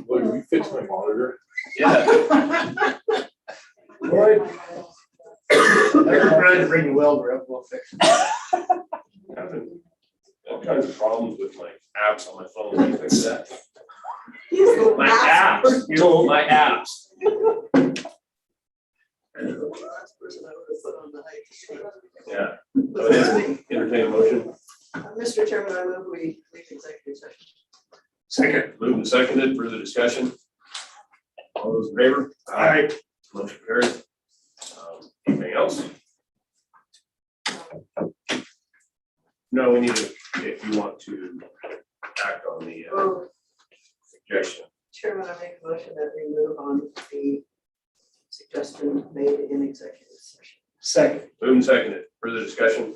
What, did we fix my monitor? Yeah. What? They're trying to bring the welder up, we'll fix it. Having all kinds of problems with my apps on my phone. Can you fix that? He's the My last apps, person- you know, my apps. the last person I would have put on the IT. Yeah. But that's me. Entertain a motion. Mr. Chairman, I move we leave executive session. Second. Moved and seconded, further discussion. All those in favor? Aye. Motion carries. Anything else? No, we need to, if you want to act on the Oh, suggestion. Chairman, I make a motion that we move on the suggestion made in executive session. Second. Moved and seconded, further discussion.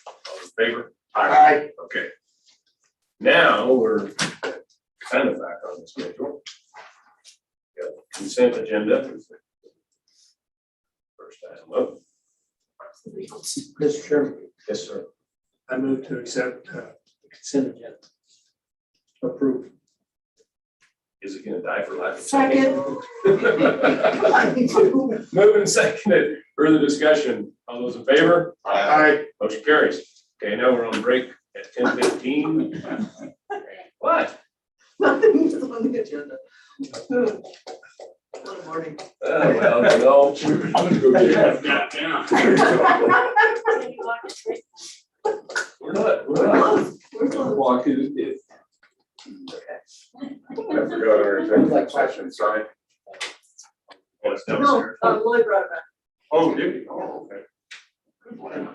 All those in favor? Aye. Okay. Now we're kind of back on the schedule. Got consent agenda. First item up. Mr. Chairman, Yes, sir. I move to accept the consent agenda. Approve. Is it gonna die for lack of? Second. I do. Moving seconded, further discussion. All those in favor? Aye. Motion carries. Okay, now we're on break at 10:15. What? Nothing is on the agenda. What a morning. Well, no. I'm gonna go get that down. We're not, We're close. We're close. Walk it. Okay. I forgot our executive session, sorry. Oh, it's No, downstairs. Lloyd brought it back. Oh, did you? Oh, okay. Good one.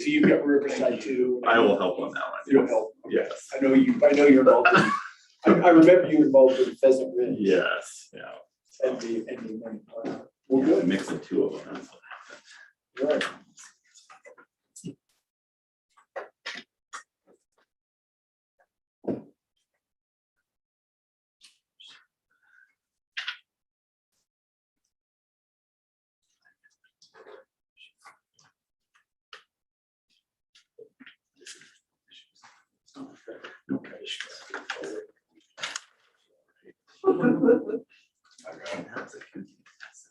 So you've got Riverside too. I will help on that one. You'll help. Yes, I know you're involved in, I remember you involved in Pheasant Ridge. yes, yeah. And the money plan. Well, good. Mix the two of them, that's what happened. Right. Okay. That's a good- that's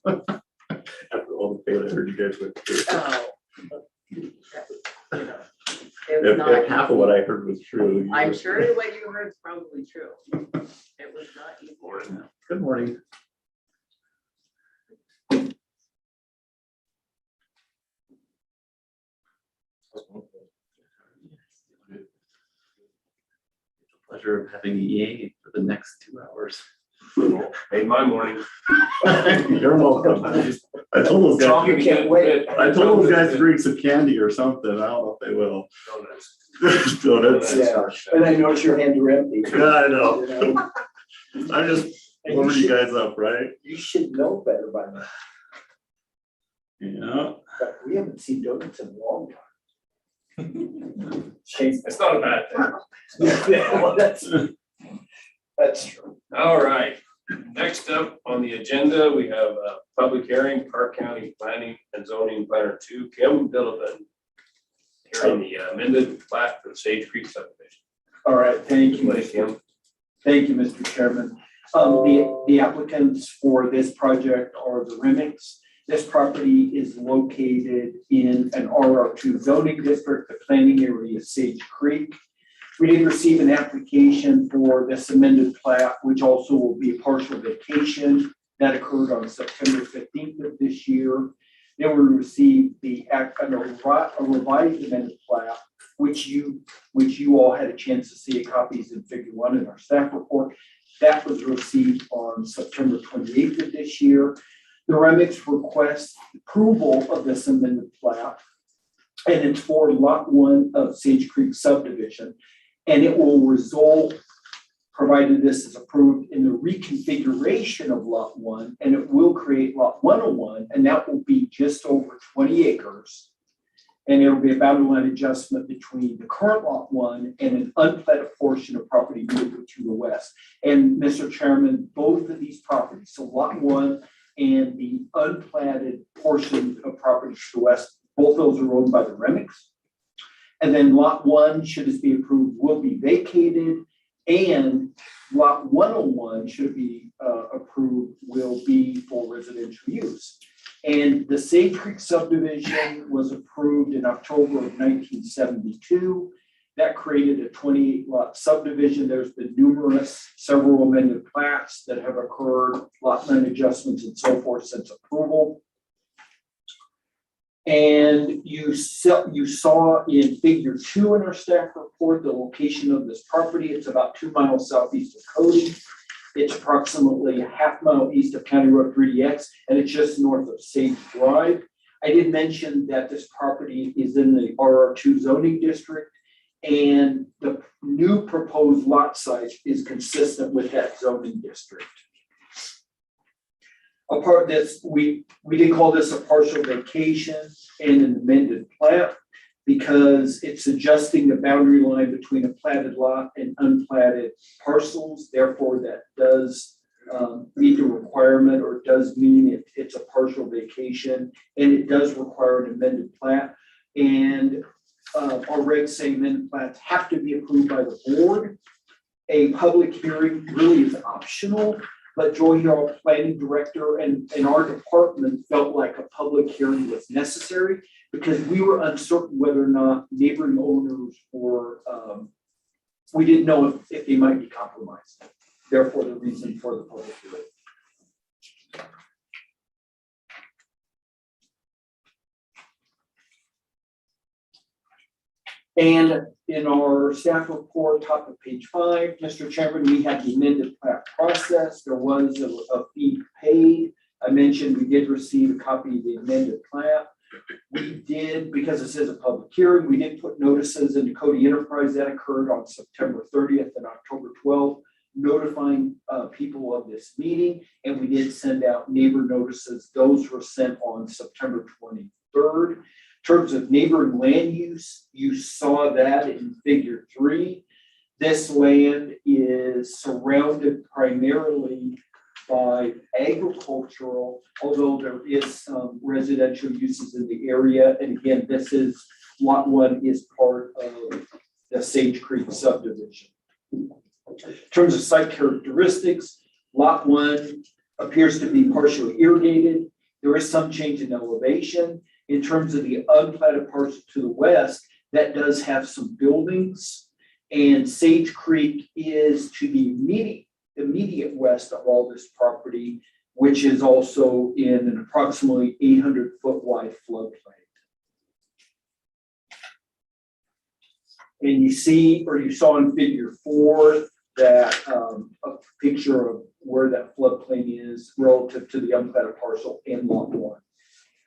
right. After all the fail I heard you guys went through. Oh. You know, It was If not, half of what I heard was true. you I'm were- sure what you heard is probably true. It was not easy. Good morning. It's a pleasure of having EA for the next 2 hours. Made my morning. You're welcome. I told those guys, Talking You can't wait. I told those guys to bring some candy or something. I don't know if they will. Donuts. Donuts. Yeah. And I noticed your hands are empty. Yeah, I know. You know? I'm just And warming you should- guys up, right? You should know better by now, Yeah. but we haven't seen donuts in a long time. Shame. It's not a bad thing. Yeah, well, that's true. All right, next up on the agenda, we have a public hearing, Park County Planning and Zoning Planner 2, Kim Dillon. Hearing the amended plat for the Sage Creek subdivision. All right, thank you. Please, Kim. Thank you, Mr. Chairman. The applicants for this project are the Remics. This property is located in an RR2 zoning district. The planning area is Sage Creek. We did receive an application for this amended plat, which also will be a partial vacation. That occurred on September 15th of this year. Then we received a revised amended plat, which you all had a chance to see copies in Figure 1 in our staff report. That was received on September 28th of this year. The Remics request approval of this amended plat, and it's for Lot 1 of Sage Creek subdivision. And it will result, provided this is approved, in the reconfiguration of Lot 1, and it will create Lot 101, and that will be just over 20 acres. And there will be a boundary line adjustment between the current Lot 1 and an unplatted portion of property moving to the west. And Mr. Chairman, both of these properties, so Lot 1 and the unplatted portion of property to the west, both those are owned by the Remics. And then Lot 1, should this be approved, will be vacated, and Lot 101, should be approved, will be for residential use. And the Sage Creek subdivision was approved in October of 1972. That created a 28 lot subdivision. There's been several amended plats that have occurred, lot line adjustments and so forth since approval. And you saw in Figure 2 in our staff report, the location of this property. It's about 2 miles southeast of Cody. It's approximately a half mile east of County Road 3DX, and it's just north of Sage Drive. I did mention that this property is in the RR2 zoning district, and the new proposed lot size is consistent with that zoning district. A part of this, we did call this a partial vacation and an amended plat because it's adjusting the boundary line between a platted lot and unplatted parcels. Therefore, that does meet the requirement, or does mean it's a partial vacation, and it does require an amended plat. And our regs say amended plats have to be approved by the board. A public hearing really is optional, but Joy Hill, planning director, and our department felt like a public hearing was necessary because we were uncertain whether or not neighboring owners were, we didn't know if they might be compromised. Therefore, the reason for the public hearing. And in our staff report, top of page 5, Mr. Chairman, we had the amended plat process. There was a fee paid. I mentioned we did receive a copy of the amended plat. We did, because this is a public hearing, we did put notices into Cody Enterprise that occurred on September 30th and October 12th, notifying people of this meeting. And we did send out neighbor notices. Those were sent on September 23rd. In terms of neighboring land use, you saw that in figure 3. This land is surrounded primarily by agricultural, although there is some residential uses in the area. And again, this is, lot 1 is part of the Sage Creek subdivision. In terms of site characteristics, lot 1 appears to be partially irrigated. There is some change in elevation. In terms of the unplatted parcel to the west, that does have some buildings. And Sage Creek is to the immediate west of all this property, which is also in an approximately 800-foot wide floodplain. And you see, or you saw in figure 4, that a picture of where that floodplain is relative to the unplatted parcel in lot 1.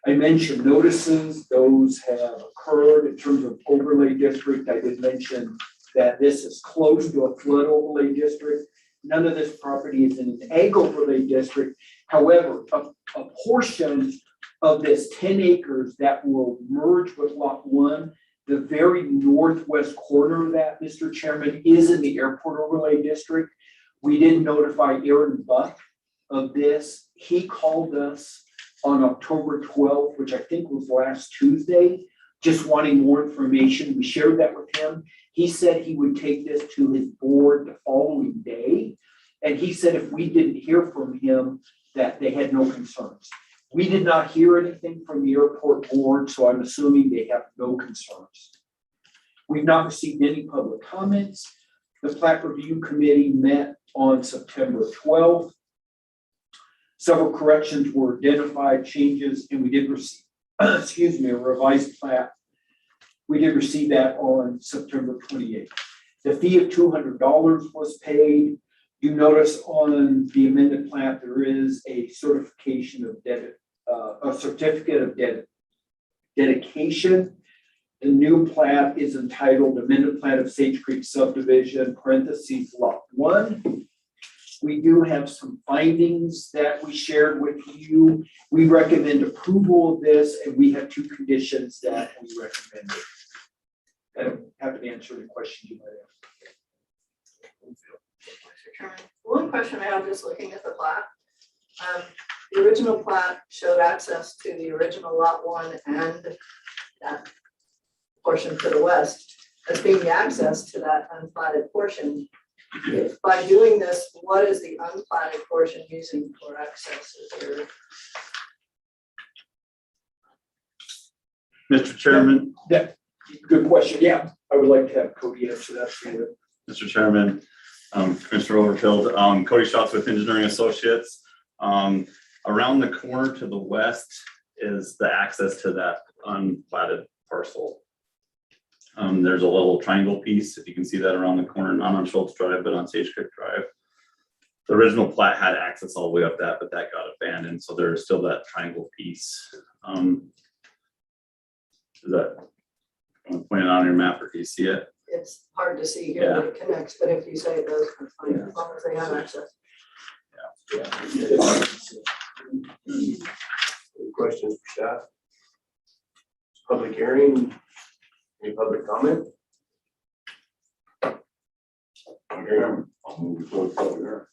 I mentioned notices, those have occurred. In terms of overlay district, I did mention that this is close to a flood overlay district. None of this property is in an ag overlay district. However, a portion of this 10 acres that will merge with lot 1, the very northwest corner of that, Mr. Chairman, is in the airport overlay district. We did notify Aaron Buck of this. He called us on October 12th, which I think was last Tuesday, just wanting more information. We shared that with him. He said he would take this to his board the following day. And he said if we didn't hear from him, that they had no concerns. We did not hear anything from the airport board, so I'm assuming they have no concerns. We've not received any public comments. The plat review committee met on September 12th. Several corrections were identified, changes, and we did receive, a revised plat. We did receive that on September 28th. The fee of $200 was paid. You notice on the amended plat, there is a certification of a certificate of dedication. The new plat is entitled Amended Plat of Sage Creek Subdivision, parentheses, lot 1. We do have some findings that we shared with you. We recommend approval of this, and we have 2 conditions that we recommend. I'm happy to answer any questions you might have. Mr. Chairman, one question I have just looking at the plat. The original plat showed access to the original lot 1 and that portion to the west as being the access to that unplatted portion. If by doing this, what is the unplatted portion using for access? Is there... Mr. Chairman. Yeah, good question. Yeah, I would like to have Cody answer that for you. Mr. Chairman, Commissioner Overfield, Cody Schatz with Engineering Associates. Around the corner to the west is the access to that unplatted parcel. There's a little triangle piece, if you can see that around the corner, not on Schultz Drive, but on Sage Creek Drive. The original plat had access all the way up that, but that got abandoned, so there's still that triangle piece. Is that pointed on your map, or do you see it? It's hard to see here that it connects, but if you say it does, it's fine, as long as they have access. Any questions for staff? Public hearing, any public comment? I'll move to close public hearing.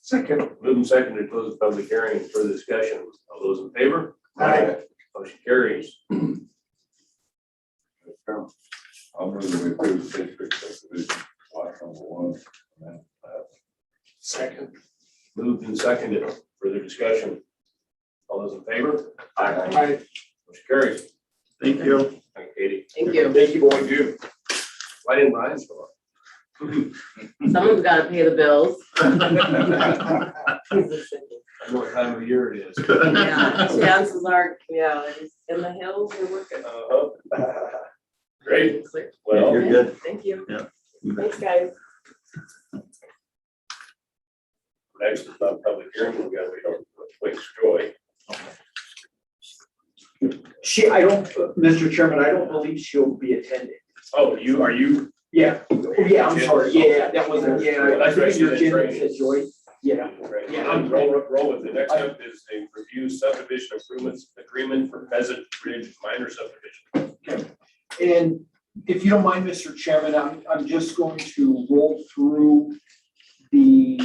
Second. Moving second to close the public hearing. Further discussion. All those in favor? Aye. Motion carries. I'll move that we approve the Sage Creek subdivision, lot number 1. Second. Moved and seconded. Further discussion. All those in favor? Aye. Motion carries. Thank you. Thank you, Katie. Thank you. Thank you, boy. You. Why didn't Ryan show up? Someone's got to pay the bills. I know what time of year it is. Yeah, chances are, yeah, it's in the hills, we're working. Great, Clear. well, You're good. Thank you. Yeah. Thanks, guys. next is not public hearing, we gotta wait on Waste Joy. I don't, Mr. Chairman, I don't believe she'll be attending. Oh, are you? Yeah, I'm sorry, yeah, that wasn't, Well, I that's right, think your she's in agenda training. said Joy, yeah. Right, Yeah, I'm roll with it. Next up is a review subdivision improvements agreement for Pheasant Ridge minor subdivision. And if you don't mind, Mr. Chairman, I'm just going to roll through the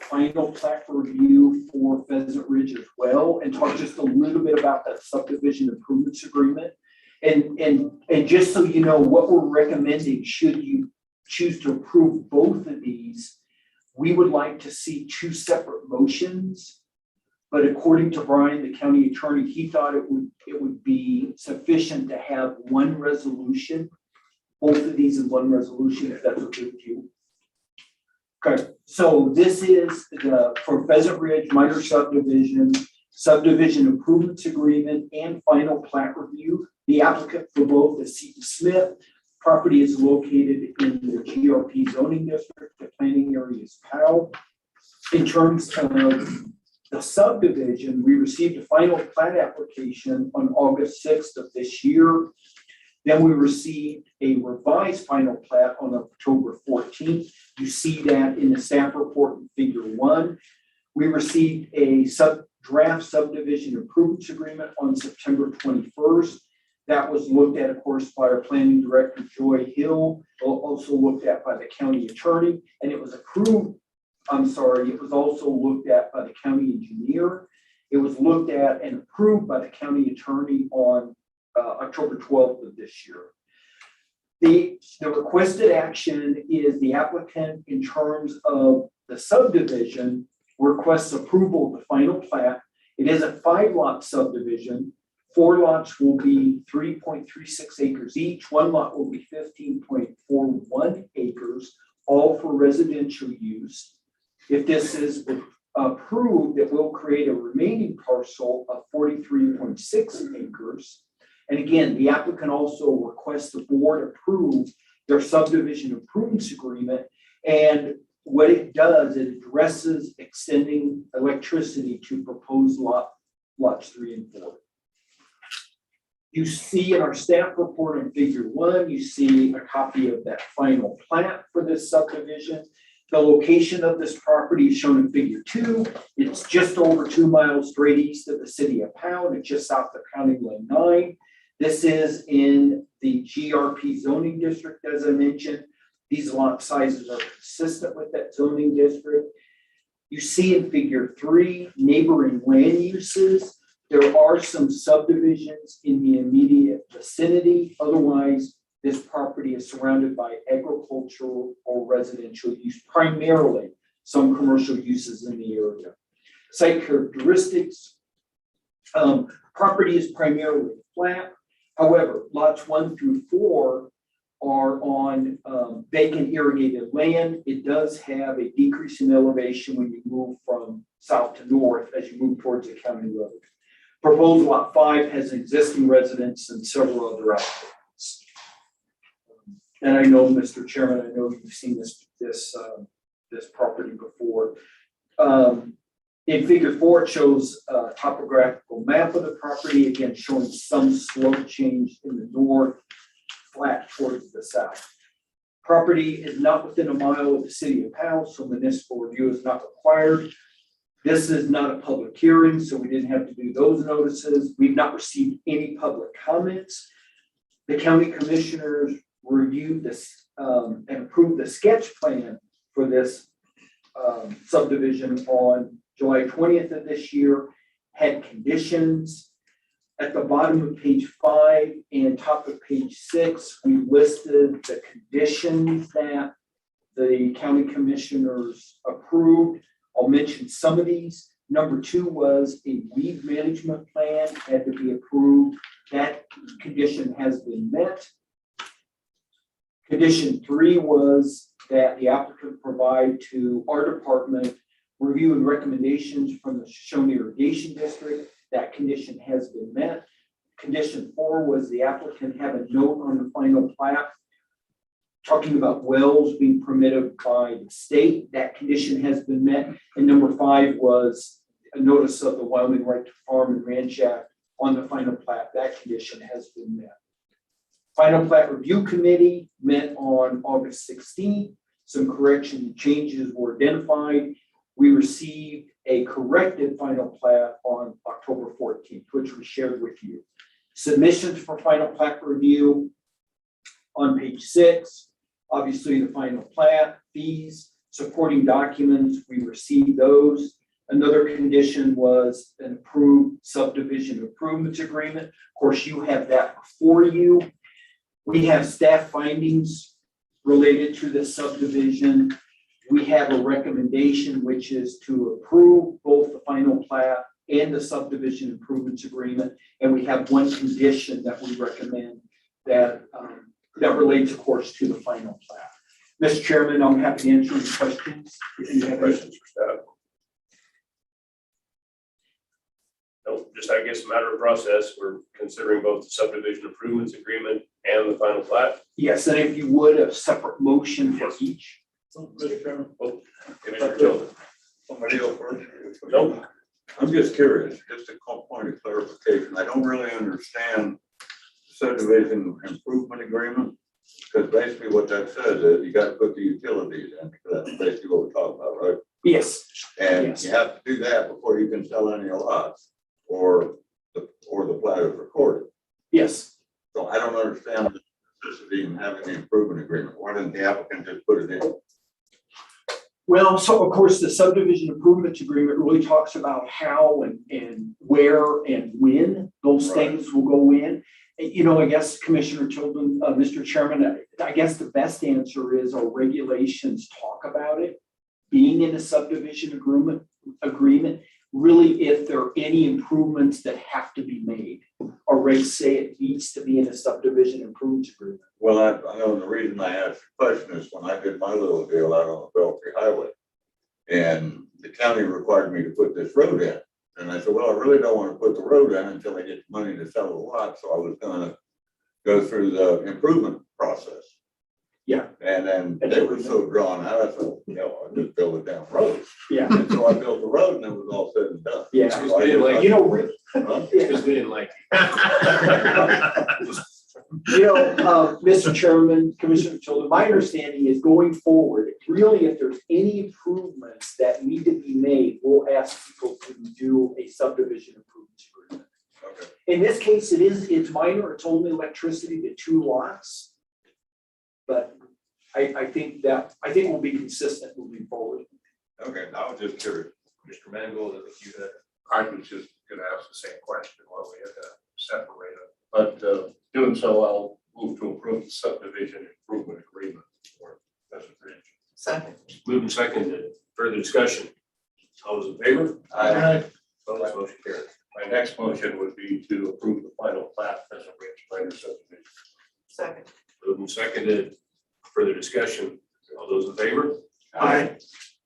final plat review for Pheasant Ridge as well and talk just a little bit about that subdivision improvements agreement. And just so you know what we're recommending, should you choose to approve both of these, we would like to see two separate motions. But according to Brian, the county attorney, he thought it would be sufficient to have one resolution, both of these in one resolution, if that's okay with you. Okay, so this is for Pheasant Ridge minor subdivision improvements agreement and final plat review. The applicant for both is Seton Smith. Property is located in the GRP zoning district. The planning area is POW. In terms of the subdivision, we received a final plat application on August 6th of this year. Then we received a revised final plat on October 14th. You see that in the staff report in figure 1. We received a draft subdivision improvements agreement on September 21st. That was looked at, of course, by our planning director, Joy Hill, also looked at by the county attorney, and it was approved. It was also looked at by the county engineer. It was looked at and approved by the county attorney on October 12th of this year. The requested action is the applicant, in terms of the subdivision, requests approval of the final plat. It is a 5-lot subdivision. 4 lots will be 3.36 acres each. 1 lot will be 15.41 acres, all for residential use. If this is approved, it will create a remaining parcel of 43.6 acres. And again, the applicant also requests the board approve their subdivision improvements agreement. And what it does, it addresses extending electricity to proposed lots 3 and 4. You see in our staff report in figure 1, you see a copy of that final plat for this subdivision. The location of this property is shown in figure 2. It's just over 2 miles straight east of the city of POW, and it's just south of County Line 9. This is in the GRP zoning district, as I mentioned. These lot sizes are consistent with that zoning district. You see in figure 3, neighboring land uses. There are some subdivisions in the immediate vicinity. Otherwise, this property is surrounded by agricultural or residential use, primarily some commercial uses in the area. Site characteristics, property is primarily flat. However, lots 1 through 4 are on vacant irrigated land. It does have a decrease in elevation when you move from south to north as you move towards the county road. Proposed lot 5 has existing residents and several other applicants. And I know, Mr. Chairman, I know you've seen this property before. In figure 4, it shows a topographical map of the property, again, showing some slope change in the north, flat towards the south. Property is not within a mile of the city of POW, so municipal review is not required. This is not a public hearing, so we didn't have to do those notices. We've not received any public comments. The county commissioners reviewed this and approved the sketch plan for this subdivision on July 20th of this year, had conditions. At the bottom of page 5 and top of page 6, we listed the conditions that the county commissioners approved. I'll mention some of these. Number 2 was a weed management plan had to be approved. That condition has been met. Condition 3 was that the applicant provide to our department review and recommendations from the Shoshone Irrigation District. That condition has been met. condition 4 was the applicant have a note on the final plat talking about wells being permitted by the state. That condition has been met. And number 5 was a notice of the Wyoming Right to Farm and Ranch Act on the final plat. That condition has been met. Final plat review committee met on August 16th. Some correction and changes were identified. We received a corrected final plat on October 14th, which was shared with you. Submissions for final plat review on page 6. Obviously, the final plat, fees, supporting documents, we received those. Another condition was an approved subdivision improvements agreement. Of course, you have that before you. We have staff findings related to this subdivision. We have a recommendation, which is to approve both the final plat and the subdivision improvements agreement. And we have one condition that we recommend that that relates, of course, to the final plat. Mr. Chairman, I'm happy to answer any questions. If you have Questions for staff? No, just I guess a matter of process. We're considering both the subdivision improvements agreement and the final plat. Yes, and if you would, a separate motion for Yes. each. Mr. Chairman, Oh, Commissioner Tilden. somebody else first. Nope. I'm just curious, just a point of clarification. I don't really understand subdivision improvement agreement. Because basically what that says is you got to put the utilities in, because that's basically what we're talking about, right? Yes. And Yes. you have to do that before you can sell any lots or the plat is recorded. Yes. So I don't understand the necessity in having the improvement agreement. Why didn't the applicant just put it in? Well, so of course, the subdivision improvements agreement really talks about how and where and when those Right. things will go in. And, you know, I guess Commissioner Tilden, Mr. Chairman, I guess the best answer is our regulations talk about it being in a subdivision agreement. Really, if there are any improvements that have to be made, our regs say it needs to be in a subdivision improvements agreement. Well, I know the reason I asked the question is when I did my little deal out on the Belfry Highway. And the county required me to put this road in. And I said, well, I really don't want to put the road in until I get the money to sell the lot. So I was gonna go through the improvement process. Yeah. And then they were so drawn out, I thought, you know, I'll just build a damn road. Yeah. And so I built the road and it was all said and done. Yeah. So I Like, You know, Huh? Because we didn't like it. Mr. Chairman, Commissioner Tilden, my understanding is going forward, really, if there's any improvements that need to be made, we'll ask people to do a subdivision improvements agreement. Okay. In this case, it's minor, it's only electricity to 2 lots. But I think we'll be consistent moving forward. Okay, I was just curious. Mr. Mangold, I think you had. I was just gonna ask the same question while we had to separate it, but doing so, I'll move to approve the subdivision improvement agreement for Pheasant Ridge. Second. Moving second, further discussion. All those in favor? Aye. Opposed, motion carries. My next motion would be to approve the final plat Pheasant Ridge minor subdivision. Second. Moving seconded, further discussion. All those in favor? Aye.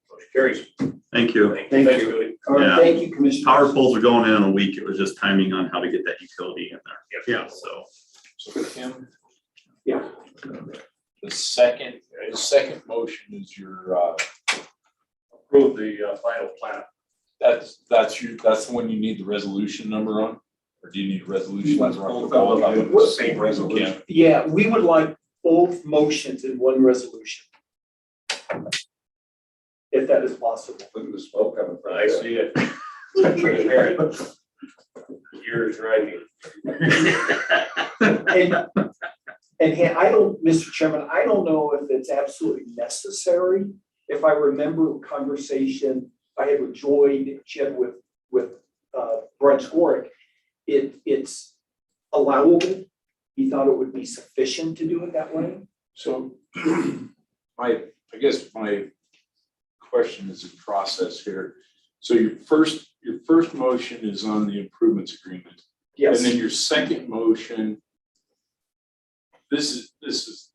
Motion carries. Thank you. Thank Thanks, you. Cody. All right, Yeah. thank you, Commissioner. Power poles are going in a week. It was just timing on how to get that utility in there. Yeah, so. So Kim? Yeah. The second motion is your approve the final plat. That's the one you need the resolution number on? Or do you need a resolution number on? Both of them. The same resolution. Yeah, we would like both motions in one resolution. If that is possible. Look at the smoke coming from. I see it. I can hear it. Years riding. Mr. Chairman, I don't know if it's absolutely necessary. If I remember a conversation I had with Joy, she had with Brent Skorick, it's allowable. He thought it would be sufficient to do it that way. So I guess my question is in process here. So your first motion is on the improvements agreement. Yes. And then your second motion, this is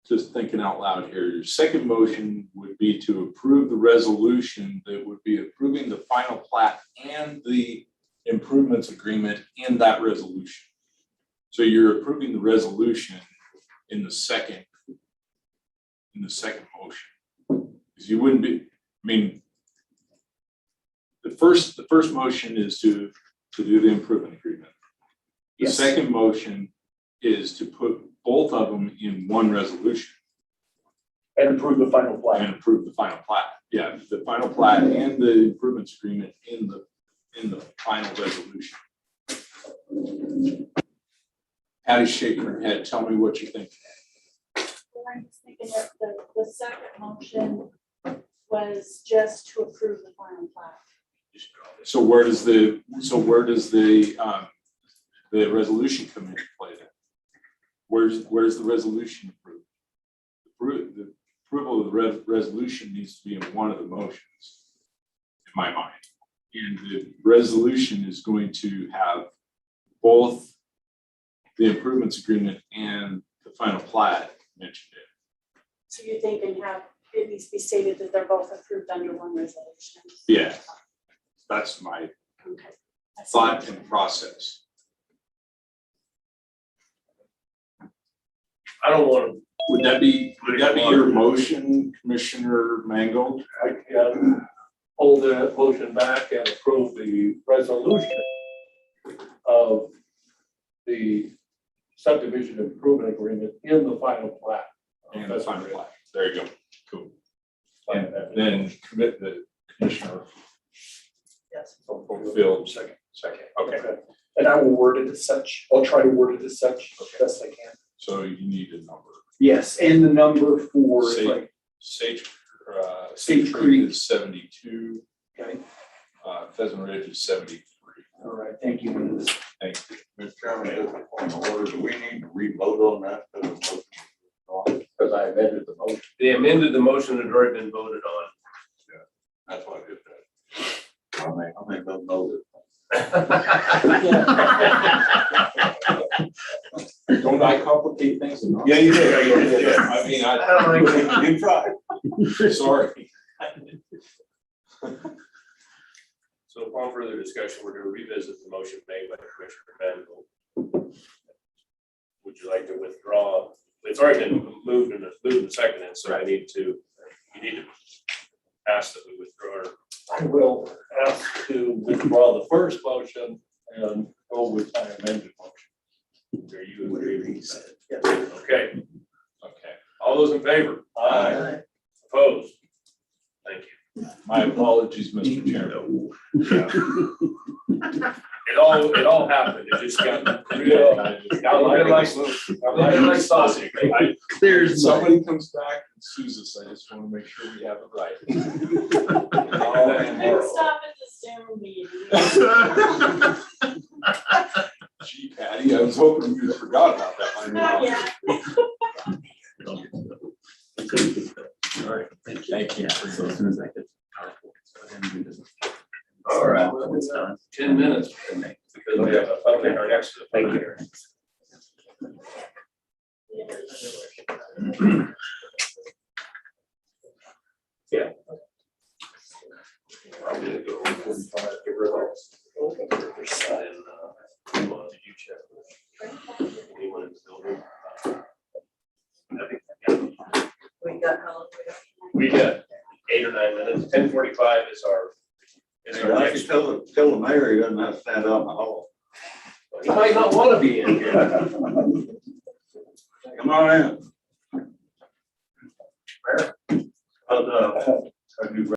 just thinking out loud here. Your second motion would be to approve the resolution that would be approving the final plat and the improvements agreement in that resolution. So you're approving the resolution in the second motion. Because you wouldn't be, I mean, the first motion is to do the improvement agreement. The Yes. second motion is to put both of them in one resolution And approve the final and plan. approve the final plat. Yeah, the final plat and the improvements agreement in the final resolution. Patty's shaking her head. Tell me what you think. Well, I'm just thinking that the second motion was just to approve the final plat. So where does the resolution come into play then? Where's the resolution approved? The approval of the resolution needs to be in one of the motions, in my mind. And the resolution is going to have both the improvements agreement and the final plat mentioned in it. So you think it needs to be stated that they're both approved under one resolution? Yeah. That's my Okay. I see. thought and process. I don't want to, Would that be your motion, Commissioner Mangold? I can hold the motion back and approve the resolution of the subdivision improvement agreement in the final plat. And the final plat. There you go. Cool. And then commit the Commissioner Yes. Phil second. Okay. And I will word it as such. I'll try to word it as such best I can. So you need a number. Yes, and the number for Sage- like, Sage Sage Creek Creek. is 72, okay, Pheasant Ridge is 73. all right, thank you. Thank you. Mr. Chairman, just a point of order, do we need to re-vote on that? Because I amended the motion. They amended the motion that had already been voted on. That's why I did that. I'll make them know Don't I complicate things enough? Yeah, you did. Yeah, I mean, I, You tried. sorry. So upon further discussion, we're going to revisit the motion made by Commissioner Mangold. Would you like to withdraw? It's already been moved and seconded, so you need to ask that we withdraw. I will ask to withdraw the first motion and go with my amended motion. Do you agree with that? Okay. Okay. All those in favor? Aye. Opposed? Thank you. My apologies, Mr. Chairman. It all happened. It just got. Got like sausage. If somebody comes back and sues us, I just want to make sure we have it right. Next stop at the Zoom meeting. Gee, Patty, I was hoping you forgot about that by now. Not yet. All right, thank you. Thank you. So as soon as I get. All right. It's done. 10 minutes. Because we have a public, our next. Thank you. Yeah. I'm gonna go and give her a call. And, did you check? Anyone in the building? We got how long We got 8 or 9 minutes. 10:45 is our. I can tell the mayor he doesn't have to stand out in the hall. He might not want to be in here. Come on in. A new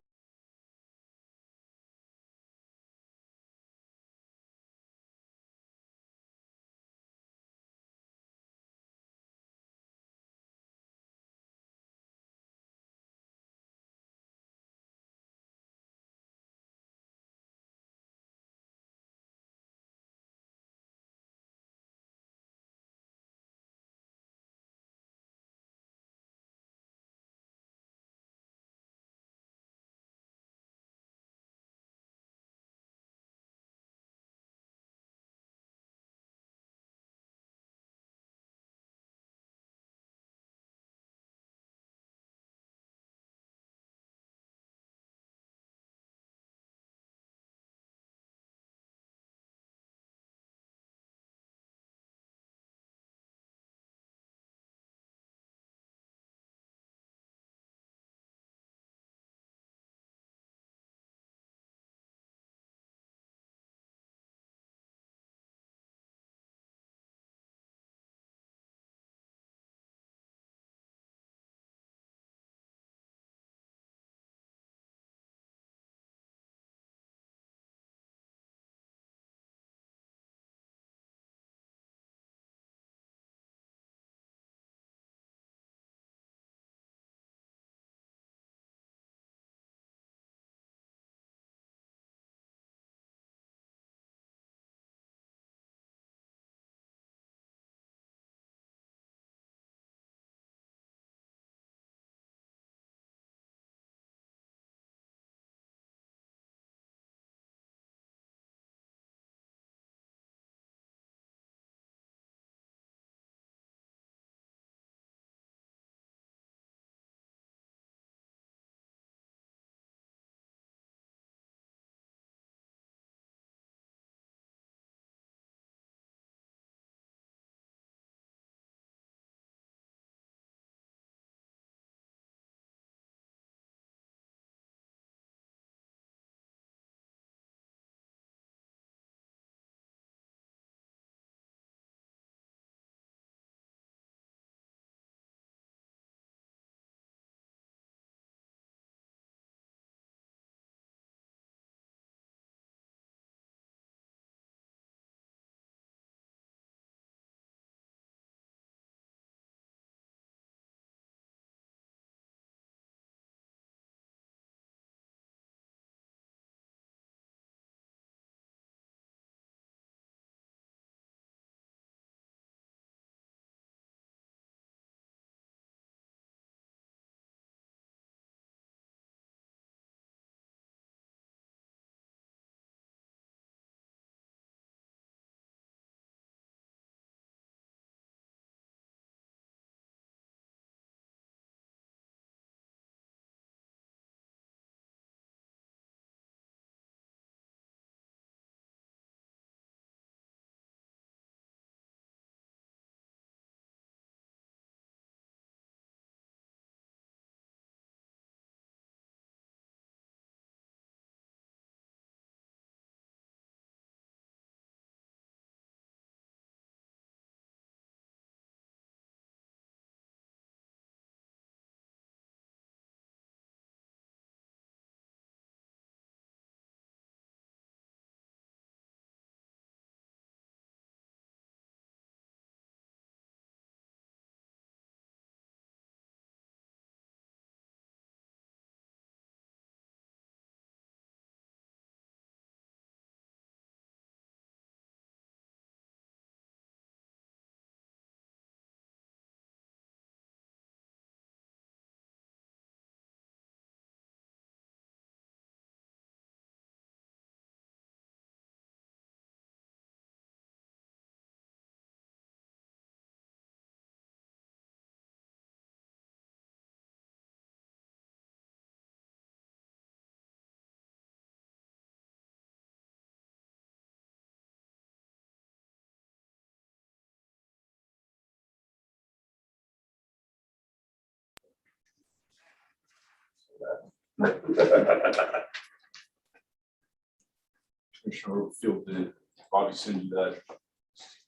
Commissioner Overfield, did Bobby send you that?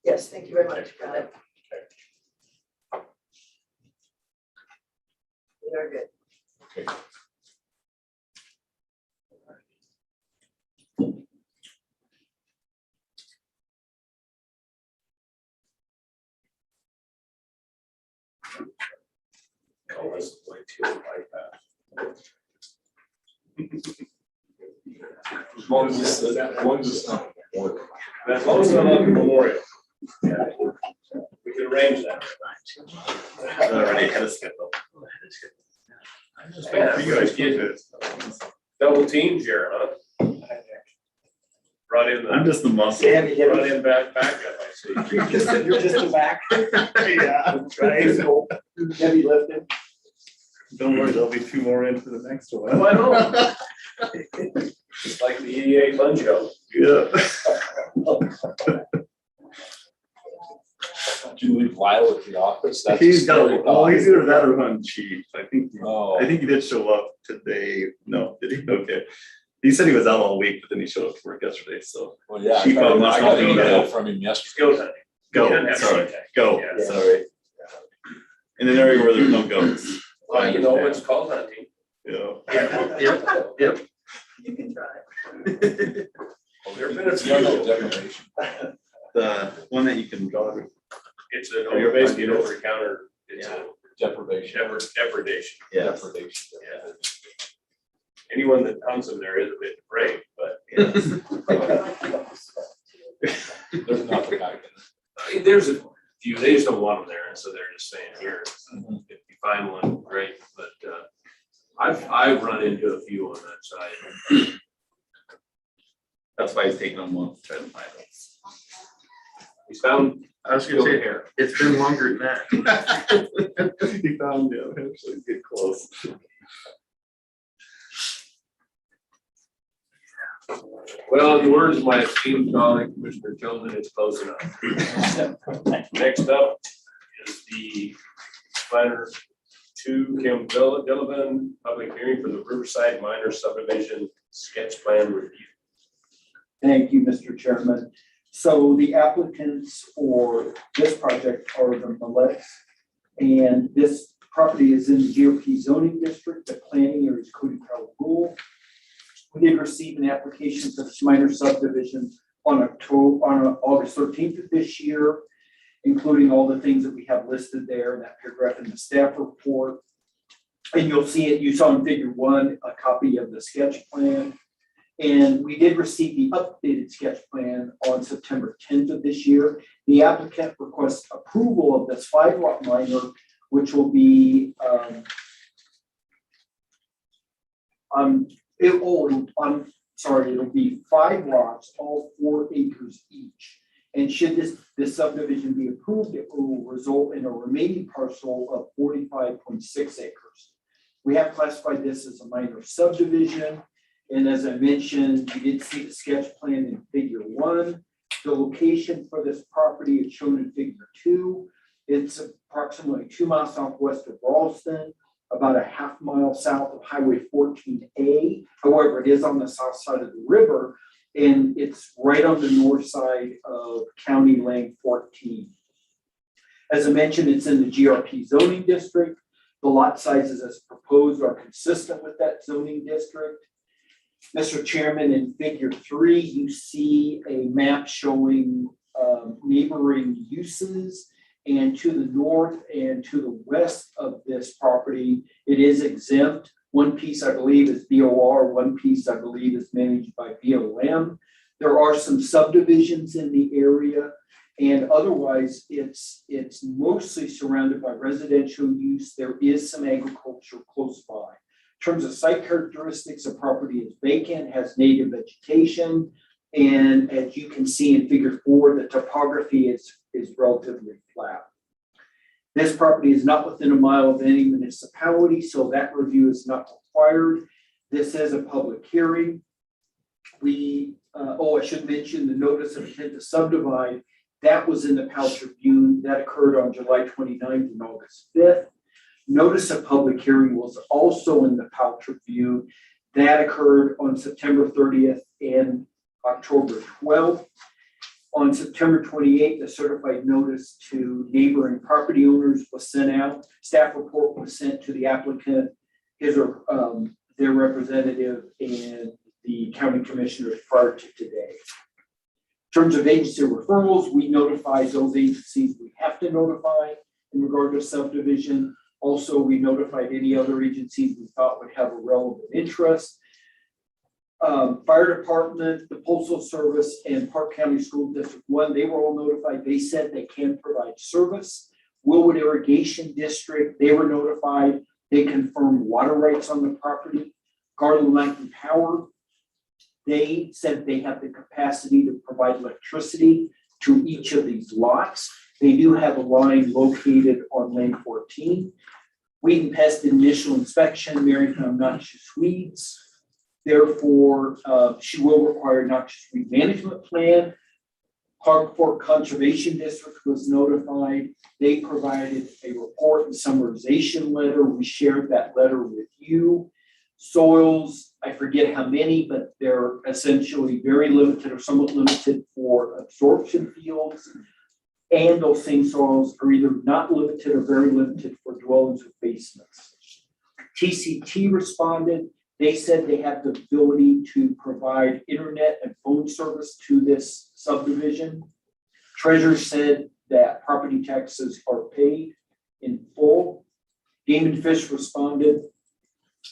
Yes, thank you very much, got it. We are good. Okay. Oh, this is way too like As long as it's, as long as it's not. that. As long as I'm on Memorial. Yeah. We can arrange that. Already ahead of schedule. Yeah, you guys get it. Double team here, huh? Brought in I'm the, just the muscle. brought in backup, I see. You're just the back. Yeah, right. Heavy lifting. Don't worry, there'll be 2 more in for the next one. Why not? It's like the EA Fun Show. Yeah. Did you leave Lyle at the office? That's He's got, scary oh, thought. he's either that or on chief. I think Oh. he did show up today. No, did he? Okay. He said he was out all week, but then he showed up to work yesterday, so. Well, yeah, Chief, I must got not an be email good. from him yesterday. Skills hunting. Go, He doesn't have sorry, contact. go, Yeah. sorry. In an area where there's no goats. Well, you know, it's called hunting. Yeah. Yep. You can try. Oh, There have been a few. Deprivation. The one that you can draw. It's basically an over the counter, it's a Deprivation. depredation. Yeah. Depredation. Yeah. Anyone that hunts them there is a bit brave, but There's nothing I can. there's a few, they just don't want them there, and so they're just saying here, if you find one, great, but I've run into a few on that side. That's why he's taking a month to try to find us. He's found I was skilled hair. it's been longer than that. He found, yeah, eventually get close. Well, in the words of my esteemed colleague, Commissioner Tillman, it's close enough. Next up is the planner 2, Kim Dillon, public hearing for the Riverside Minor Subdivision Sketch Plan Review. Thank you, Mr. Chairman. So the applicants for this project are the Mallets, and this property is in the GOP zoning district. The planning area is Cody Powell Rule. We did receive an application for this minor subdivision on August 13th of this year, including all the things that we have listed there, that paragraph in the staff report. And you'll see it, you saw in figure 1, a copy of the sketch plan. And we did receive the updated sketch plan on September 10th of this year. The applicant requests approval of this 5-lot minor, which will be, it'll be 5 lots, all 4 acres each. And should this subdivision be approved, it will result in a remaining parcel of 45.6 acres. We have classified this as a minor subdivision. And as I mentioned, you did see the sketch plan in figure 1. The location for this property is shown in figure 2. It's approximately 2 miles southwest of Ralston, about a half mile south of Highway 14A. However, it is on the south side of the river, and it's right on the north side of County Lane 14. As I mentioned, it's in the GRP zoning district. The lot sizes as proposed are consistent with that zoning district. Mr. Chairman, in figure 3, you see a map showing neighboring uses. And to the north and to the west of this property, it is exempt. One piece, I believe, is BOR. One piece, I believe, is managed by BLM. There are some subdivisions in the area, and otherwise, it's mostly surrounded by residential use. There is some agriculture close by. In terms of site characteristics, the property is vacant, has native vegetation, and as you can see in figure 4, the topography is relatively flat. This property is not within a mile of any municipality, so that review is not required. This is a public hearing. I should mention the notice of intent to subdivide. That was in the Pal Tribune. That occurred on July 29th and August 5th. Notice of public hearing was also in the Pouch Review. That occurred on September 30th and October 12th. On September 28th, a certified notice to neighboring property owners was sent out. Staff report was sent to the applicant, his or their representative, and the county commissioners prior to today. In terms of agency referrals, we notify those agencies we have to notify in regard to subdivision. Also, we notified any other agencies we thought would have a relevant interest. Fire department, the postal service, and Park County School District 1, they were all notified. They said they can provide service. Willwood Irrigation District, they were notified. They confirmed water rights on the property. Garland Light and Power, they said they have the capacity to provide electricity to each of these lots. They do have a line located on lane 14. Weed and pest initial inspection, Mary found noxious weeds. Therefore, she will require a noxious weed management plan. Clark Fork Conservation District was notified. They provided a report and summarization letter. We shared that letter with you. Soils, I forget how many, but they're essentially very limited or somewhat limited for absorption fields. And those same soils are either not limited or very limited for dwellings with basements. TCT responded. They said they have the ability to provide internet and phone service to this subdivision. Treasurer said that property taxes are paid in full. Game and Fish responded.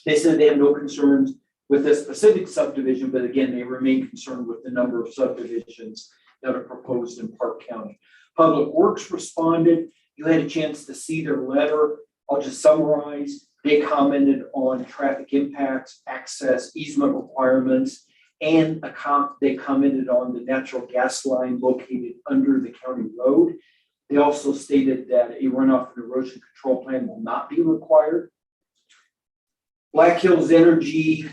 They said they have no concerns with this specific subdivision, but again, they remain concerned with the number of subdivisions that are proposed in Park County. Public Works responded. You had a chance to see their letter. I'll just summarize. They commented on traffic impacts, access, easement requirements, and they commented on the natural gas line located under the county road. They also stated that a runoff and erosion control plan will not be required. Black Hills Energy,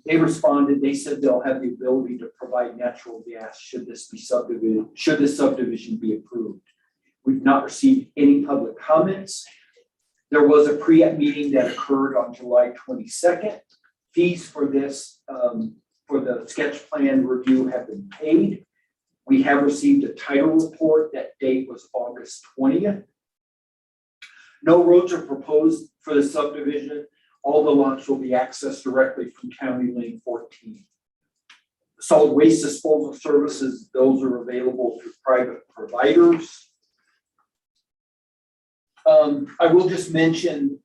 they responded. They said they'll have the ability to provide natural gas should this subdivision be approved. We've not received any public comments. There was a pre-app meeting that occurred on July 22nd. Fees for this, for the sketch plan review have been paid. We have received a title report. That date was August 20th. No roads are proposed for the subdivision. All the lots will be accessed directly from County Lane 14. Solid waste disposal services, those are available through private providers. I will just mention,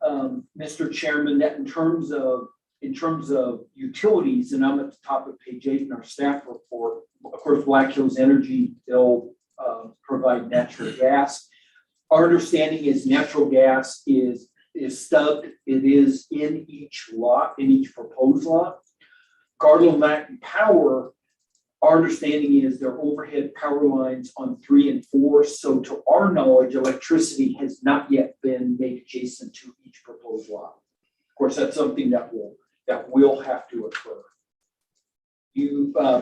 Mr. Chairman, that in terms of utilities, and I'm at the top of page 8 in our staff report, of course, Black Hills Energy, they'll provide natural gas. Our understanding is natural gas is stubbed. It is in each lot, in each proposed lot. Garland Light and Power, our understanding is their overhead power lines on 3 and 4. So to our knowledge, electricity has not yet been made adjacent to each proposed lot. Of course, that's something that will have to occur.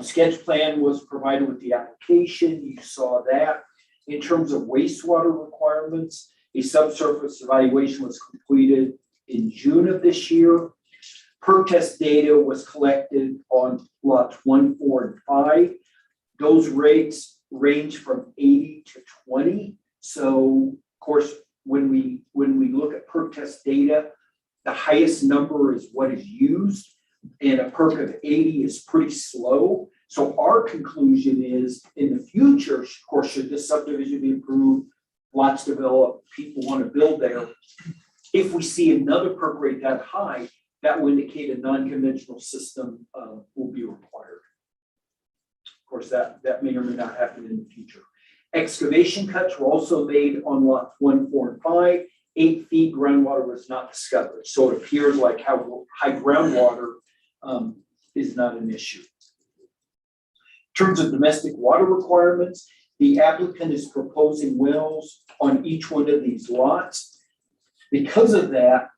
Sketch plan was provided with the application. You saw that. In terms of wastewater requirements, a subsurface evaluation was completed in June of this year. Perk test data was collected on lots 1, 4, and 5. Those rates range from 80 to 20. So, of course, when we look at perk test data, the highest number is what is used, and a perk of 80 is pretty slow. So our conclusion is, in the future, of course, should this subdivision be approved, lots develop, people want to build there. If we see another perk rate that high, that will indicate a non-conventional system will be required. Of course, that may or may not happen in the future. Excavation cuts were also made on lots 1, 4, and 5. 8 feet groundwater was not discovered. So it appears like how high groundwater is not an issue. In terms of domestic water requirements, the applicant is proposing wells on each one of these lots. Because of that,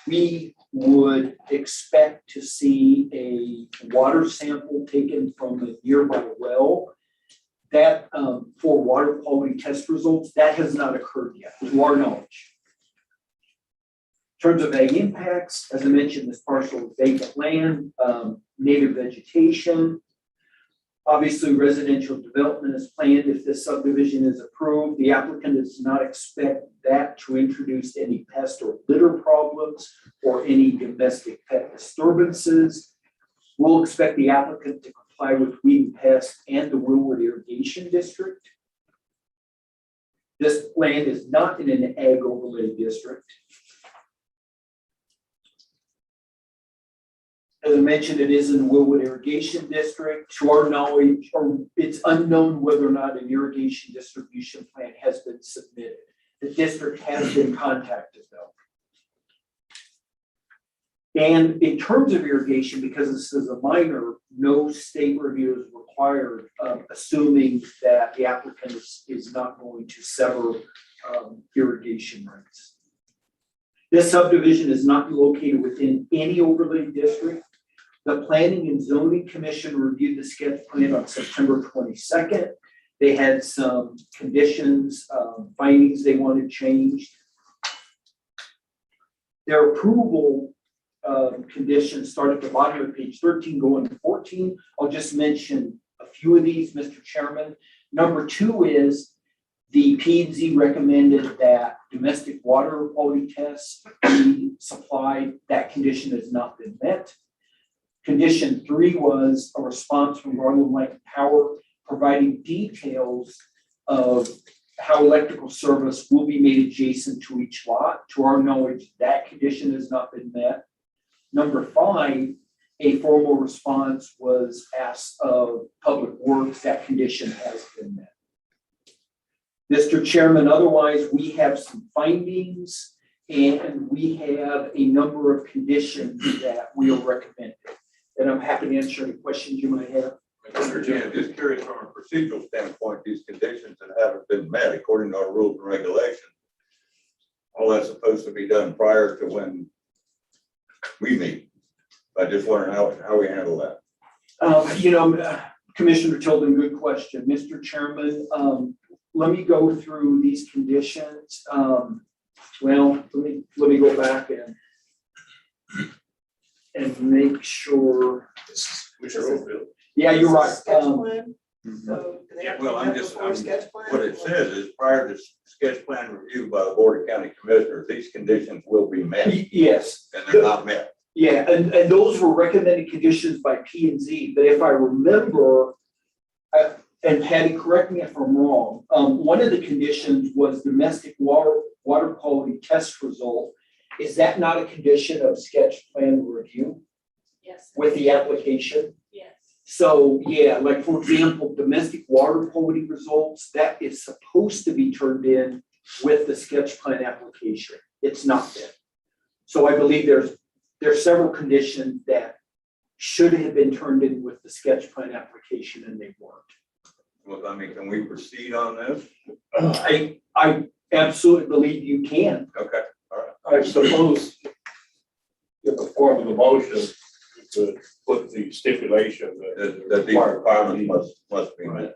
we would expect to see a water sample taken from a nearby well. That for water quality test results, that has not occurred yet, to our knowledge. terms of ag impacts, as I mentioned, this parcel is vacant land, native vegetation. Obviously, residential development is planned if this subdivision is approved. The applicant does not expect that to introduce any pest or litter problems or any domestic pet disturbances. We'll expect the applicant to comply with weed and pest and the Willwood Irrigation District. This land is not in an ag overlay district. As I mentioned, it is in Willwood Irrigation District. To our knowledge, or it's unknown whether or not an irrigation distribution plan has been submitted. The district has been contacted though. And in terms of irrigation, because this is a minor, no state review is required, assuming that the applicant is not going to sever irrigation rights. This subdivision is not located within any overlay district. The Planning and Zoning Commission reviewed the sketch plan on September 22nd. They had some conditions, findings they wanted changed. Their approval conditions start at the bottom of page 13 going to 14. I'll just mention a few of these, Mr. Chairman. Number 2 is the P&Z recommended that domestic water quality tests be supplied. That condition has not been met. Condition 3 was a response from Garland Light and Power providing details of how electrical service will be made adjacent to each lot. To our knowledge, that condition has not been met. Number 5, a formal response was asked of Public Works. That condition has been met. Mr. Chairman, otherwise we have some findings and we have a number of conditions that we are recommending. And I'm happy to answer any questions you might have. Mr. Chairman, just curious from a procedural standpoint, these conditions that haven't been met according to our rules and regulations, all that's supposed to be done prior to when we meet. I just wondering how we handle that. Commissioner Tilden, good question. Mr. Chairman, let me go through these conditions. Let me go back and make sure. Commissioner Overfield. Yeah, you're right. Sketch plan. Mhm. So do they have to Well, have I'm the just, full sketch plan? what it says is prior to sketch plan review by the Board of County Commissioners, these conditions will be met Yes. and they're not met. Yeah, and those were recommended conditions by P&Z, but if I remember, and Patty, correct me if I'm wrong, one of the conditions was domestic water quality test result. Is that not a condition of sketch plan review Yes, with the application? yes. So, yeah, like for example, domestic water quality results, that is supposed to be turned in with the sketch plan application. It's not there. So I believe there's several conditions that should have been turned in with the sketch plan application and they weren't. Well, I mean, can we proceed on this? I absolutely believe you can. Okay. I suppose in the form of the motion, you could put the stipulation That these requirements must be met.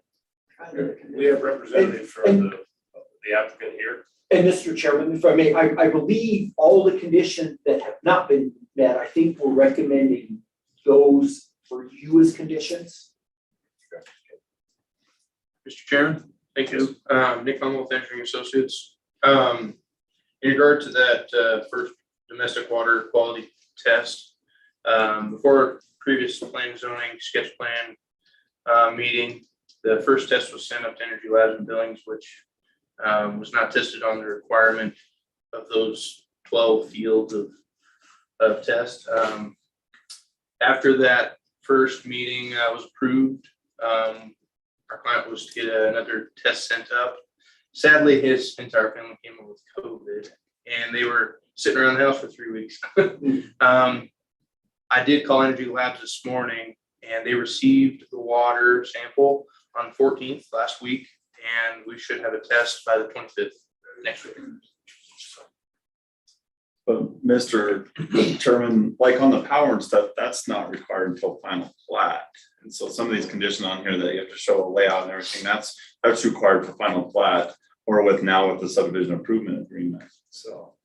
We have representatives from the applicant here. And Mr. Chairman, if I may, I believe all the conditions that have not been met, I think we're recommending those for you as conditions. Mr. Chairman, thank you. Nick Hummel with Engineering Associates. In regard to that first domestic water quality test, before previous planning zoning sketch plan meeting, the first test was sent up to Energy Labs and Billings, which was not tested on the requirement of those 12 fields of test. After that first meeting was approved, our client was to get another test sent up. Sadly, his entire family came up with COVID and they were sitting around the house for 3 weeks. I did call Energy Labs this morning and they received the water sample on 14th last week, and we should have a test by the 25th next week. But Mr. Chairman, like on the power and stuff, that's not required until final plat. And so some of these conditions on here that you have to show a layout and everything, that's required for final plat or with the subdivision improvement agreement. So.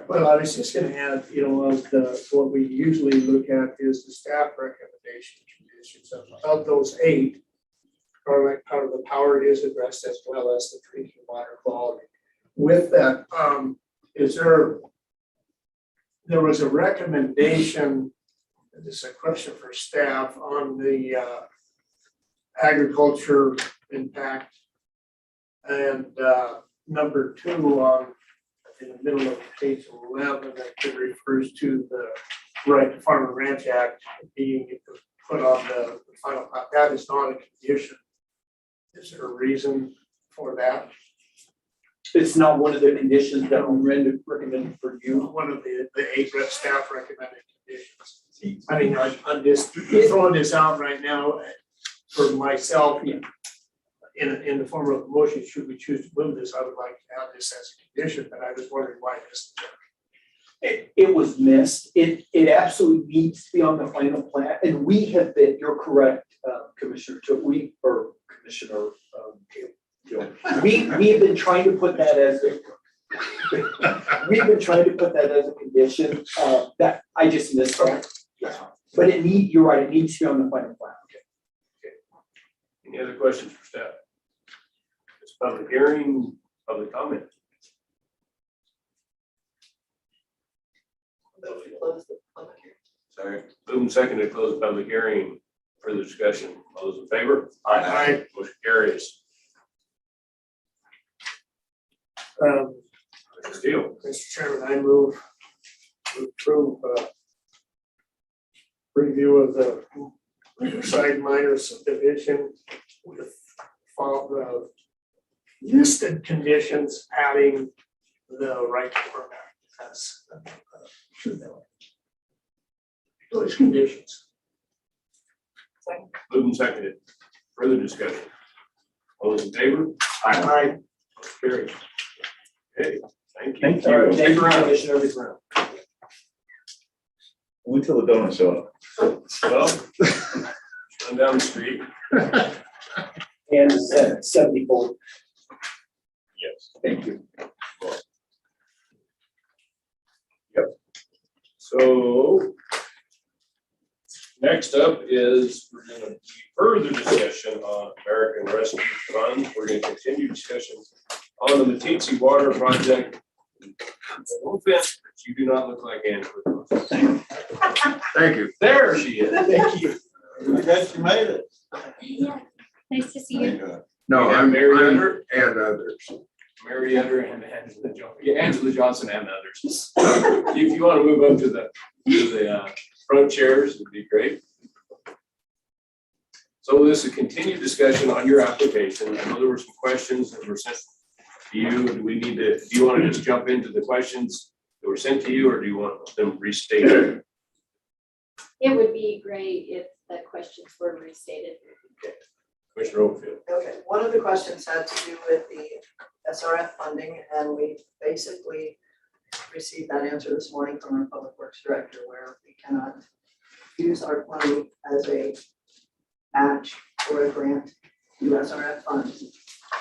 Well, I was just gonna add, what we usually look at is the staff recommendation conditions of those 8. Are the power is addressed as well as the drinking water quality. With that, there was a recommendation, this is a question for staff on the agriculture impact. And number 2 on in the middle of page 11, that refers to the right to farm and ranch act being put on the final. That is not a condition. Is there a reason for that? It's not one of the conditions that we recommended for you. One of the 8 staff recommended conditions. I mean, I'm just throwing this out right now for myself. In the form of a motion, should we choose to move this, I would like to have this as a condition, but I was wondering why this. It was missed. It absolutely needs to be on the final plan, and we have been, you're correct, Commissioner, we have been trying to put that as a condition, that I just missed that. But you're right, it needs to be on the final plan. Any other questions for staff? It's public hearing, public comment. Motion to close the public hearing. Sorry. Moving second to close the public hearing. Further discussion. All those in favor? Aye. Motion carries. Mr. Steele. Mr. Chairman, I move to approve review of the Riverside minor subdivision with listed conditions, adding the right to permit as those conditions. Moving seconded. Further discussion. All those in favor? Aye. Carries. Okay, thank you. Thank you. Thank you, Commissioner. Wait till the donuts show up. Well, run down the street. And 74. Yes. Thank you. So next up is we're going to further discussion on American Rescue Fund. We're going to continue discussion on the Matisse Water Project. No offense, but you do not look like Angela. Thank you. There she is. Thank you. I guess you made it. Yeah, nice to see you. No, We have I'm Mary I'm- Under, and others. Mary Under, and Angela Johnson. Yeah, Angela Johnson and others. If you want to move up to the front chairs, it'd be great. So this is a continued discussion on your application. I know there were some questions that were sent to you. Do you want to just jump into the questions that were sent to you, or do you want them restated? It would be great if the questions were restated. Commissioner Oldfield. Okay, one of the questions had to do with the SRF funding, and we basically received that answer this morning from our Public Works Director, where we cannot use our money as a match or a grant to SRF funds,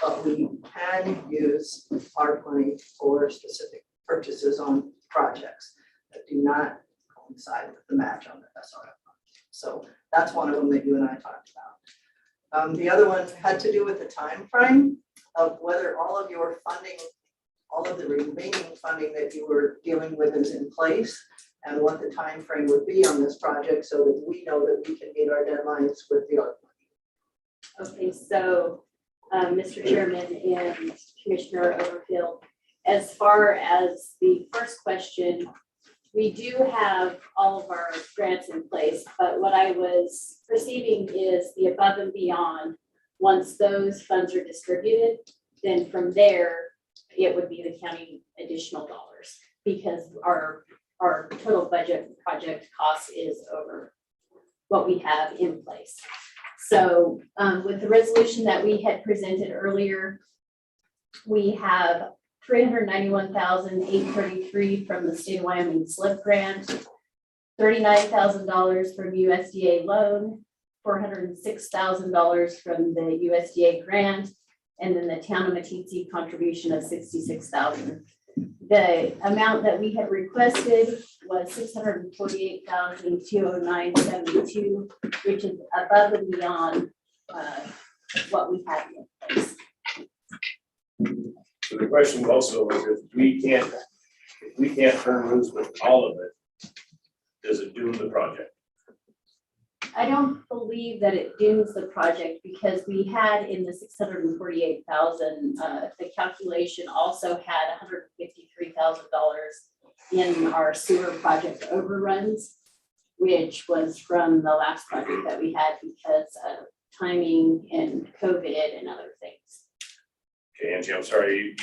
but we can use our money for specific purchases on projects that do not coincide with the match on the SRF fund. So that's one of them that you and I talked about. The other one had to do with the time frame of whether all of your funding, all of the remaining funding that you were dealing with is in place, and what the time frame would be on this project so that we know that we can meet our deadlines with the ARP money. Okay, so Mr. Chairman and Commissioner Overfield, as far as the first question, we do have all of our grants in place, but what I was perceiving is the above and beyond. Once those funds are distributed, then from there, it would be the county additional dollars, because our total budget project cost is over what we have in place. So with the resolution that we had presented earlier, we have $391,833 from the state of Wyoming SLIP grant, $39,000 from USDA loan, $406,000 from the USDA grant, and then the town of Matisse contribution of $66,000. The amount that we had requested was $648,209.72, which is above and beyond what we had in place. So the question also is if we can't turn loose with all of it, does it doom the project? I don't believe that it dooms the project because we had in the 648,000, the calculation also had $153,000 in our sewer project overruns, which was from the last project that we had because of timing and COVID and other things. Okay, Angie, I'm sorry,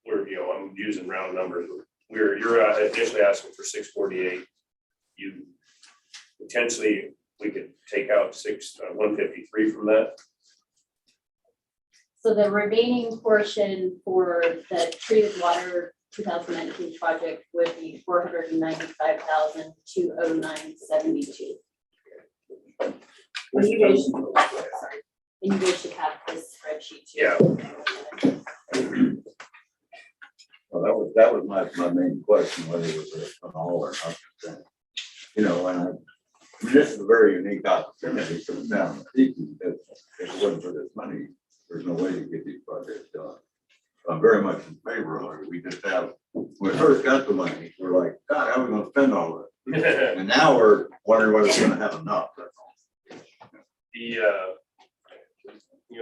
I'm using round numbers. You're initially asking for 648. You potentially, we could take out 153 from that. So the remaining portion for the treated water 2019 project would be $495,209.72. And you guys should have this spreadsheet too. Yeah. Well, that was my main question, whether it was an all or nothing. You know, and this is a very unique opportunity for the town. If it wasn't for this money, there's no way to get these projects done. I'm very much in favor of it. We just have, when we first got the money, we're like, God, how are we gonna spend all of it? And now we're wondering whether we're gonna have enough.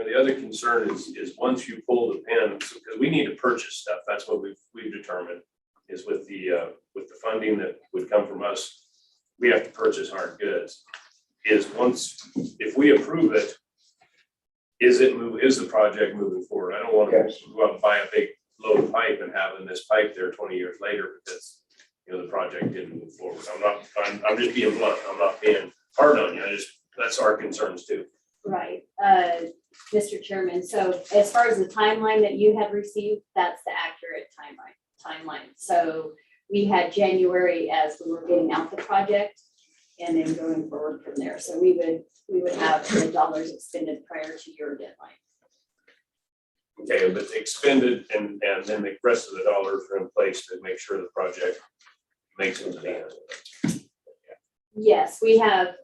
The other concern is once you pull the pin, because we need to purchase stuff. That's what we've determined is with the funding that would come from us, we have to purchase hard goods. If we approve it, is the project moving forward? I don't want to go out and buy a big load of pipe and having this pipe there 20 years later because the project didn't move forward. I'm just being blunt. I'm not being hard on you. That's our concerns too. Right, Mr. Chairman, so as far as the timeline that you had received, that's the accurate timeline. So we had January as we were getting out the project and then going forward from there. So we would have the dollars expended prior to your deadline. Okay, but expended and then the rest of the dollars are in place to make sure the project makes it to the end. Yes, we have,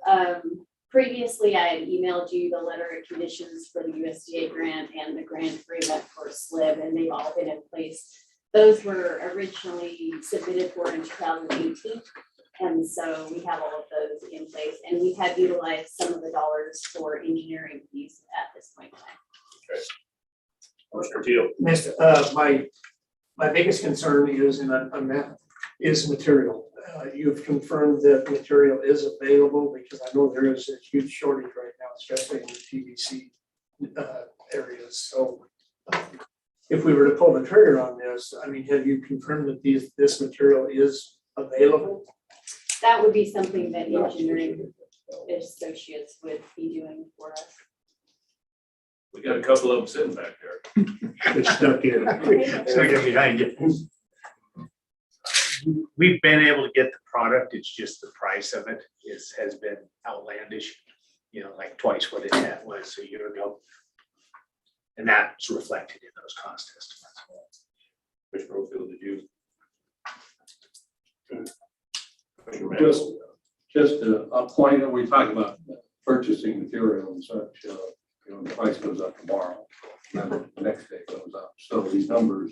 previously I had emailed you the letter of conditions for the USDA grant and the grant agreement for SLIB, and they've all been in place. Those were originally submitted for in 2018. And so we have all of those in place, and we have utilized some of the dollars for engineering fees at this point in time. Mr. Teal. My biggest concern is material. You've confirmed that material is available because I know there is a huge shortage right now, especially in the PVC areas. So if we were to pull the trigger on this, I mean, have you confirmed that this material is available? That would be something that engineering associates would be doing for us. We got a couple of them sitting back there. They're stuck in. Second behind you. We've been able to get the product, it's just the price of it has been outlandish, like twice what it was a year ago. And that's reflected in those cost estimates. Which Brofield did you? Just a point that we talked about purchasing material and such, the price goes up tomorrow, and then the next day goes up. So these numbers,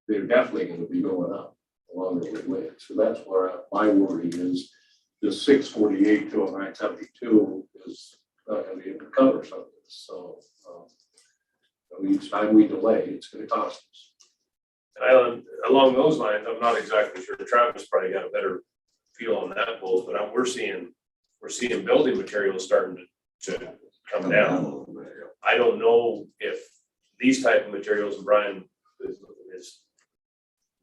they're definitely going to be going up along the way. So that's where my worry is the 648 to 972 is not going to be able to cover some of this. So each time we delay, it's going to cost us. Along those lines, I'm not exactly sure. Travis probably got a better feel on that bulls, but we're seeing building materials starting to come down. I don't know if these type of materials, and Brian is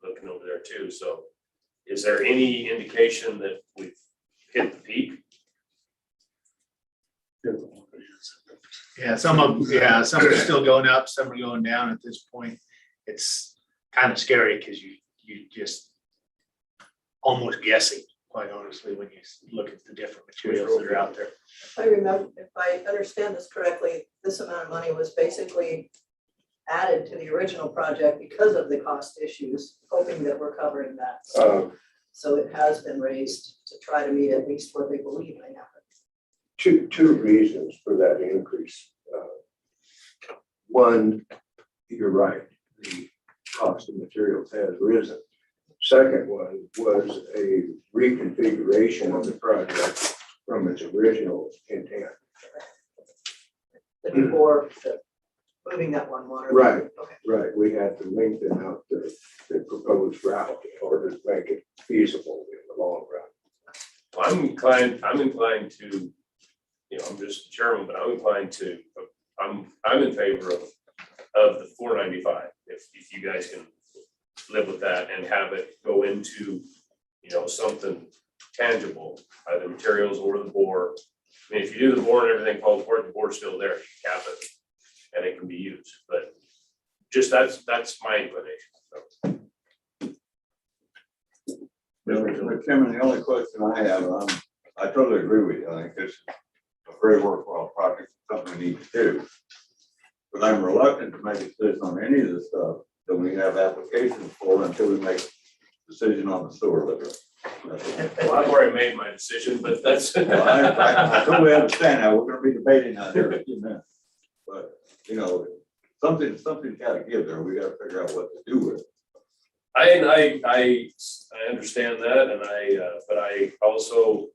looking over there too. So is there any indication that we've hit the peak? Yeah, some are still going up, some are going down at this point. It's kind of scary because you just almost guessing, quite honestly, when you look at the different materials that are out there. If I understand this correctly, this amount of money was basically added to the original project because of the cost issues, hoping that we're covering that. So it has been raised to try to meet at least what they believe may happen. Two reasons for that increase. One, you're right, the cost of materials has risen. Second one was a reconfiguration of the project from its original intent. Before moving that one water. Right. Okay. Right, we had to lengthen out the proposed route in order to make it feasible in the long run. Well, I'm inclined to, you know, I'm just the chairman, but I'm inclined to, I'm in favor of the 495. If you guys can live with that and have it go into, you know, something tangible, either materials or the bore. I mean, if you do the bore and everything falls apart, the bore's still there, you cap it and it can be used, but just that's my inclination. So. Mr. Chairman, the only question I have, I totally agree with you. I think this is a very worthwhile project, something we need to do. But I'm reluctant to make a decision on any of this stuff that we have applications for until we make a decision on the sewer limit. Well, I've already made my decision, but that's. Well, I totally understand that. We're gonna be debating out here in a few minutes. But, you know, something's gotta give there. We gotta figure out what to do with it. I understand that, and but I also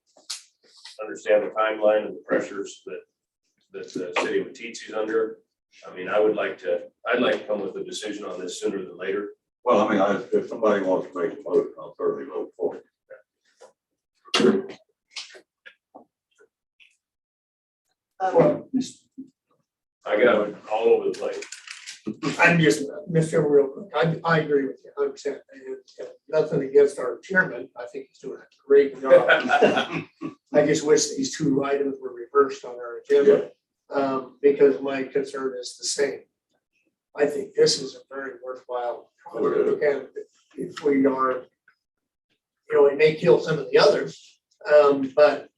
understand the timeline and the pressures that the city of Matisse is under. I mean, I'd like to come with a decision on this sooner than later. Well, I mean, if somebody wants to make a vote, I'll certainly vote for it. I got it all over the place. I'm just, Mr. Real quick, I agree with you 100%. And nothing against our chairman, I think he's doing a great job. I just wish these two items were reversed on our agenda, because my concern is the same. I think this is a very worthwhile project, and if we are, you know, it may kill some of the others, but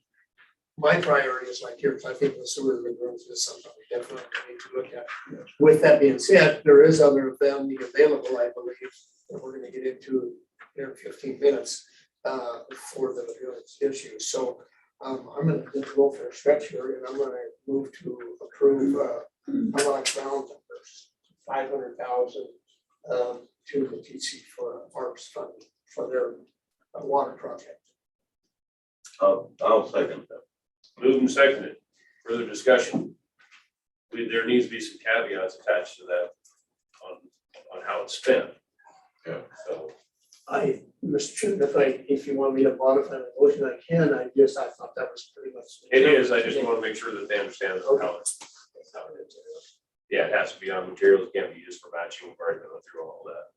my priority is like yours. I think the sewer rooms is something we definitely need to look at. With that being said, there is other funding available, I believe, that we're gonna get into in 15 minutes for the issue. So I'm gonna just go for a stretch here, and I'm gonna move to approve a lot of ground numbers, 500,000 to the TC for ARPS fund for their water project. I'll second that. Moved and seconded. Further discussion. There needs to be some caveats attached to that on how it's spent. Yeah. So. Mr. Chairman, if you want me to modify the motion, I can. I thought that was pretty much. It is. I just want to make sure that they understand how it's. Yeah, it has to be on materials. It can't be used for matching. We're already going through all that.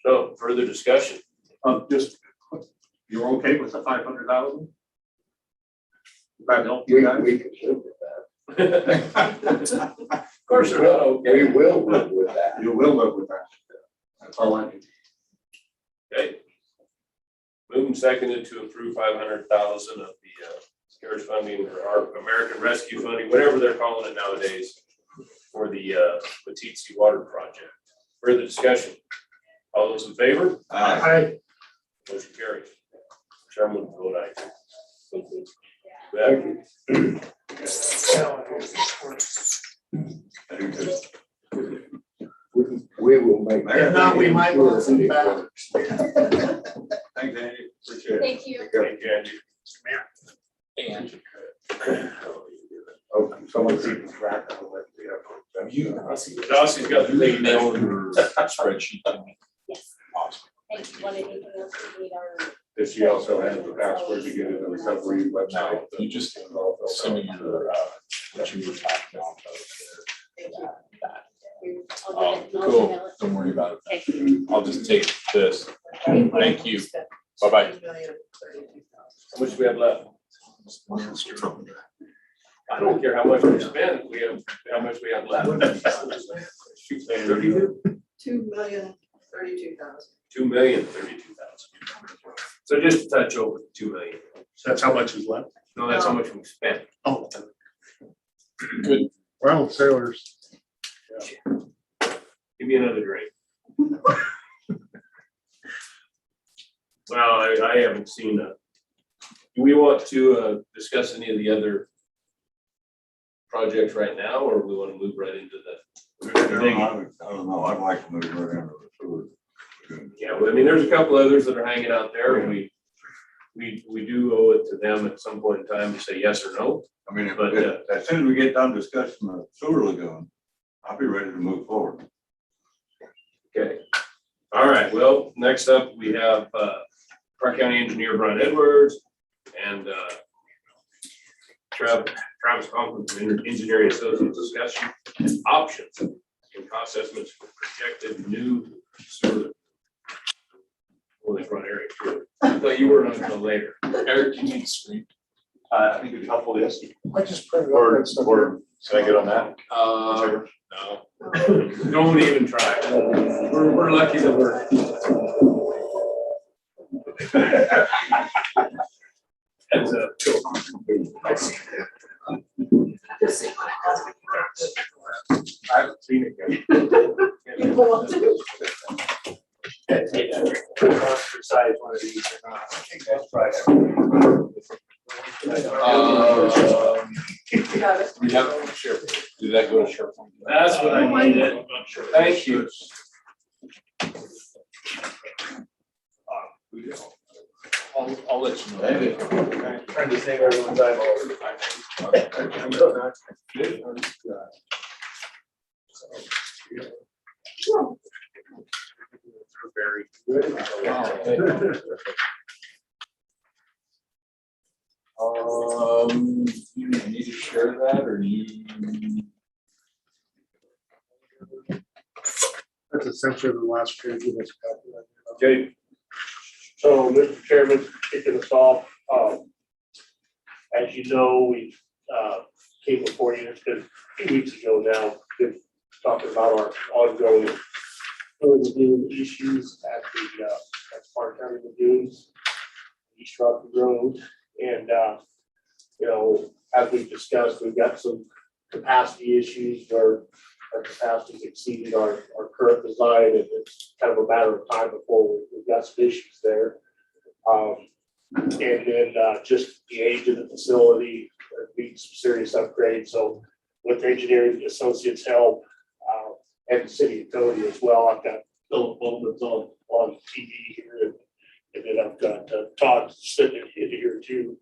So further discussion. Just, you're okay with the 500,000? That help you guys? We can live with that. Of course, they're not okay. We will live with that. You will live with that. That's all I need. Okay. Moved and seconded to approve 500,000 of the CARES funding or our American Rescue funding, whatever they're calling it nowadays, for the Matisse Water Project. Further discussion. All those in favor? Aye. Motion carries. Chairman will vote aye. Thank you. I do too. We will make. If not, we might want some back. Thanks, Andy. Appreciate it. Thank you. Thank you, Andy. And Oh, someone keeping track of what we have. Dossie's got the lead now. email your spreadsheet to me. Yes. Awesome. And you want anything else we need our. Does she also have the password to get into the recovery website? Now, you just send me your, what you were talking about. I'll get it and I'll Cool. email it. Don't worry about it. Okay. I'll just take this. Thank you. Bye-bye. How much do we have left? I don't care how much we spend, we have, how much we have left. 32? 2,032,000. 2,032,000. So just a touch over 2 million. So that's how much is left? No, that's how much we spent. Oh. Good. Well, sailors. Give me another drink. Well, I haven't seen do we want to discuss any of the other projects right now, or we want to move right into the? I don't know, I'd like to move right into the sewer. Yeah, well, I mean, there's a couple others that are hanging out there, and we do owe it to them at some point in time to say yes or no. I mean, But, as soon as we get done discussing the sewer lagoon, I'll be ready to move forward. Okay. All right, well, next up, we have Park County Engineer Brian Edwards and Travis Conklin from Engineering Associates discussion and options and cost estimates for projected new sewer. Well, they brought Eric too. I thought you weren't until later. Eric, you need to screen. I think it'd be helpful, yes. I just printed Or can I get on that? No. Don't even try. We're lucky that we're. Heads up. Just see what it does. I haven't seen it yet. Size one of these or not. I think that's right. Got it. We have, sure. Did that go to SharePoint? That's what I needed. Thank you. I'll let you know. Trying to save everyone's eyeballs. You need to share that, or you? That's essentially the last page of this. Okay. So, Mr. Chairman, kicking us off, as you know, we came before you, it's been a few weeks ago now, been talking about our ongoing lagoon issues at Park County Lagoons, East Rock Road, and you know, as we've discussed, we've got some capacity issues where our capacity's exceeded our current design, and it's kind of a matter of time before we've got some issues there. And then just the age of the facility needs some serious upgrades. So with Engineering Associates' help and the city of Cody as well, I've got Philip Bowman's on TV here, and then I've got Todd sitting in here too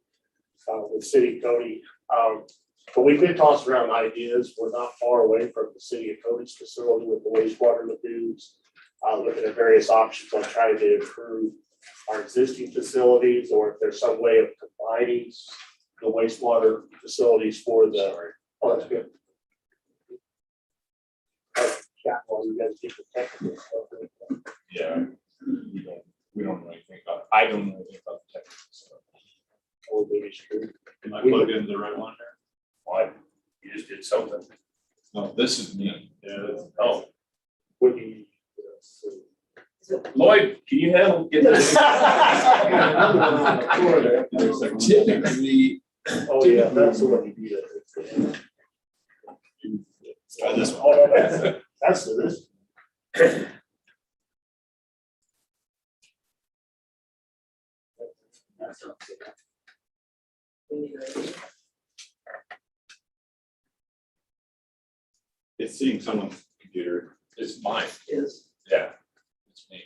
with City of Cody. But we've been tossing around ideas. We're not far away from the City of Cody's facility with the wastewater lagoons, looking at various options on trying to improve our existing facilities, or if there's some way of combining the wastewater facilities for the. Oh, that's good. Chat while you guys get the technical stuff. Yeah. We don't know anything about, I don't know anything about the technical stuff. Or maybe it's true. Am I plugged into the right one there? Why? You just did something. No, this is me. Yeah. Oh, Would you? Lloyd, can you handle getting this? Typically. Oh, yeah, that's the way you do it. Try this one. Oh, no, that's this. It's seeing someone's computer. It's mine. Is. Yeah. It's me.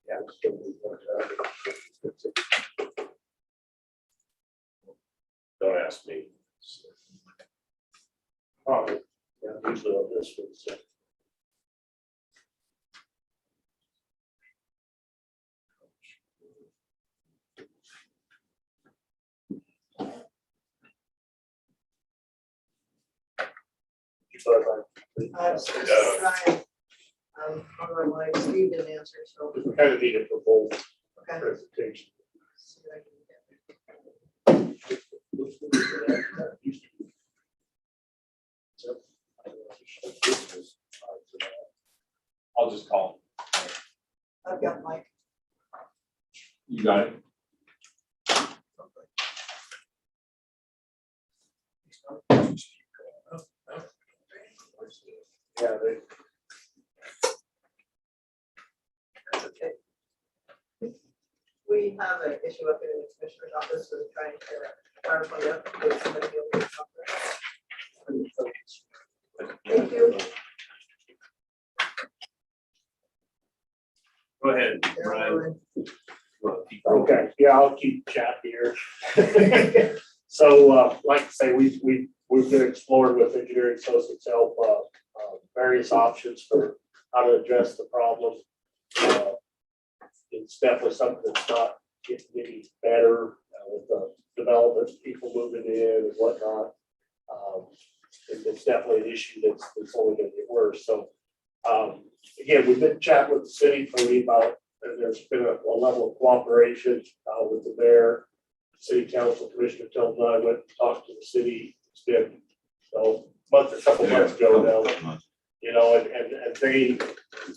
Yeah, it's gonna be Don't ask me. probably, yeah, usually on this one, so. I was just trying. On my Steve didn't answer, so. We kind of need it for both Okay. presentations. See what I can get. I'll just call. I've got Mike. You got it. issue up in the commissioner's office and trying to clarify that with somebody else. Thank you. Go ahead, Brian. Okay, yeah, I'll keep chat here. So, like I say, we've been exploring with Engineering Associates help, various options for how to address the problem. It's definitely something that's not getting any better with the development, people moving in and whatnot. It's definitely an issue that's only gonna get worse, so. Again, we've been chatting with the city for about, and there's been a level of cooperation with the mayor, city council, Commissioner Tilton, and I went and talked to the city. It's been a couple months ago now, you know, and they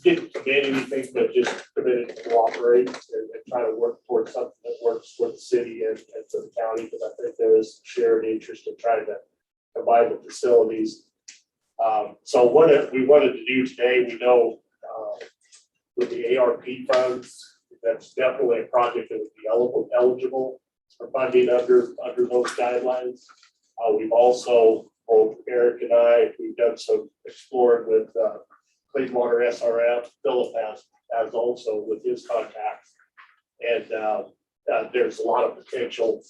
didn't commit anything, but just committed to cooperate and try to work towards something that works for the city and for the county, because I think there is shared interest in trying to combine the facilities. So what we wanted to do today, we know with the ARP funds, that's definitely a project that would be eligible for funding under those guidelines. We've also, both Eric and I, we've done some exploring with Clean Water SRF. Philip has also with his contacts. And there's a lot of potential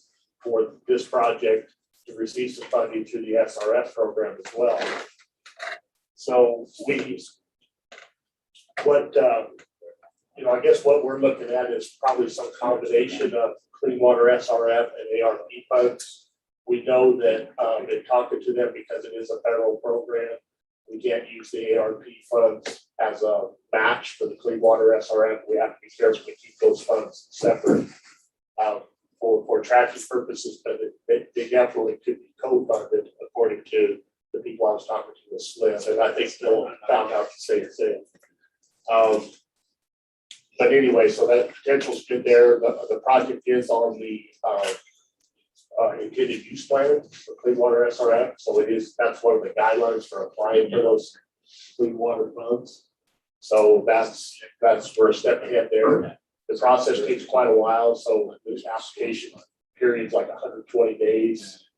for this project to receive some funding through the SRF program as well. So I guess what we're looking at is probably some combination of Clean Water SRF and ARP funds. We know that in talking to them, because it is a federal program, we can't use the ARP funds as a match for the Clean Water SRF. We have to be careful to keep those funds separate for tracking purposes, but they definitely could be co-funded according to the people I was talking to with SLIP, and I think they'll found out the same thing. But anyway, so that potential's good there. The project is on the intended use plan for Clean Water SRF, so that's one of the guidelines for applying for those clean water funds. So that's we're a step ahead there. The process takes quite a while, so this application period's like 120 days.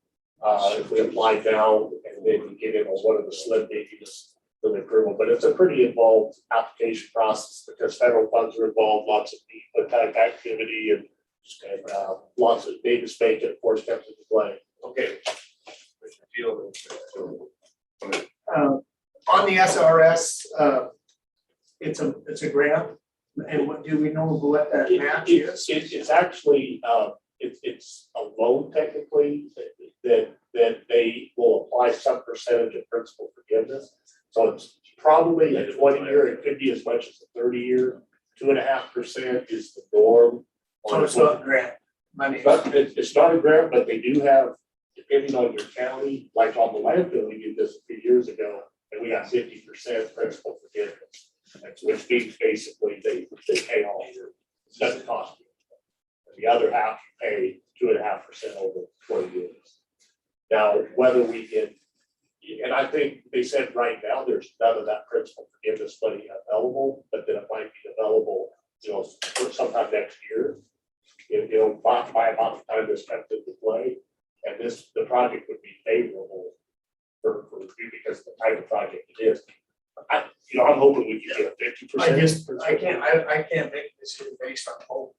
If we apply now and then we get in on one of the SLIP dates for the approval, but it's a pretty involved application process because federal funds are involved, lots of people type activity and lots of data space that of course comes into play. Okay. On the SRS, it's a grant, and what do we know what that match is? It's actually it's a loan technically that they will apply some percentage of principal forgiveness. So it's probably a 20-year, it could be as much as a 30-year. 2.5% is the norm. So it's not grant money. It's not a grant, but they do have, depending on your county, like on the landfill, we did this a few years ago, and we got 50% principal forgiveness. Which means basically they pay all year. It doesn't cost you. The other half you pay 2.5% over 20 years. Now, whether we can, and I think they said right now there's none of that principal forgiveness money available, but then it might be available, sometime next year. By about the time this comes into play, and the project would be favorable for review because of the type of project it is. I'm hoping we can get a 50%. I can't make a decision based on hope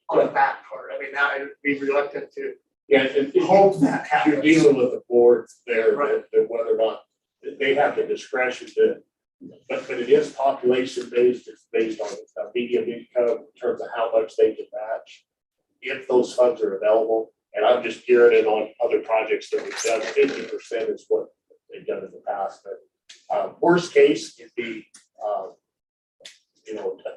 on that part. I mean, now I'd be reluctant to hope that happens. You're dealing with the board there, right? That whether or not they have the discretion to, but it is population based. It's based on median income in terms of how much they can match if those funds are available. And I'm just gearing it on other projects that we've done. 50% is what they've done in the past. But worst case would be, a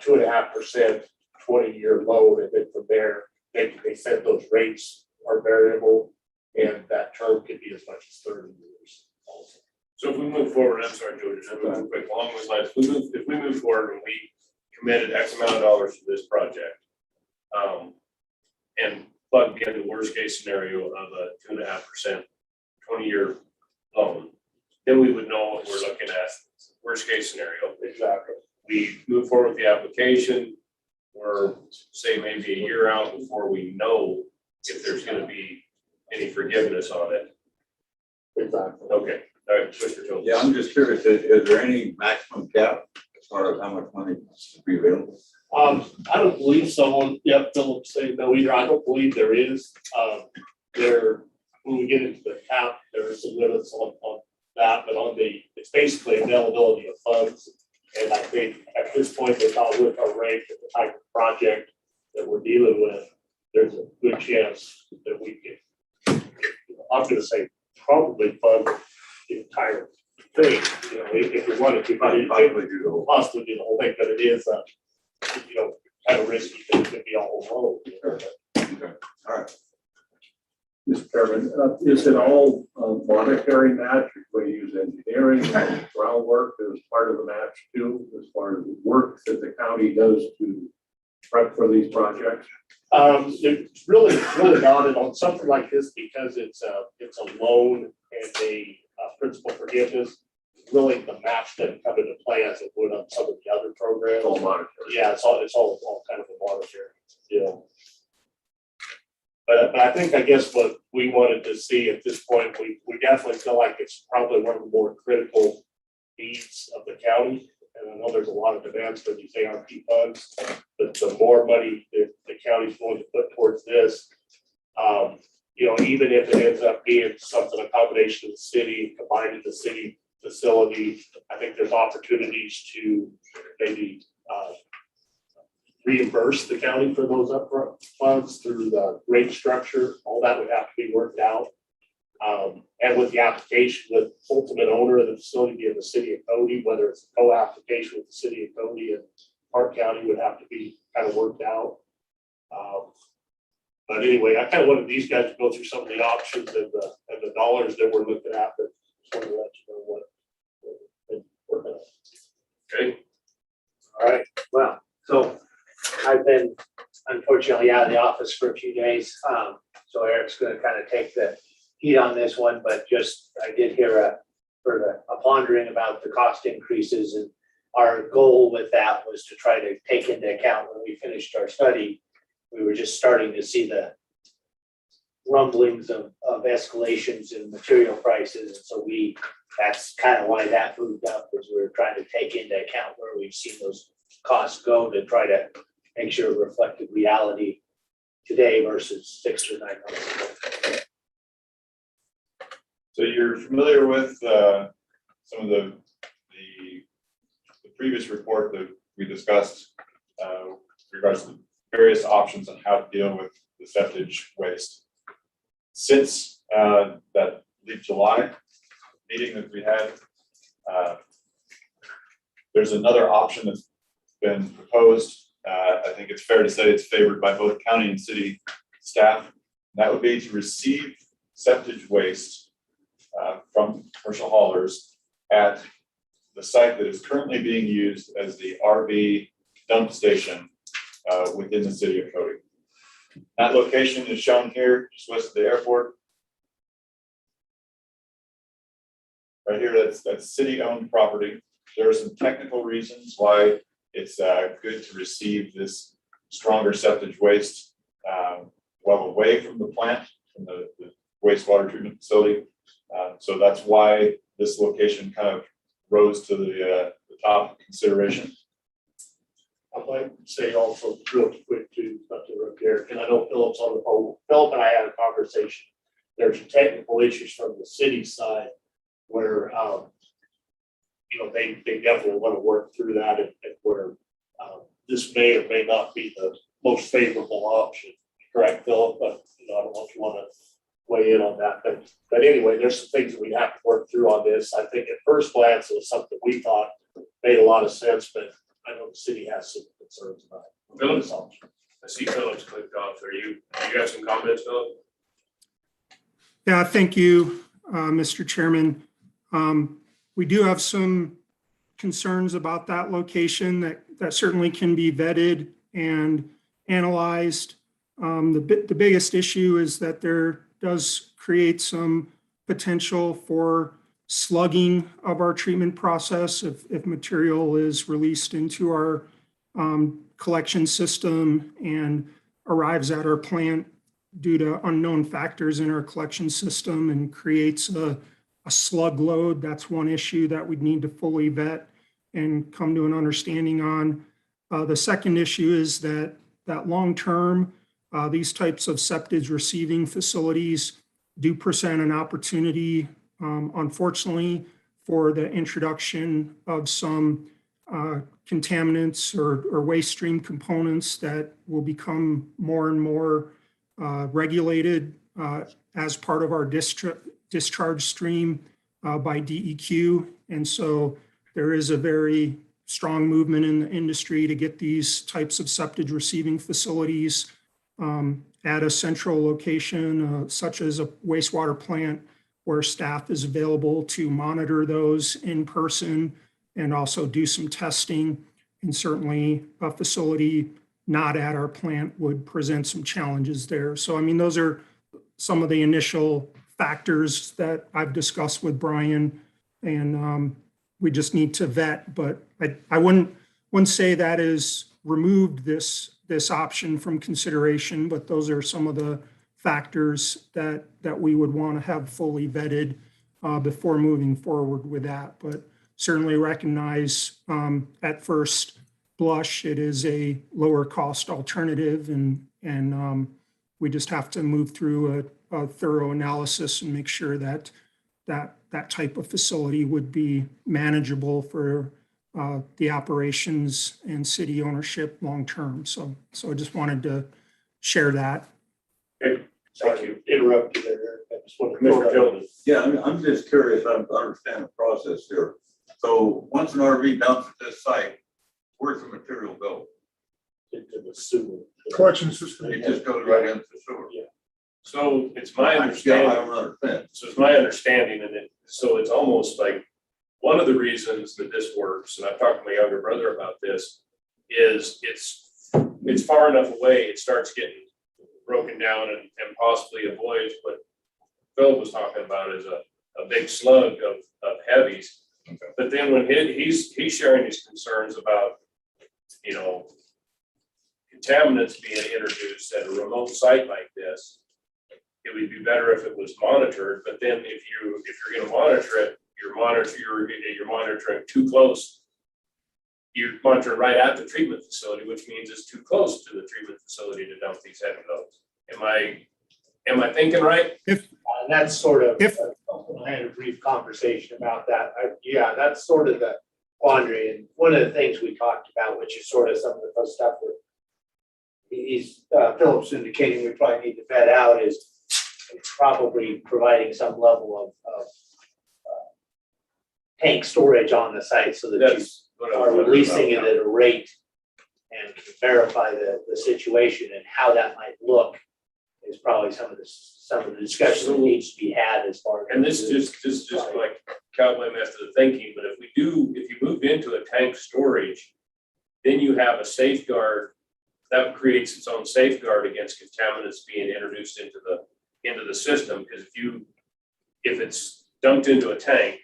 2.5% 20-year loan, and then from there they said those rates are variable, and that term could be as much as 30 years. Also. So if we move forward, I'm sorry, George, I'm moving quick along those lines. If we move forward and we committed X amount of dollars to this project, and plug in the worst case scenario of a 2.5% 20-year loan, then we would know what we're looking at. Worst case scenario. Exactly. We move forward with the application. we're, say, maybe a year out before we know if there's gonna be any forgiveness on it. Exactly. Okay, all right, Mr. Jones. Yeah, I'm just curious, is there any maximum cap as far as how much money is be available? I don't believe someone, yep, Philip saying no either. I don't believe there is. When we get into the cap, there are some limits on that, but it's basically availability of funds. And I think at this point, they thought with our rate, at the type of project that we're dealing with, there's a good chance that we can, I'm gonna say, probably fund the entire thing, if we wanted to. Probably do the whole. Possibly do the whole thing, but it is, kind of risky, that it could be all alone. Okay, all right. Mr. Chairman, is it all monetary match, or do you use engineering, groundwork as part of the match too, as far as work that the county does to prep for these projects? It's really not on something like this because it's a loan and a principal forgiveness. Really, the match doesn't come into play as it would on some of the other programs. All monetary. Yeah, it's all kind of a monetary deal. But I guess what we wanted to see at this point, we definitely feel like it's probably one of the more critical needs of the county. And I know there's a lot of demands for these ARP funds, but the more money that the county's going to put towards this, even if it ends up being something, a combination of the city, combined with the city facility, I think there's opportunities to maybe reimburse the county for those upfront funds through the rate structure. All that would have to be worked out. And with the application, with ultimate owner of the facility being the city of Cody, whether it's a co-application with the city of Cody and Park County would have to be kind of worked out. But anyway, I kind of wanted these guys to go through some of the options and the dollars that we're looking at, but just wanted to let you know what we're working on. Okay, All right, well, so I've been unfortunately out of the office for a few days. So Eric's gonna kind of take the heat on this one, but just, I did hear a pondering about the cost increases, and our goal with that was to try to take into account when we finished our study, we were just starting to see the rumblings of escalations in material prices. And so that's kind of why that moved up, is we were trying to take into account where we've seen those costs go to try to make sure it reflected reality today versus 6 or 9 months ago. So you're familiar with some of the previous report that we discussed regards to various options on how to deal with the septic waste. Since that late July meeting that we had, there's another option that's been proposed. I think it's fair to say it's favored by both county and city staff. And that would be to receive septic waste from commercial haulers at the site that is currently being used as the RV dump station within the city of Cody. That location is shown here, just west of the airport. Right here, that's city-owned property. There are some technical reasons why it's good to receive this stronger septic waste well away from the plant, from the wastewater treatment facility. So that's why this location kind of rose to the top consideration. I'd like to say also real quick too, not to interrupt Eric, and I know Philip's on the phone. Philip and I had a conversation. There's technical issues from the city side where, they definitely want to work through that and where this may or may not be the most favorable option. Correct, Philip? But I don't know if you want to weigh in on that. But anyway, there's some things that we have to work through on this. I think at first glance, it was something we thought made a lot of sense, but I know the city has some concerns about it. Phillips, I see Phillips clicked off. You got some comments, Philip? Yeah, thank you, Mr. Chairman. We do have some concerns about that location that certainly can be vetted and analyzed. The biggest issue is that there does create some potential for slugging of our treatment process if material is released into our collection system and arrives at our plant due to unknown factors in our collection system and creates a slug load. That's one issue that we'd need to fully vet and come to an understanding on. The second issue is that long-term, these types of septic receiving facilities do present an opportunity, unfortunately, for the introduction of some contaminants or waste stream components that will become more and more regulated as part of our discharge stream by DEQ. And so there is a very strong movement in the industry to get these types of septic receiving facilities at a central location, such as a wastewater plant, where staff is available to monitor those in person and also do some testing. And certainly a facility not at our plant would present some challenges there. So, I mean, those are some of the initial factors that I've discussed with Brian, and we just need to vet. But I wouldn't say that is removed this option from consideration, but those are some of the factors that we would want to have fully vetted before moving forward with that. But certainly recognize at first blush, it is a lower cost alternative, and we just have to move through a thorough analysis and make sure that type of facility would be manageable for the operations and city ownership long-term. So I just wanted to share that. Thank you. Interrupt you there. I just want to- Commissioner Tilden. Yeah, I'm just curious, I understand the process here. So once an RV dumps at this site, where's the material go? Into the sewer. Collection system. It just goes right into the sewer. Yeah. So it's my Yeah, I understanding, don't understand. so it's my understanding, so it's almost like one of the reasons that this works, and I've talked to my younger brother about this, is it's far enough away, it starts getting broken down and possibly avoids what Phil was talking about is a big slug of heavies. Okay. But then when he's sharing his concerns about, contaminants being introduced at a remote site like this, it would be better if it was monitored. But then if you're going to monitor it, you're monitoring too close. You're monitoring right at the treatment facility, which means it's too close to the treatment facility to dump these heavy loads. Am I thinking right? That's sort of, If- I had a brief conversation about that. Yeah, that's sort of the quandary. And one of the things we talked about, which is sort of some of the stuff that Philip's indicating we probably need to vet out, is probably providing some level of tank storage on the site so that you That's what I was are wondering releasing it about. at a rate and can verify the situation and how that might look is probably some of the discussion that needs to be had as far as. And this is just like cowboy method of thinking, but if you moved into a tank storage, then you have a safeguard that creates its own safeguard against contaminants being introduced into the system. Because if it's dumped into a tank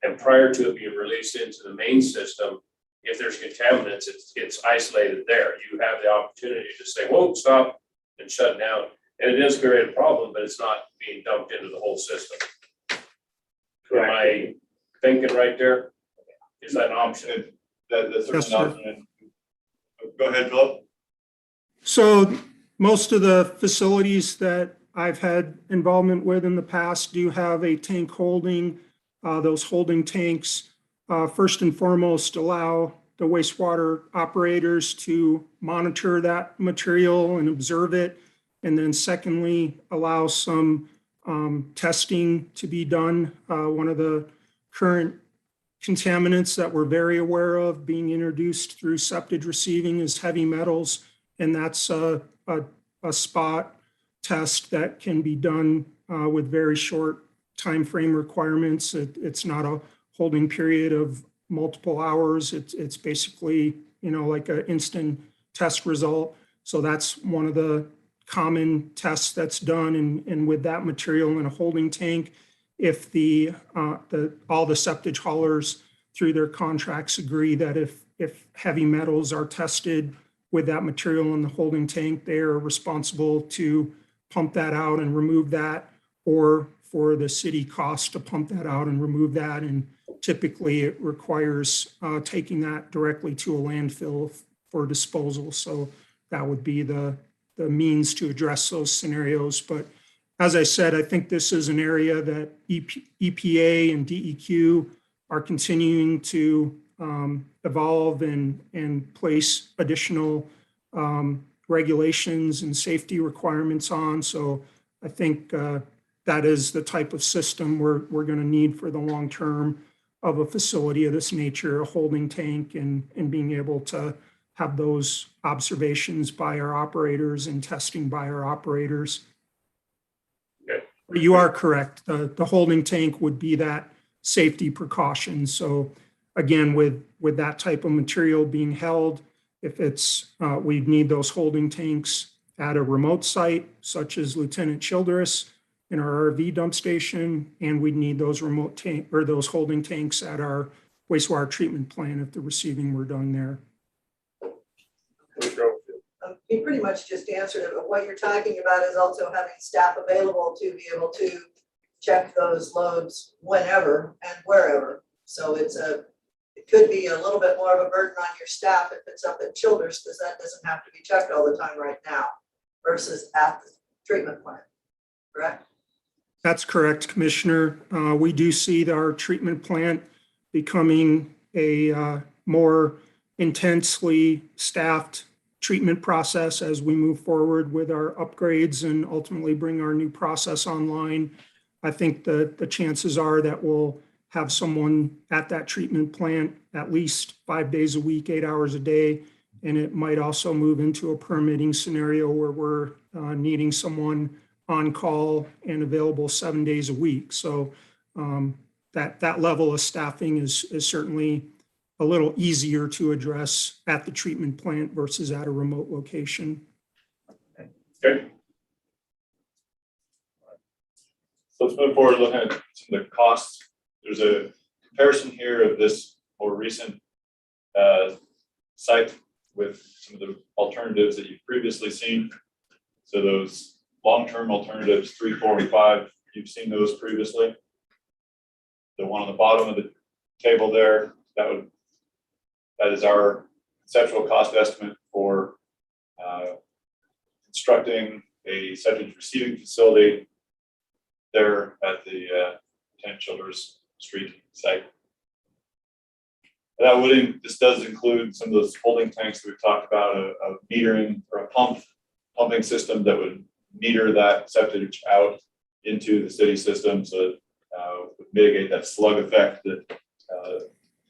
and prior to it being released into the main system, if there's contaminants, it's isolated there. You have the opportunity to say, whoa, stop, and shut down. And it does create a problem, but it's not being dumped into the whole system. Am I thinking right there? Is that an option? That's Yes, an sir. option. Go ahead, Philip. So most of the facilities that I've had involvement with in the past do have a tank holding. Those holding tanks, first and foremost, allow the wastewater operators to monitor that material and observe it. And then secondly, allow some testing to be done. One of the current contaminants that we're very aware of being introduced through septic receiving is heavy metals. And that's a spot test that can be done with very short time frame requirements. It's not a holding period of multiple hours. It's basically, like an instant test result. So that's one of the common tests that's done. And with that material in a holding tank, if all the septic haulers through their contracts agree that if heavy metals are tested with that material in the holding tank, they are responsible to pump that out and remove that, or for the city cost to pump that out and remove that. And typically it requires taking that directly to a landfill for disposal. So that would be the means to address those scenarios. But as I said, I think this is an area that EPA and DEQ are continuing to evolve and place additional regulations and safety requirements on. So I think that is the type of system we're going to need for the long term of a facility of this nature, a holding tank, and being able to have those observations by our operators and testing by our operators. Okay. You are correct. The holding tank would be that safety precaution. So again, with that type of material being held, if it's, we'd need those holding tanks at a remote site, such as Lieutenant Childress in our RV dump station, and we'd need those remote tank or those holding tanks at our wastewater treatment plant if the receiving were done there. You pretty much just answered it, but what you're talking about is also having staff available to be able to check those loads whenever and wherever. So it could be a little bit more of a burden on your staff if it's up at Childers, because that doesn't have to be checked all the time right now versus at the treatment plant, correct? That's correct, Commissioner. We do see our treatment plant becoming a more intensely staffed treatment process as we move forward with our upgrades and ultimately bring our new process online. I think the chances are that we'll have someone at that treatment plant at least 5 days a week, 8 hours a day. And it might also move into a permitting scenario where we're needing someone on call and available 7 days a week. So that level of staffing is certainly a little easier to address at the treatment plant versus at a remote location. Okay. So let's move forward, looking at some of the costs. There's a comparison here of this more recent site with some of the alternatives that you've previously seen. So those long-term alternatives, 3, 4, and 5, you've seen those previously. The one on the bottom of the table there, that is our conceptual cost estimate for constructing a septic receiving facility there at the Lieutenant Childress Street site. This does include some of those holding tanks that we've talked about, a metering or a pumping system that would meter that septic out into the city system, so it would mitigate that slug effect that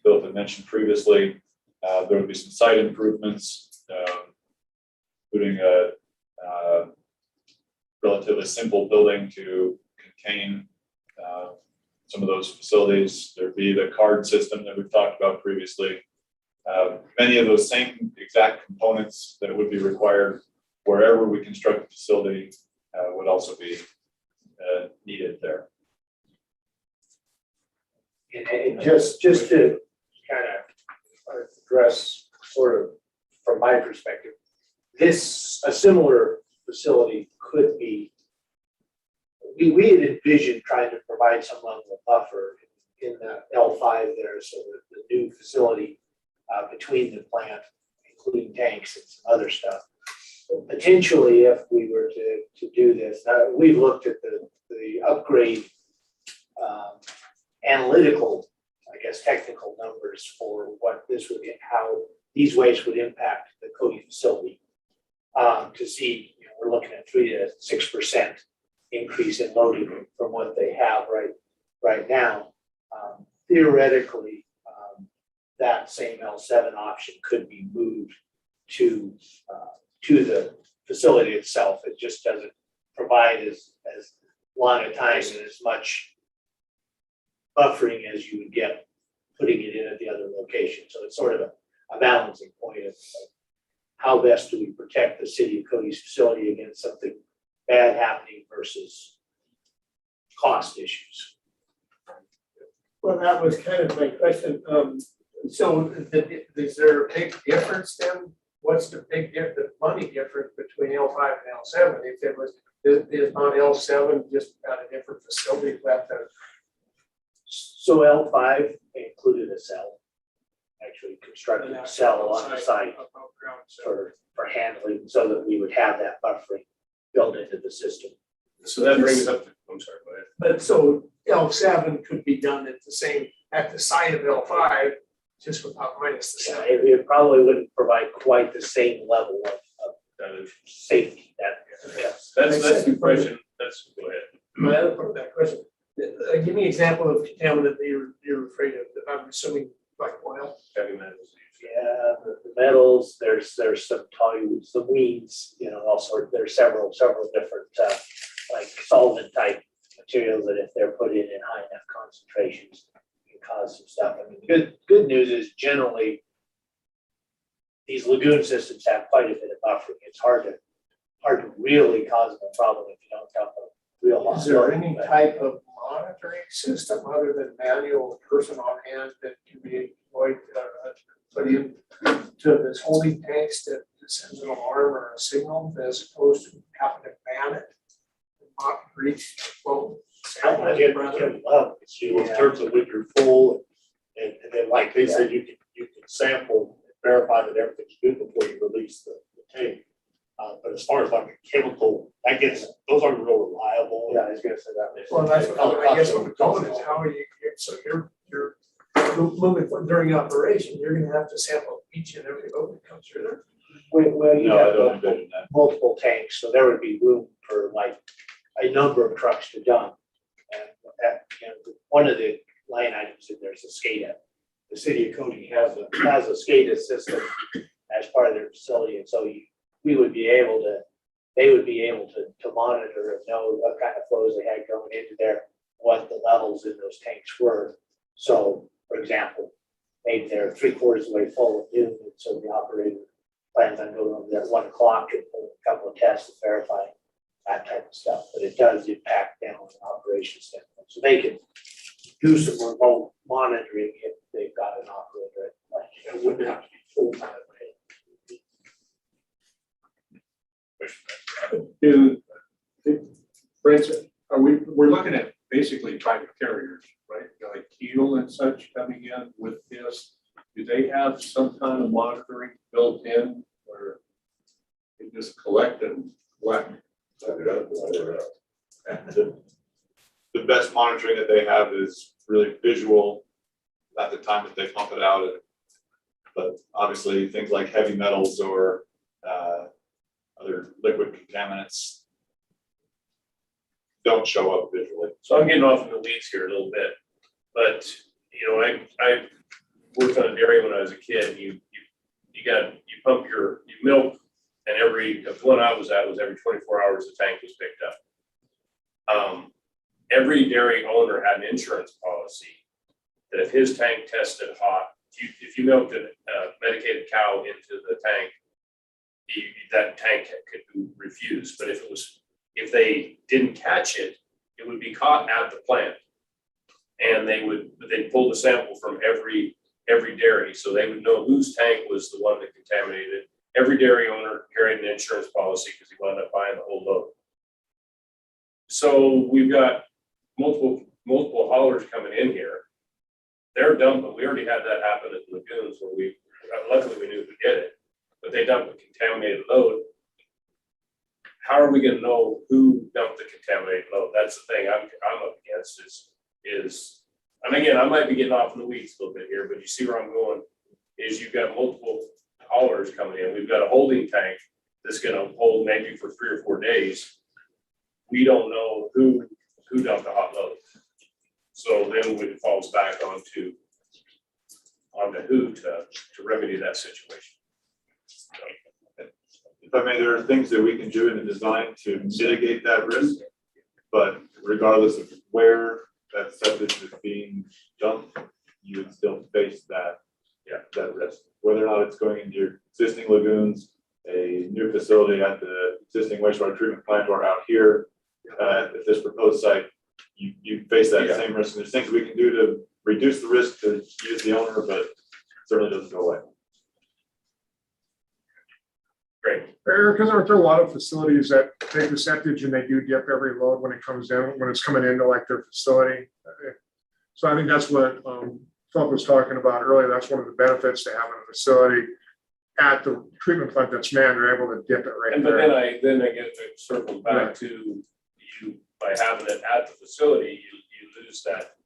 Philip had mentioned previously. There would be some site improvements, including a relatively simple building to contain some of those facilities. There'd be the card system that we've talked about previously. Many of those same exact components that would be required wherever we construct a facility would also be needed there. And just to kind of address sort of from my perspective, a similar facility could be, we had envisioned trying to provide some level of buffer in the L5 there, so that the new facility between the plant, including tanks and some other stuff. Potentially, if we were to do this, we've looked at the upgrade analytical, I guess, technical numbers for what this would, how these wastes would impact the Cody facility. To see, we're looking at 3 to 6% increase in loading from what they have right now. Theoretically, that same L7 option could be moved to the facility itself. It just doesn't provide as long a time and as much buffering as you would get putting it in at the other location. So it's sort of a balancing point of how best do we protect the city of Cody's facility against something bad happening versus cost issues. Well, that was kind of my question. So is there a big difference then? What's the big the money difference between L5 and L7? If it was, is on L7 just got a different facility left there? So L5 included a cell, actually constructed a cell on the site for handling so that we would have that buffering built into the system. So that brings up, I'm sorry, go ahead. But so L7 could be done at the site of L5, just without minus the Yeah, cell. it probably wouldn't provide quite the same level of safety that. Yes, that's the question, go ahead. My other part of that question, give me an example of contaminant that you're afraid of. I'm assuming like oil. Heavy metals. Yeah, the metals, there's some weeds, all sorts, there's several different, like solvent type materials that if they're put in high enough concentrations can cause some stuff. I mean, good news is generally these lagoon systems have quite a bit of buffering. It's hard to really cause them a problem if you don't dump a real lot. Is there any type of monitoring system other than manual person on hand that can be employed, put in to this holding tanks that sends an alarm or a signal as opposed to having to ban it? Not reach flow. In terms of when you're full, and then like they said, you can sample and verify that everything's good before you release the tank. But as far as like a chemical, those aren't real reliable. Yeah, I was gonna say that. Well, that's what I guess what we're going is how are you, so you're moving from during operation, you're gonna have to sample each and every boat that comes through there. Well, you No, I have don't envision that. multiple tanks, so there would be room for like a number of trucks to dump. And one of the line items in there is a SCADA. The city of Cody has a SCADA system as part of their facility, and so they would be able to monitor and know what kind of flows they had going into there, what the levels in those tanks were. So, for example, maybe they're 3/4 of the way full at noon, and so the operator plans on going over there at 1 o'clock and pulling a couple of tests to verify that type of stuff. But it does impact them on an operations standpoint. So they can do some remote monitoring if they've got an operator. It wouldn't have to be full time. For instance, we're looking at basically private carriers, right? Like Keel and such coming in with this. Do they have some kind of monitoring built in or they just collect and collect? The best monitoring that they have is really visual at the time that they pump it out. But obviously things like heavy metals or other liquid contaminants don't show up visually. So I'm getting off in the weeds here a little bit, but I worked on a dairy when I was a kid. You pump your milk, and the one I was at was every 24 hours the tank was picked up. Every dairy owner had an insurance policy that if his tank tested hot, if you milked a medicated cow into the tank, that tank could be refused. But if they didn't catch it, it would be caught at the plant, and they'd pull the sample from every dairy, so they would know whose tank was the one that contaminated it. Every dairy owner carried an insurance policy because he wound up buying the whole load. So we've got multiple haulers coming in here. They're dumping. We already had that happen at the lagoons where luckily we knew who did it, but they dumped a contaminated load. How are we going to know who dumped the contaminated load? That's the thing I'm up against is, and again, I might be getting off in the weeds a little bit here, but you see where I'm going, is you've got multiple haulers coming in. We've got a holding tank that's going to hold maybe for 3 or 4 days. We don't know who dumped the hot load. So then it falls back onto who to remedy that situation. If I may, there are things that we can do in the design to mitigate that risk, but regardless of where that septic is being dumped, you would still face that risk. Whether or not it's going into your existing lagoons, a new facility at the existing wastewater treatment plant, or out here at this proposed site, you face that same risk. And there's things we can do to reduce the risk to use the owner, but certainly doesn't go away. Great. Because aren't there a lot of facilities that take the septage and they do dip every load when it comes in, when it's coming into like their facility? So I think that's what Philip was talking about earlier. That's one of the benefits to having a facility at the treatment plant that's manned. They're able to dip it right And but there. then I get to circle back to you, by having it at the facility, you lose that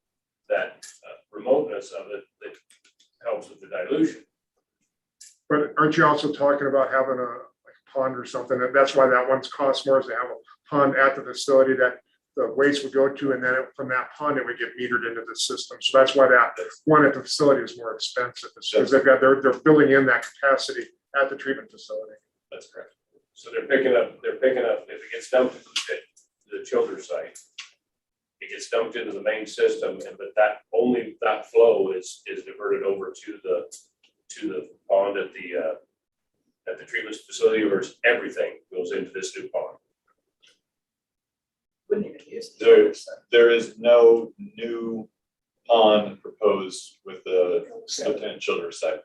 remoteness of it that helps with the dilution. But aren't you also talking about having a like pond or something? That's why that one's cost more, is to have a pond at the facility that the waste would go to, and then from that pond, it would get metered into the system. So that's why that one at the facility is more expensive, because they're building in that capacity at the treatment facility. That's correct. So they're picking up, if it gets dumped at the Childers site, it gets dumped into the main system, but that flow is diverted over to the pond at the treatment facility, or everything goes into this new pond. Wouldn't even use it. There is no new pond proposed with the Lieutenant Childers site.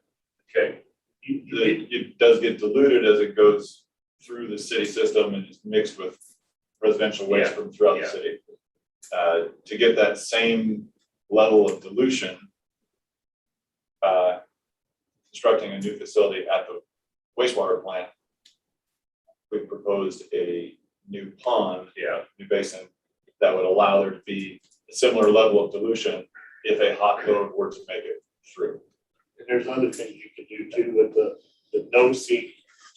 Okay. It does get diluted as it goes through the city system and is mixed with residential waste from throughout the city. To get that same level of dilution, constructing a new facility at the wastewater plant, we proposed a new pond, new basin, that would allow there to be a similar level of dilution if a hot load were to make it through. And there's other things you could do too with the no-seek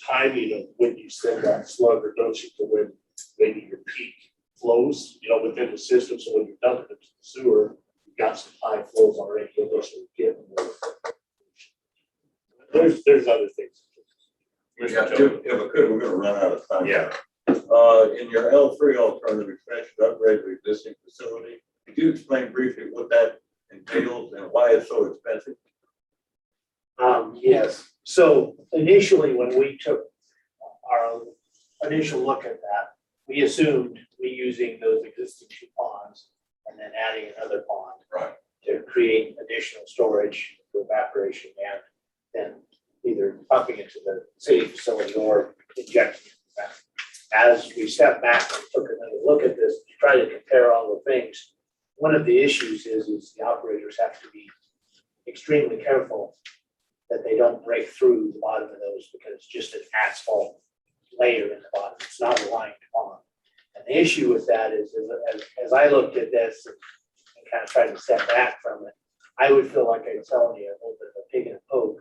timing of when you send that slug or no-seek to when maybe your peak flows, within the system. So when you're dumping it to the sewer, you've got some high flows already, you'll actually get more. There's other things. Yeah, if I could, we're gonna run out of time. Yeah. In your L3 alternative expansion upgrade to existing facility, could you explain briefly what that entails and why it's so expensive? Yes, so initially, when we took our initial look at that, we assumed using those existing two ponds and then adding another pond. Right. To create additional storage for evaporation and then either pumping it to the city facility or injecting it back. As we stepped back and took another look at this, to try to compare all the things, one of the issues is the operators have to be extremely careful that they don't break through the bottom of those, because it's just an asphalt layer in the bottom. It's not a lined pond. And the issue with that is as I looked at this and kind of tried to step back from it, I would feel like I'm telling you a little bit of a pig in a poke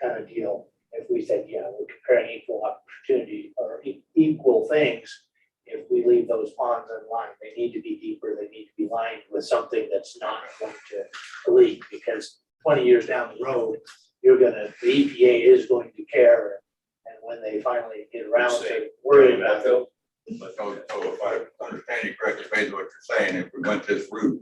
kind of deal if we said, yeah, we're comparing equal opportunity or equal things. If we leave those ponds unlined, they need to be deeper. They need to be lined with something that's not going to leak, because 20 years down the road, the EPA is going to care. And when they finally get around to worrying about it. So if I understand you correctly, basically what you're saying, if we went this route,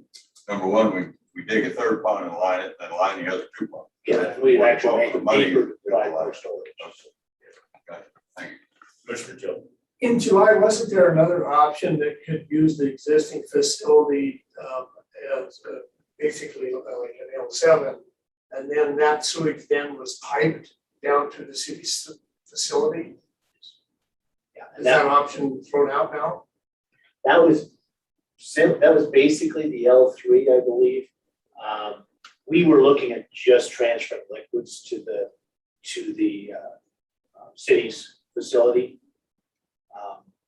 number one, we dig a third pond and line it, then line the other two ponds. Yeah, we'd actually make it deeper to provide more storage. Okay, thank you. Commissioner Joe. In July, wasn't there another option that could use the existing facility as basically like an L7? And then that sewage then was piped down to the city's facility? Yeah, Is that option thrown out now? That was basically the L3, I believe. We were looking at just transferring liquids to the city's facility,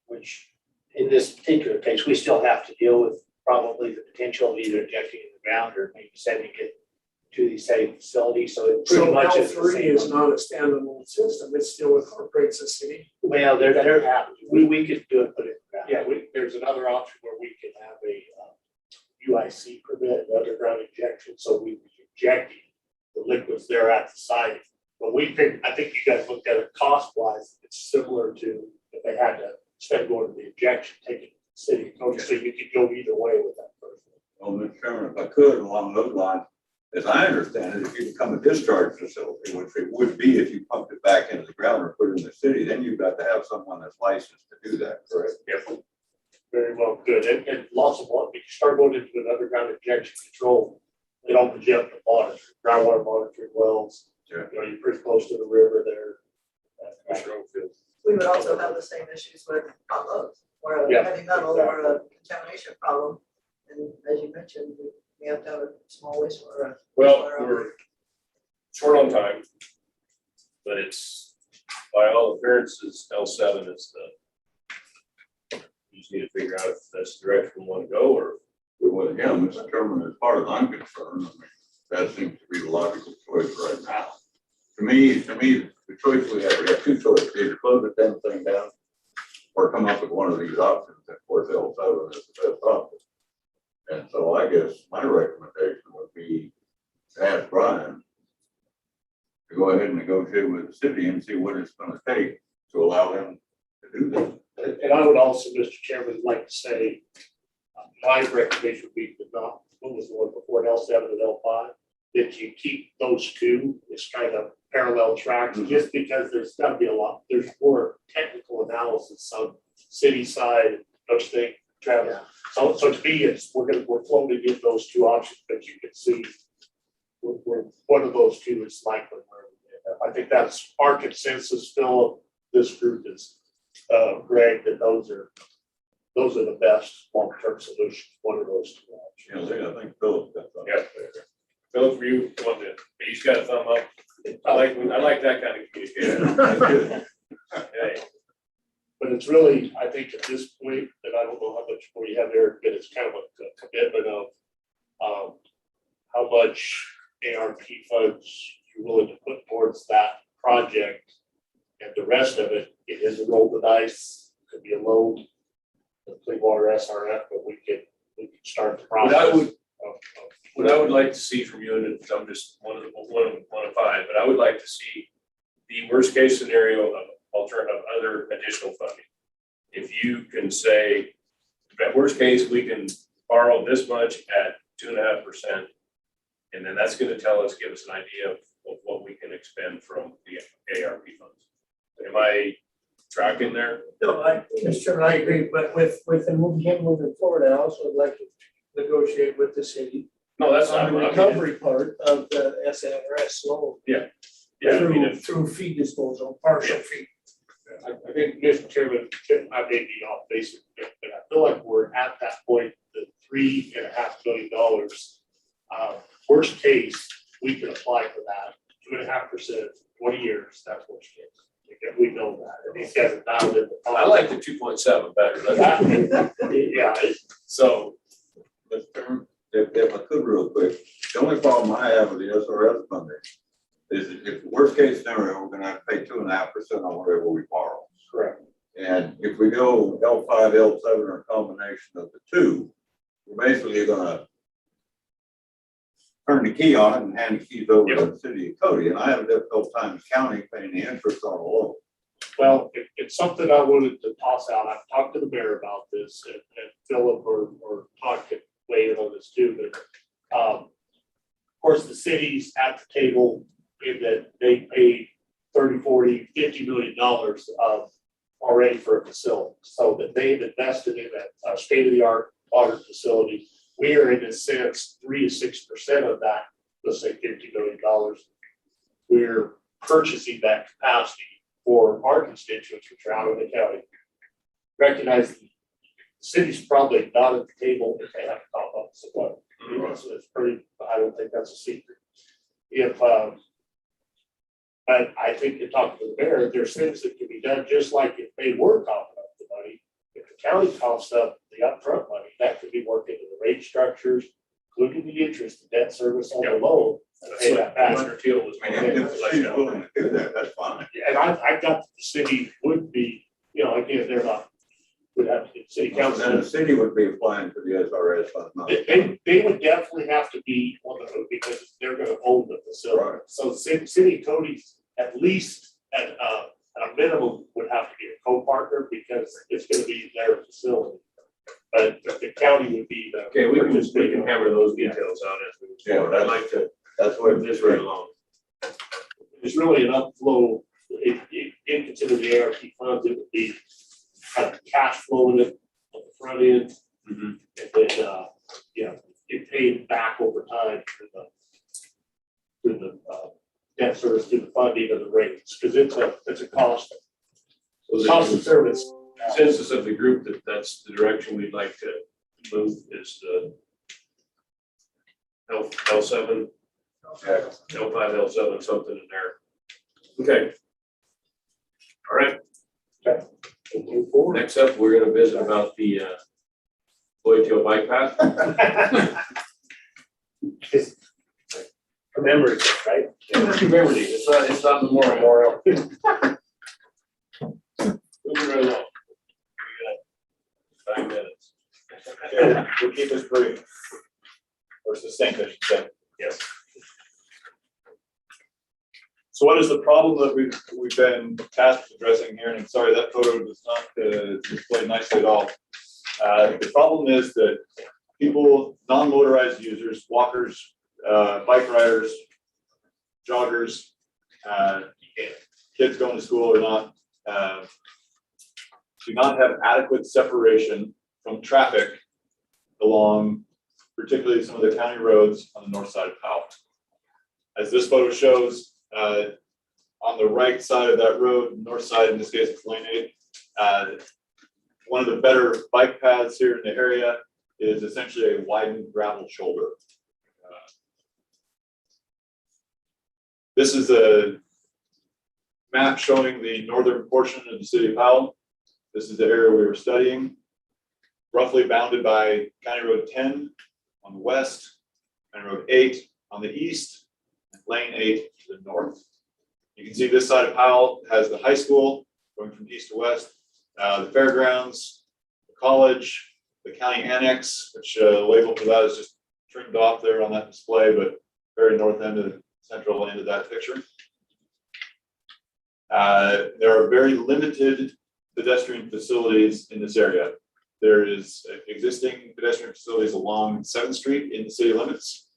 which in this particular case, we still have to deal with probably the potential of either injecting in the ground or maybe sending it to the same facility. So it pretty much is the L3 same. is not a standalone system. It still incorporates the city. Well, we could do it, put it in the ground. Yeah, there's another option where we can have a UIC permit, underground injection, so we injecting the liquids there at the site. But I think you guys looked at it cost wise, it's similar to if they had to spend going to the injection, taking it to the city. So you could go either way with that person. Well, Mr. Chairman, if I could, along those lines, as I understand it, if you become a discharge facility, which it would be if you pumped it back into the ground or put it in the city, then you've got to have someone that's licensed to do that, correct? Yep. Very well, good. And lots of what, we start going into an underground injection control, it opens you up to monitor, groundwater monitoring wells. Yeah. You know, you're pretty close to the river there. We would also have the same issues with hot loads, or a Yeah, heavy metal, or a contamination problem. And as you mentioned, we have to have a small waste or a. Well, wastewater we're short on time, but it's, by all appearances, L7 is the, you just need to figure out if that's the direction we want to go, or. Well, yeah, Mr. Chairman, as far as I'm concerned, I mean, that seems to be the logical choice right now. To me, the choice we have two choices, either close the damn thing down or come up with one of these options. Of course, L7 is the best option. And so I guess my recommendation would be to ask Brian to go ahead and negotiate with the city and see what it's going to take to allow them to do this. And I would also, Mr. Chairman, like to say, my recommendation would be to not, what was the one before L7 and L5? That you keep those two as kind of parallel tracks, just because there's gotta be there's more technical analysis on city side, don't you think, Travis? So to me, we're floating in those two options, but you can see we're one of those two is likely where we end up. I think that's our consensus, Phil, this group is, Greg, that those are the best long-term solutions, one of those two options. Yeah, I think Philip got that. Yeah. Philip, for you, want to, he's got a thumb up. I like that kind of communication. Okay. But it's really, I think at this point, that I don't know how much more you have there, but it's kind of a commitment of how much ARP funds you're willing to put towards that project. And the rest of it, it is a roll the dice, could be a loan, the clean water SRF, but we could start the process. What I would like to see from you, and I'm just one of five, but I would like to see the worst case scenario of alternative, other additional funding. If you can say, at worst case, we can borrow this much at 2.5%, and then that's going to give us an idea of what we can expend from the ARP funds. Am I tracking there? No, Mr. Chairman, I agree, but with him moving forward, I also would like to negotiate with the city. No, that's on the recovery part of the SNRS loan. Yeah. Yeah. Through fee disposal, partial fee. I think, Mr. Chairman, I may be off base, but I feel like we're at that point, the $3.5 billion. Worst case, we can apply for that, 2.5%, 20 years, that's worst case. We know that, and these guys have dialed in. I like the 2.7 better. Yeah. So, If I could real quick, the only problem I have with the SRS funding is if the worst case scenario, we're gonna have to pay 2.5% on whatever we borrow. Correct. And if we go L5, L7, or a combination of the two, we're basically gonna turn the key on it and hand the keys over to the city of Cody. And I have a difficult time counting paying the interest on a loan. Well, it's something I wanted to toss out. I've talked to the mayor about this, and Philip or Todd could weigh in on this too, but of course, the city's at the table in that they paid 30, 40, $50 million of already for a facility. So that they've invested in a state-of-the-art water facility. We are in a sense 3 to 6% of that, let's say $50 million. We're purchasing that capacity for our constituents, which are out of the county. Recognize the city's probably not at the table if they have to top up supply. It's pretty, I don't think that's a secret. But I think you're talking to the mayor, there's things that can be done just like if they were coughing up the money. If the county coughs up the upfront money, that could be worked into the rate structures, including the interest, the debt service on the loan. And pay that back. If the city's willing to do that, that's fine. And I got the city would be, again, they're not, would have to, city council. And the city would be applying for the SRS funds, not. They would definitely have to be on the hook because they're gonna own the facility. Right. So city of Cody's at least at a minimum would have to be a co-partner because it's gonna be their facility. But the county would be the. okay, we can hammer those details out as we move forward. I'd like to, That's what move this right along. There's really an upflow, if you consider the ARP funds, it would be kind of cash flowing it on the front end. Mhm. And then, get paid back over time through the debt service, through the funding of the rates, because it's a cost of service. Consensus of the group that that's the direction we'd like to move is the L7, L5, L7, something in there. Okay. All right. Okay. We'll move forward. Next up, we're gonna visit about the Boy Tail bike path. Just commemorate, right? Commemorative, it's not memorial. Moving right along. We got 5 minutes. Okay, we'll keep this brief. Or succinct, I should say. Yes. So what is the problem that we've been tasked with addressing here? And I'm sorry, that photo does not display nicely at all. The problem is that people, non-motorized users, walkers, bike riders, joggers, kids going to school or not, do not have adequate separation from traffic along particularly some of the county roads on the north side of Powell. As this photo shows, on the right side of that road, north side, in this case, it's lane 8, one of the better bike paths here in the area is essentially a widened gravel shoulder. This is a map showing the northern portion of the city of Powell. This is the area we were studying, roughly bounded by County Road 10 on the west, County Road 8 on the east, and Lane 8 to the north. You can see this side of Powell has the high school going from east to west, the fairgrounds, the college, the county annex, which the label for that is just trimmed off there on that display, but very north end of the central end of that picture. There are very limited pedestrian facilities in this area. There is existing pedestrian facilities along 7th Street in the city limits.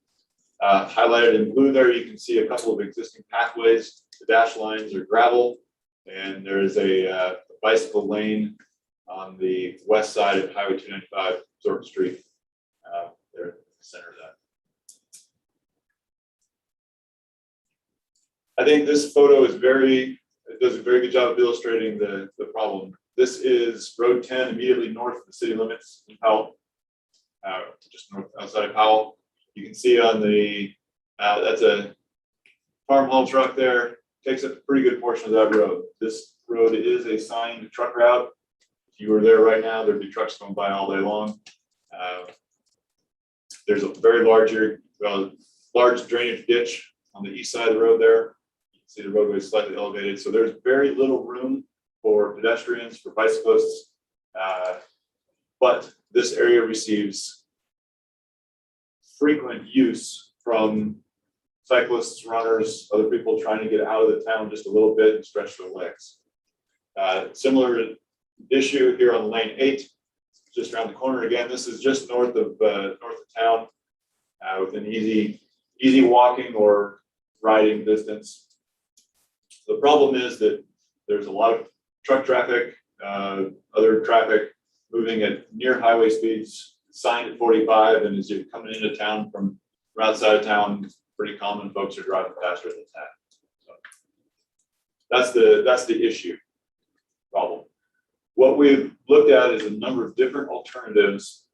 Highlighted in blue there, you can see a couple of existing pathways. The dash lines are gravel, and there is a bicycle lane on the west side of Highway 295, Zork Street. There in the center of that. I think this photo is it does a very good job of illustrating the problem. This is Road 10 immediately north of the city limits in Powell, just north outside of Powell. You can see on the, that's a farm haul truck there, takes up a pretty good portion of that road. This road is a signed truck route. If you were there right now, there'd be trucks going by all day long. There's a very large drainage ditch on the east side of the road there. You can see the roadway is slightly elevated. So there's very little room for pedestrians, for bicyclists. But this area receives frequent use from cyclists, runners, other people trying to get out of the town just a little bit and stretch their legs. Similar issue here on lane 8, just around the corner again. This is just north of town, within easy walking or riding distance. The problem is that there's a lot of truck traffic, other traffic moving at near highway speeds, signed at 45, and as you're coming into town from outside of town, it's pretty common folks are driving faster than that. So that's the issue, problem. What we've looked at is a number of different alternatives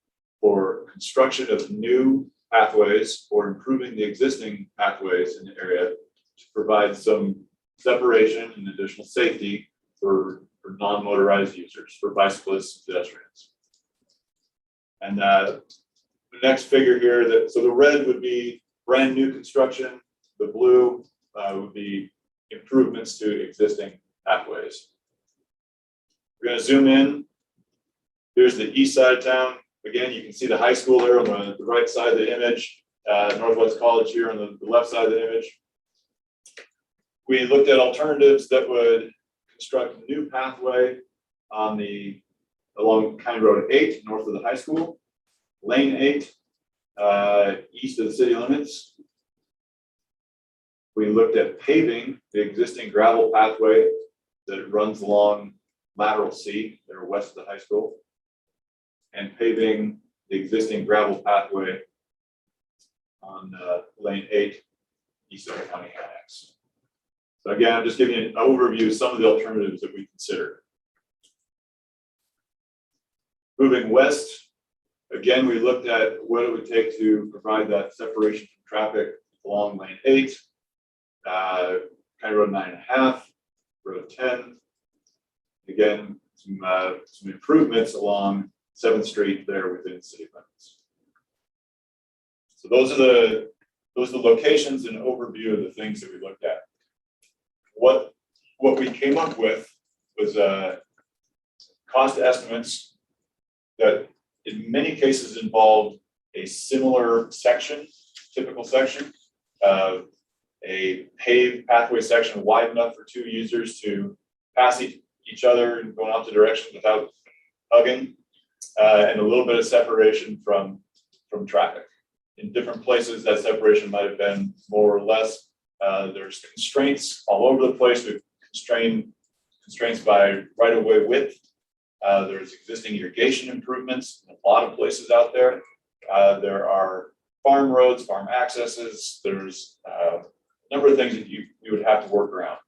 for construction of new pathways or improving the existing pathways in the area to provide some separation and additional safety for non-motorized users, for bicyclists and pedestrians. And the next figure here, so the red would be brand new construction, the blue would be improvements to existing pathways. We're going to zoom in. Here's the east side of town. Again, you can see the high school there on the right side of the image, Northwest College here on the left side of the image. We looked at alternatives that would construct a new pathway along County Road 8, north of the high school, Lane 8, east of the city limits. We looked at paving the existing gravel pathway that runs along Lateral C, there west of the high school, and paving the existing gravel pathway on lane 8, east of the county annex. So again, I'm just giving you an overview of some of the alternatives that we considered. Moving west, again, we looked at what it would take to provide that separation from traffic along lane 8, County Road 9.5, Road 10. Again, some improvements along 7th Street there within city limits. So those are the locations and overview of the things that we looked at. What we came up with was cost estimates that in many cases involved a similar section, typical section, a paved pathway section wide enough for 2 users to pass each other and go in opposite directions without hugging, and a little bit of separation from traffic. In different places, that separation might have been more or less. There's constraints all over the place. We've constraints by right-of-way width. There's existing irrigation improvements in a lot of places out there. There are farm roads, farm accesses. There's a number of things that we would have to work around.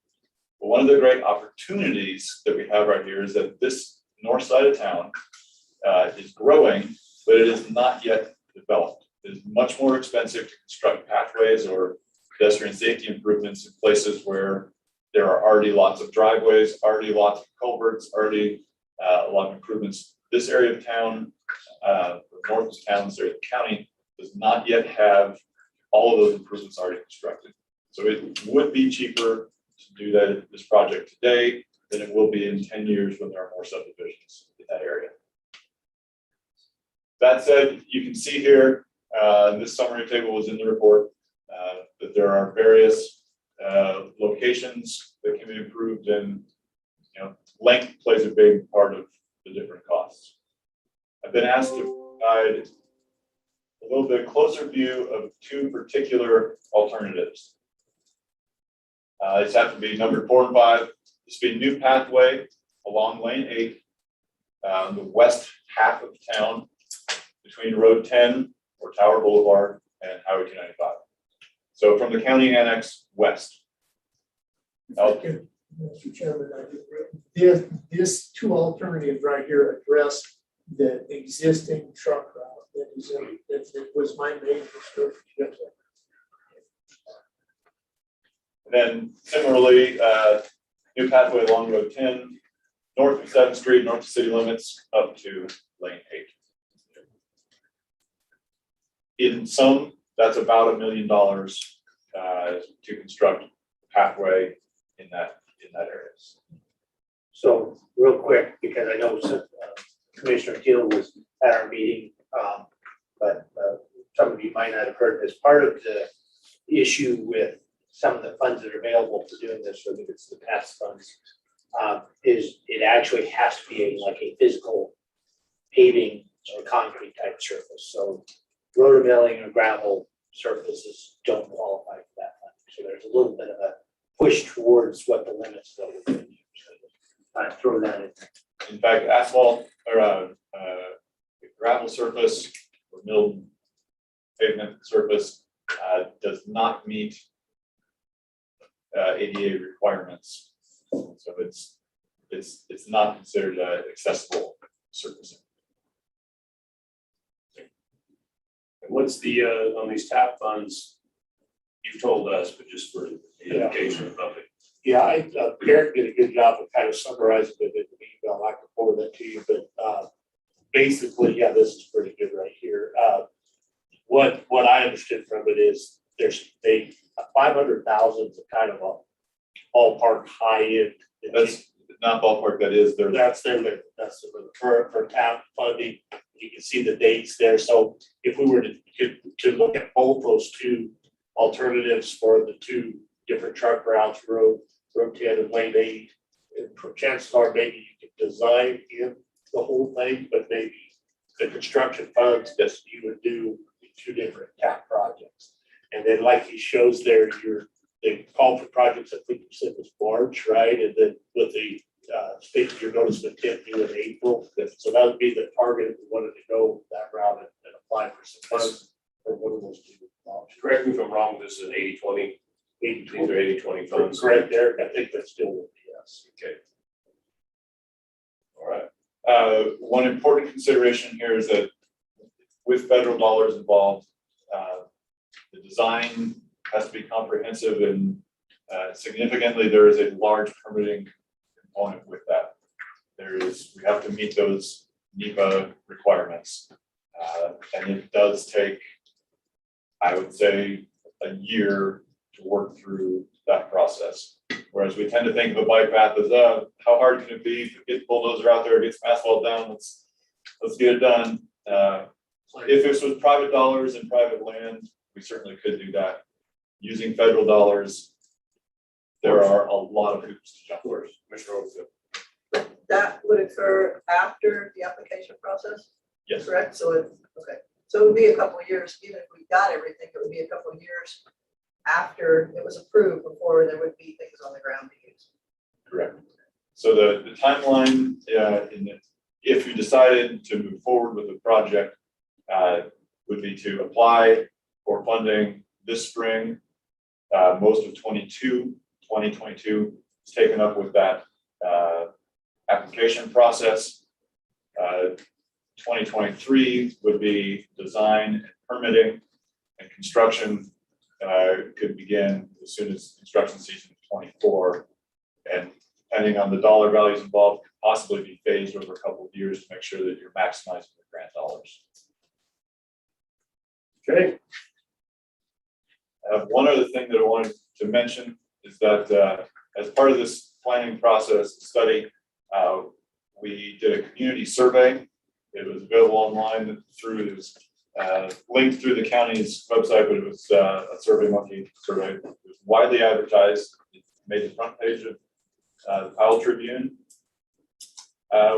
But one of the great opportunities that we have right here is that this north side of town is growing, but it is not yet developed. It is much more expensive to construct pathways or pedestrian safety improvements in places where there are already lots of driveways, already lots of culverts, already a lot of improvements. This area of town, north of town, this area of the county, does not yet have all of those improvements already constructed. So it would be cheaper to do this project today than it will be in 10 years when there are more subdivisions in that area. That said, you can see here, this summary table was in the report, that there are various locations that can be improved, and length plays a big part of the different costs. I've been asked to provide a little bit closer view of 2 particular alternatives. These have to be numbered 4 and 5. This would be a new pathway along lane 8, the west half of town between Road 10 or Tower Boulevard and Highway 295. So from the county annex west. Mr. Chairman, this 2 alternatives right here address the existing truck route that is in, that was my main concern. And then similarly, new pathway along Road 10, north of 7th Street, north of city limits, up to lane 8. In sum, that's about $1 million to construct a pathway in that area. So real quick, because I know Commissioner Teal was at our meeting, but some of you might not have heard this. Part of the issue with some of the funds that are available for doing this, whether it's the past funds, is it actually has to be like a physical paving or concrete type surface. So rotovailing or gravel surfaces don't qualify for that funding. So there's a little bit of a push towards what the limits are. So I throw that in. In fact, asphalt or gravel surface or milled pavement surface does not meet ADA requirements. So it's not considered accessible surfacing. What's the, on these TAP funds, you've told us, but just for the education of the public. Yeah, Derek did a good job of kind of summarizing it in the email. I can forward that to you, but basically, yeah, this is pretty good right here. What I understood from it is there's 500,000 is kind of a ballpark high end. That's not ballpark. That is their. That's their limit. That's the limit for TAP funding. You can see the dates there. So if we were to look at both those 2 alternatives for the 2 different truck routes, road 10 and lane 8, and chances are maybe you could design in the whole thing, but maybe the construction funds that you would do 2 different TAP projects. And then like he shows there, they call for projects, I think you said was March, right? And then with the state, your notice of intent due in April. So that would be the target if we wanted to go that route and apply for some funds for one of those 2 option. Correct me if I'm wrong, this is an 80-20. These are 80-20 funds. Right there, I think that's still would be yes. Okay. All right. One important consideration here is that with federal dollars involved, the design has to be comprehensive and significantly, there is a large permitting component with that. We have to meet those NEPA requirements. And it does take, I would say, a year to work through that process. Whereas we tend to think of a bike path as, how hard can it be to get the bulldozer out there, get some asphalt down, let's get it done. If this was private dollars and private land, we certainly could do that. Using federal dollars, there are a lot of hoops to jump through. Commissioner Overfield. That would occur after the application process, Yes. correct? So it, okay, so it would be a couple of years, even if we got everything, it would be a couple of years after it was approved, before there would be things on the ground to use. Correct. So the timeline, if you decided to move forward with the project, would be to apply for funding this spring. Most of 2022 is taken up with that application process. 2023 would be design and permitting, and construction could begin as soon as construction season 24. And depending on the dollar values involved, could possibly be phased over a couple of years to make sure that you're maximizing the grant dollars. Okay. One other thing that I wanted to mention is that as part of this planning process study, we did a community survey. It was available online through this linked through the county's website, but it was a SurveyMonkey survey. It was widely advertised. It made the front page of the Powell Tribune.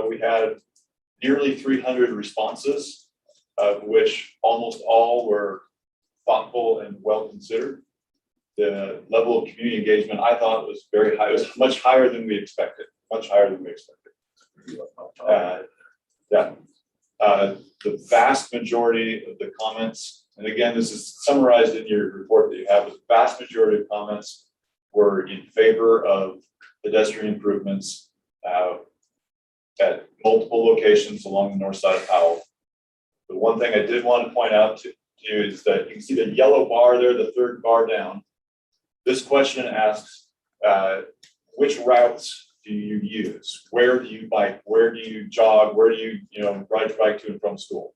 We had nearly 300 responses, of which almost all were thoughtful and well considered. The level of community engagement I thought was very high. It was much higher than we expected. Much higher than we expected. The vast majority of the comments, and again, this is summarized in your report that you have, the vast majority of comments were in favor of pedestrian improvements at multiple locations along the north side of Powell. The one thing I did want to point out to you is that you can see the yellow bar there, the third bar down. This question asks, which routes do you use? Where do you bike? Where do you jog? Where do you ride your bike to and from school?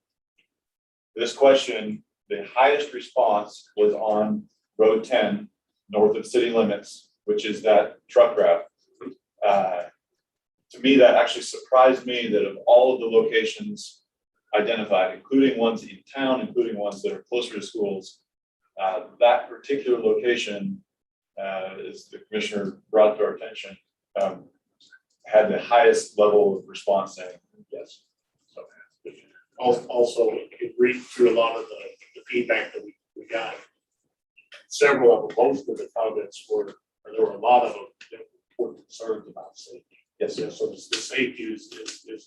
This question, the highest response was on Road 10, north of city limits, which is that truck route. To me, that actually surprised me that of all of the locations identified, including ones in town, including ones that are closer to schools, that particular location, as the commissioner brought to our attention, had the highest level of response saying yes. So, Also, you read through a lot of the feedback that we got. Several of them, most of the comments were, or there were a lot of them that were concerned about safety. Yes. So the safety is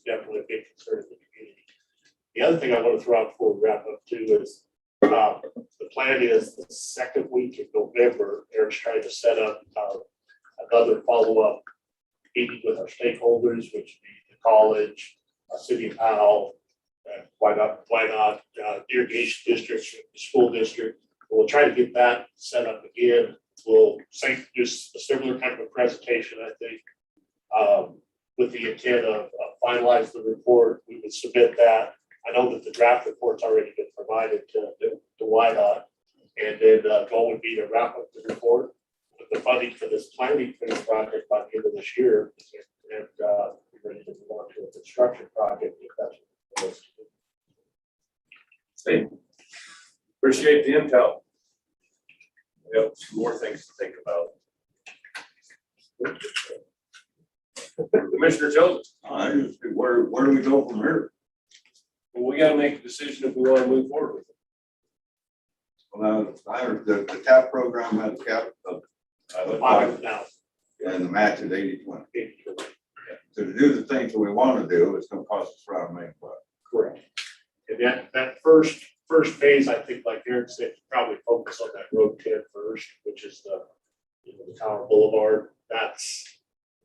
definitely a big concern in the community. The other thing I want to throw out before we wrap up too is the plan is the second week in November, Eric's trying to set up another follow-up meeting with our stakeholders, which would be the college, City of Powell, why not irrigation districts, school district. We'll try to get that set up again. We'll do a similar kind of a presentation, I think, with the intent of finalize the report. We would submit that. I know that the draft report's already been provided to YDOT, and then the goal would be to wrap up the report with the funding for this planning for this project by the end of this year, and be ready to move on to a construction project if that's what it is. Hey, appreciate the intel. We have some more things to think about. Commissioner Joseph. Where do we go from here? Well, we got to make a decision if we want to move forward with it. Well, I heard the TAP program had a cap of $500,000. and the match is 80-20. So to do the things that we want to do, it's going to cost us around $1 million. Correct. And that first first phase, I think like Aaron said, probably focus on that road 10 first, which is the Tower Boulevard. That's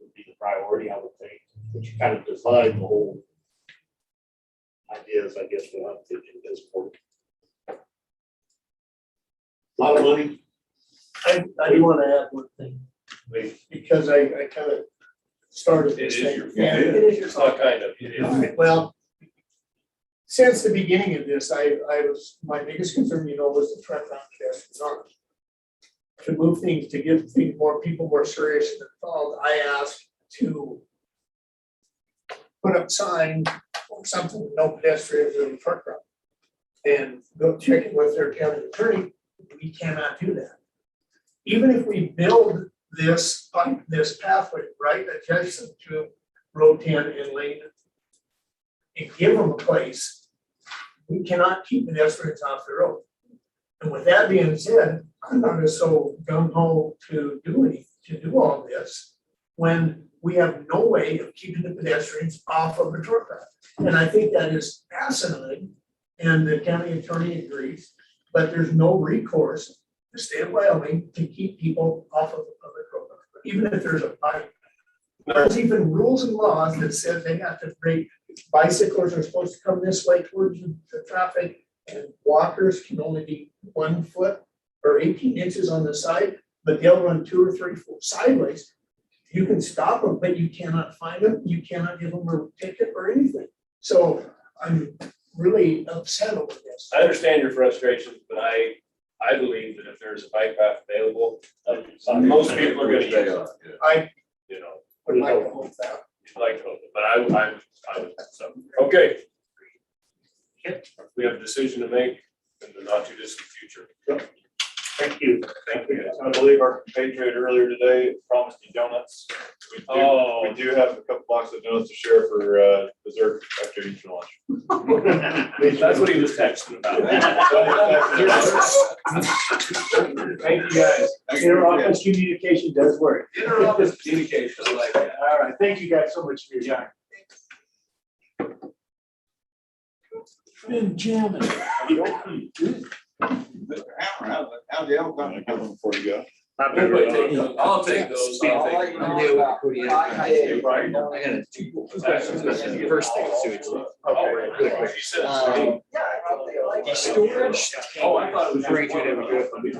would be the priority, I would think, which kind of design the whole ideas, I guess, what I'm thinking at this point. A lot of money. I do want to add one thing, because I kind of started It this is thing. your fault. Yeah, it is your It's not fault. kind of, it is. All right, well, since the beginning of this, my biggest concern, was the truck route pedestrians on. To move things, to give things people more serious and involved, I asked to put up signs or something, with no pedestrians in the truck route. And go check it with their county attorney, we cannot do that. Even if we build this pathway right adjacent to Road 10 and Lane and give them a place, we cannot keep pedestrians off the road. And with that being said, I'm not as so gung ho to do all this when we have no way of keeping the pedestrians off of the truck route. And I think that is asinine, and the county attorney agrees, but there's no recourse the state of Wyoming to keep people off of the truck route, even if there's a bike. There's even rules and laws that said they have to break, bicycles are supposed to come this way towards the traffic, and walkers can only be 1 foot or 18 inches on the side, but they'll run 2 or 3 foot sideways. You can stop them, but you cannot find them, you cannot give them a ticket or anything. So I'm really upset over this. I understand your frustrations, but I believe that if there's a bike path available, most people are gonna use it. I You would like to hope that. like to hope it, but I would, so, okay. We have a decision to make in the not too distant future. Thank you. Thank you. I believe our compatriot earlier today promised you donuts. We do have a couple boxes of donuts to share for dessert after each lunch. That's what he was texting about. Thank you, guys. Interoffice communication does work. Interoffice communication, I like that. All right, thank you guys so much for your time. Been jamming. Mr. Hammer, how's the elk hunt coming? Before you go. I'll take those. I'll take First thing, Oh, she said, The storage. oh, I thought it was.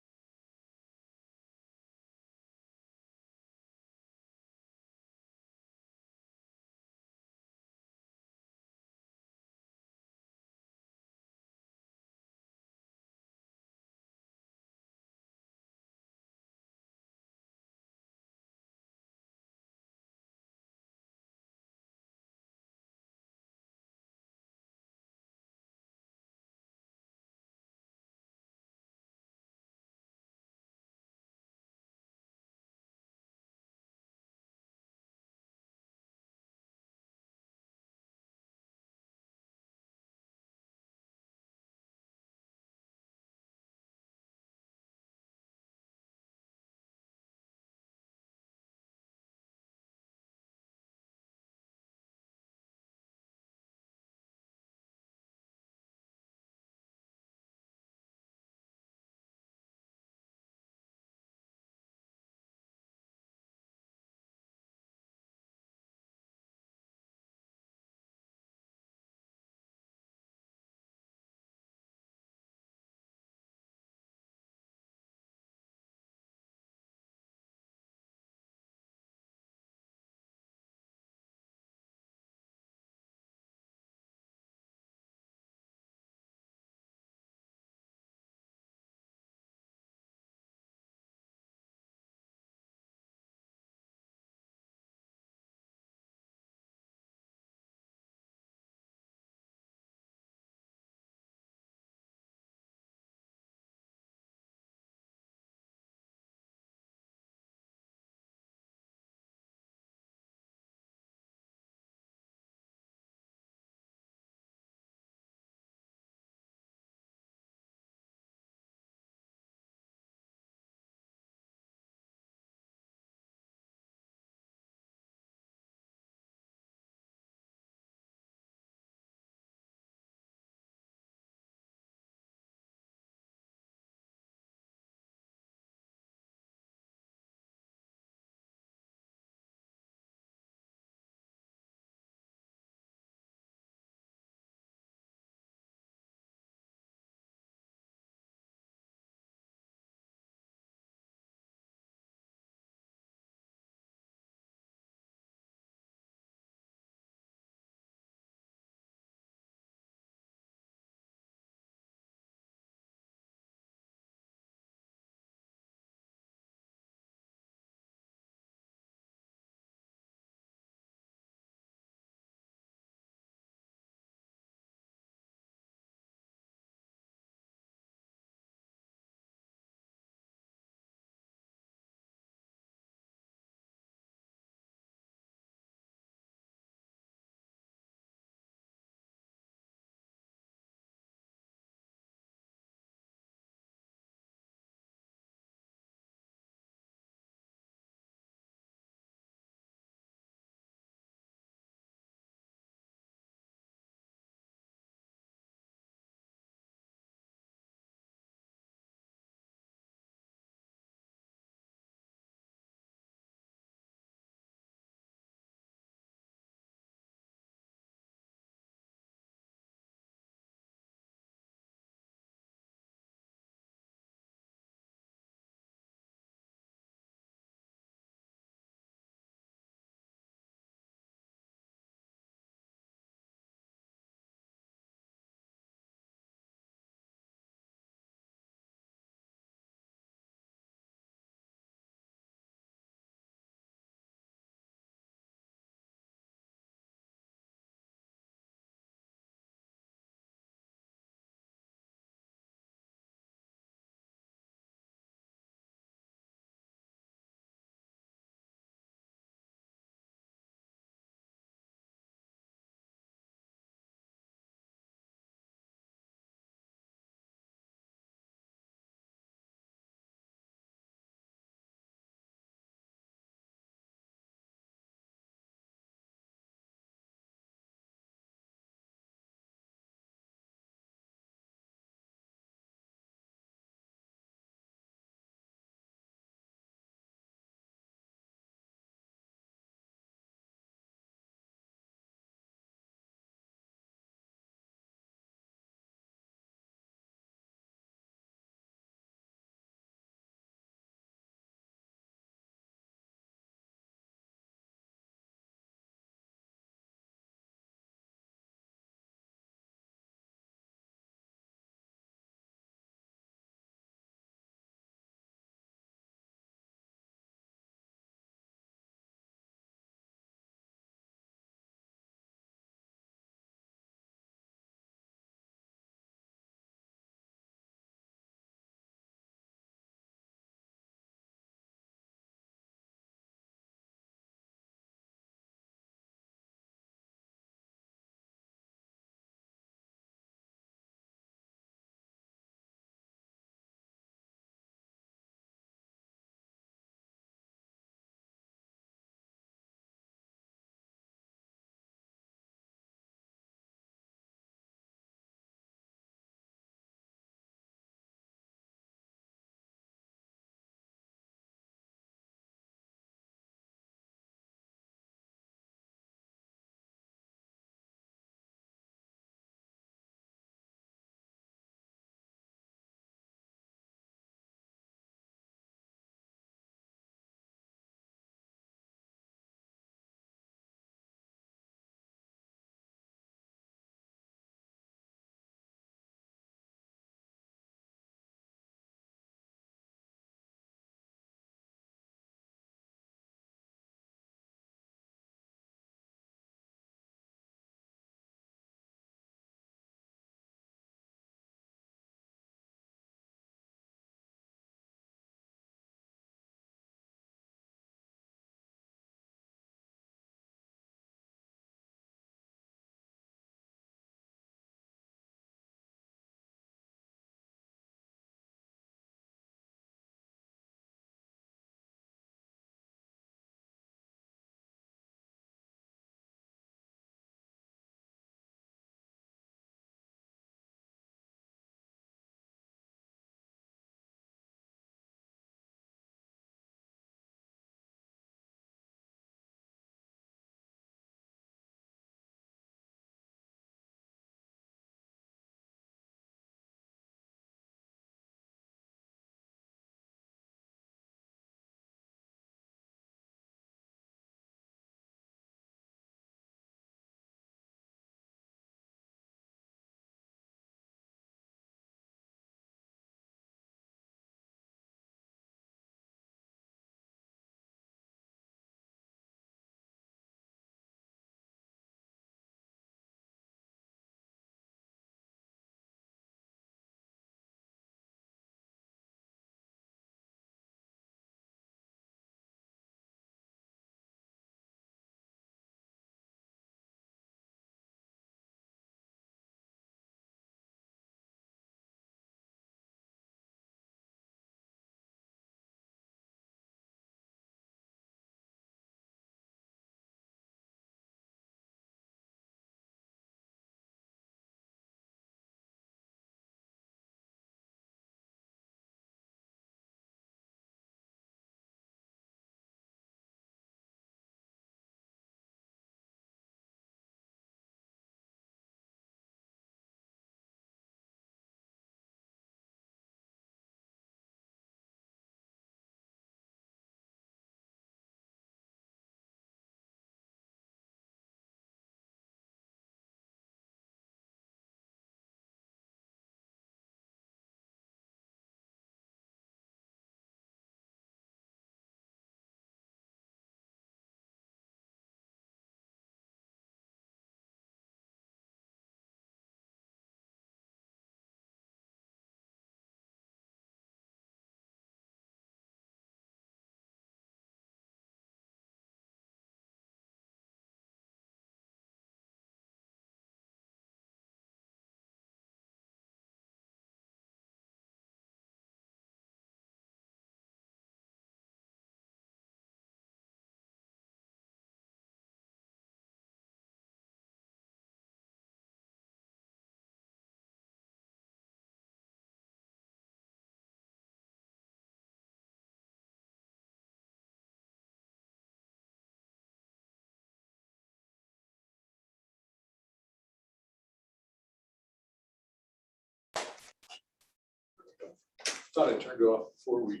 Thought I turned it off before we.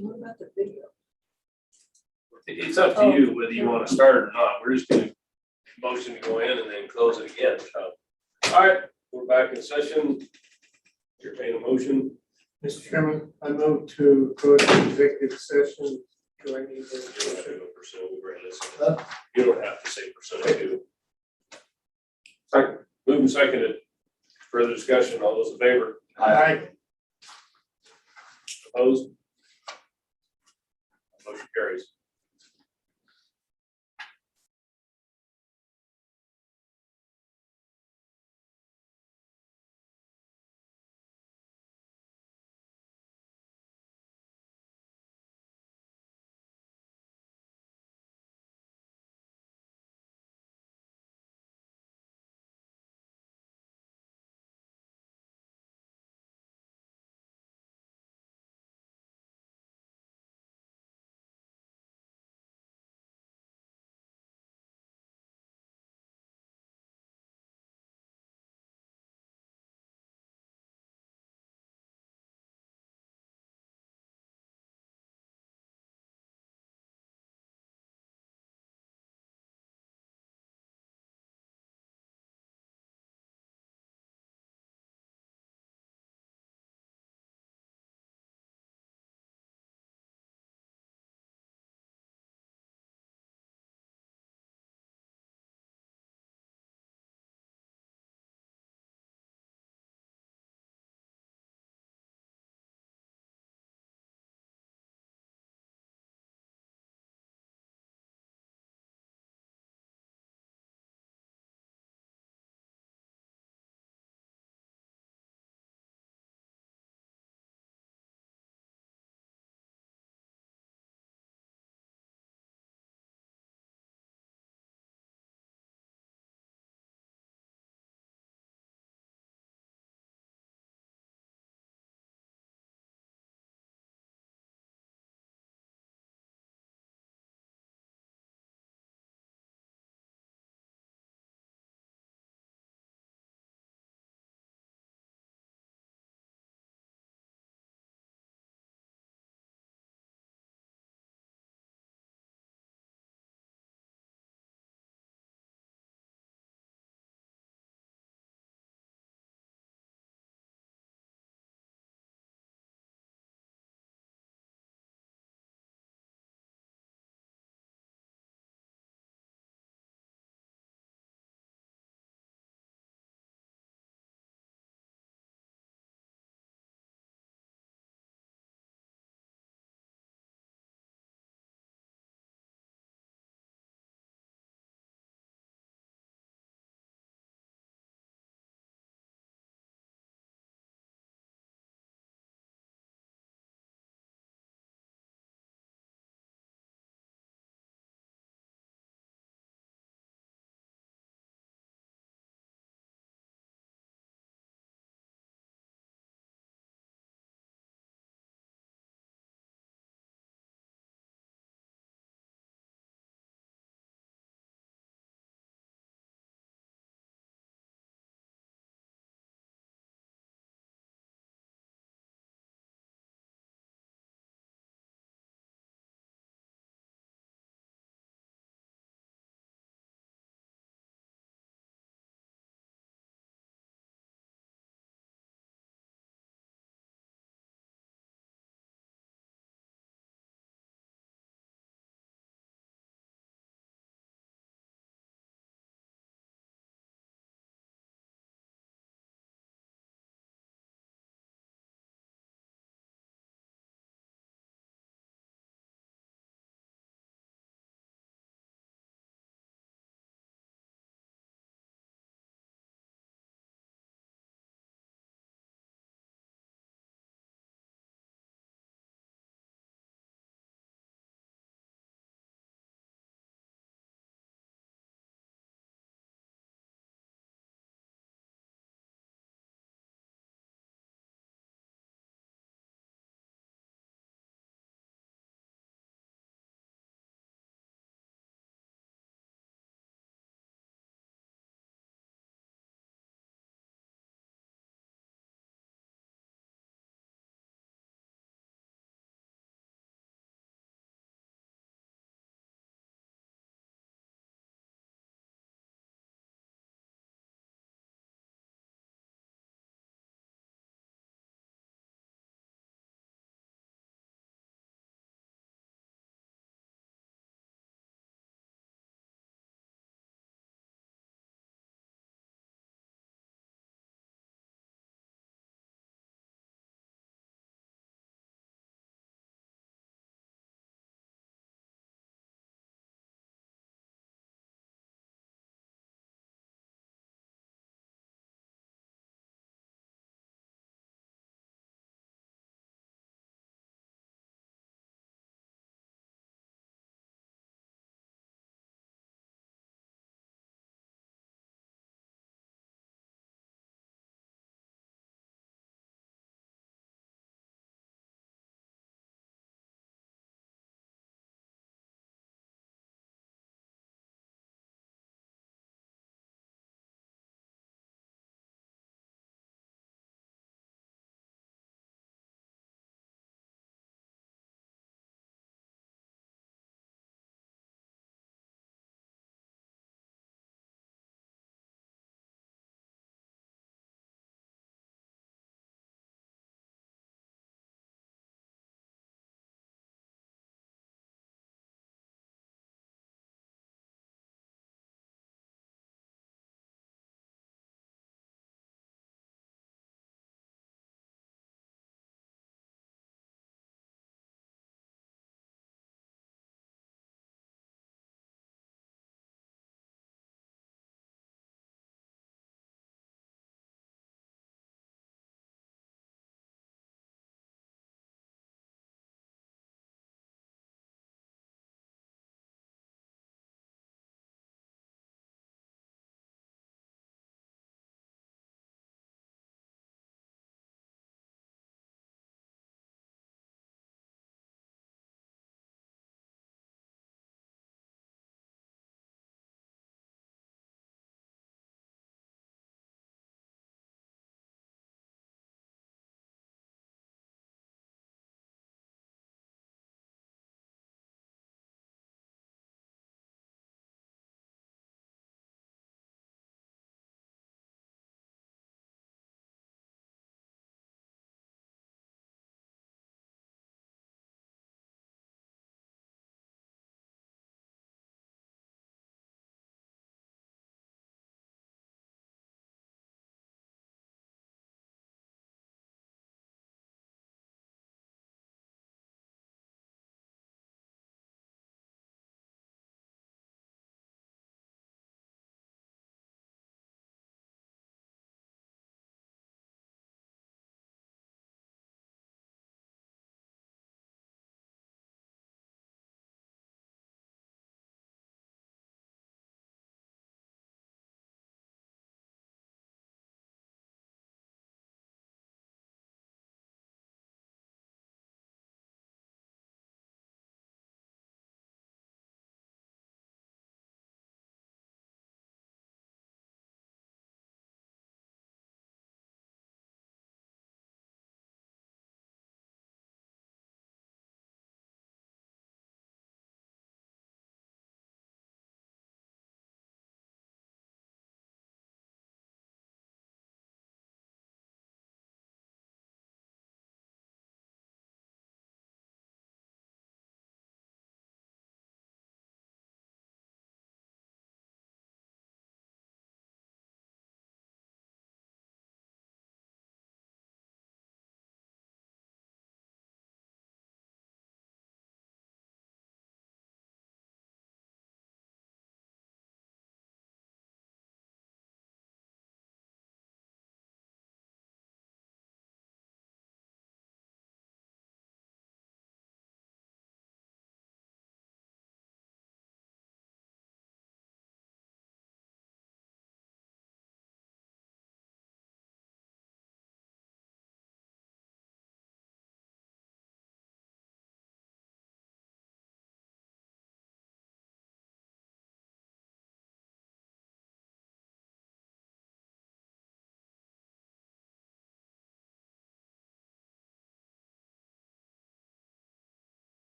What about the video? It's up to you whether you want to start or not. We're just gonna motion to go in and then close it again. So, all right, we're back in session. You're paying a motion. Mr. Chairman, I move to go to executive session. Do I need You don't have to to? go percent, we've read this. Huh? You don't have to say percent two. Second, moving seconded. Further discussion, all those in favor? Aye. Opposed? Motion carries.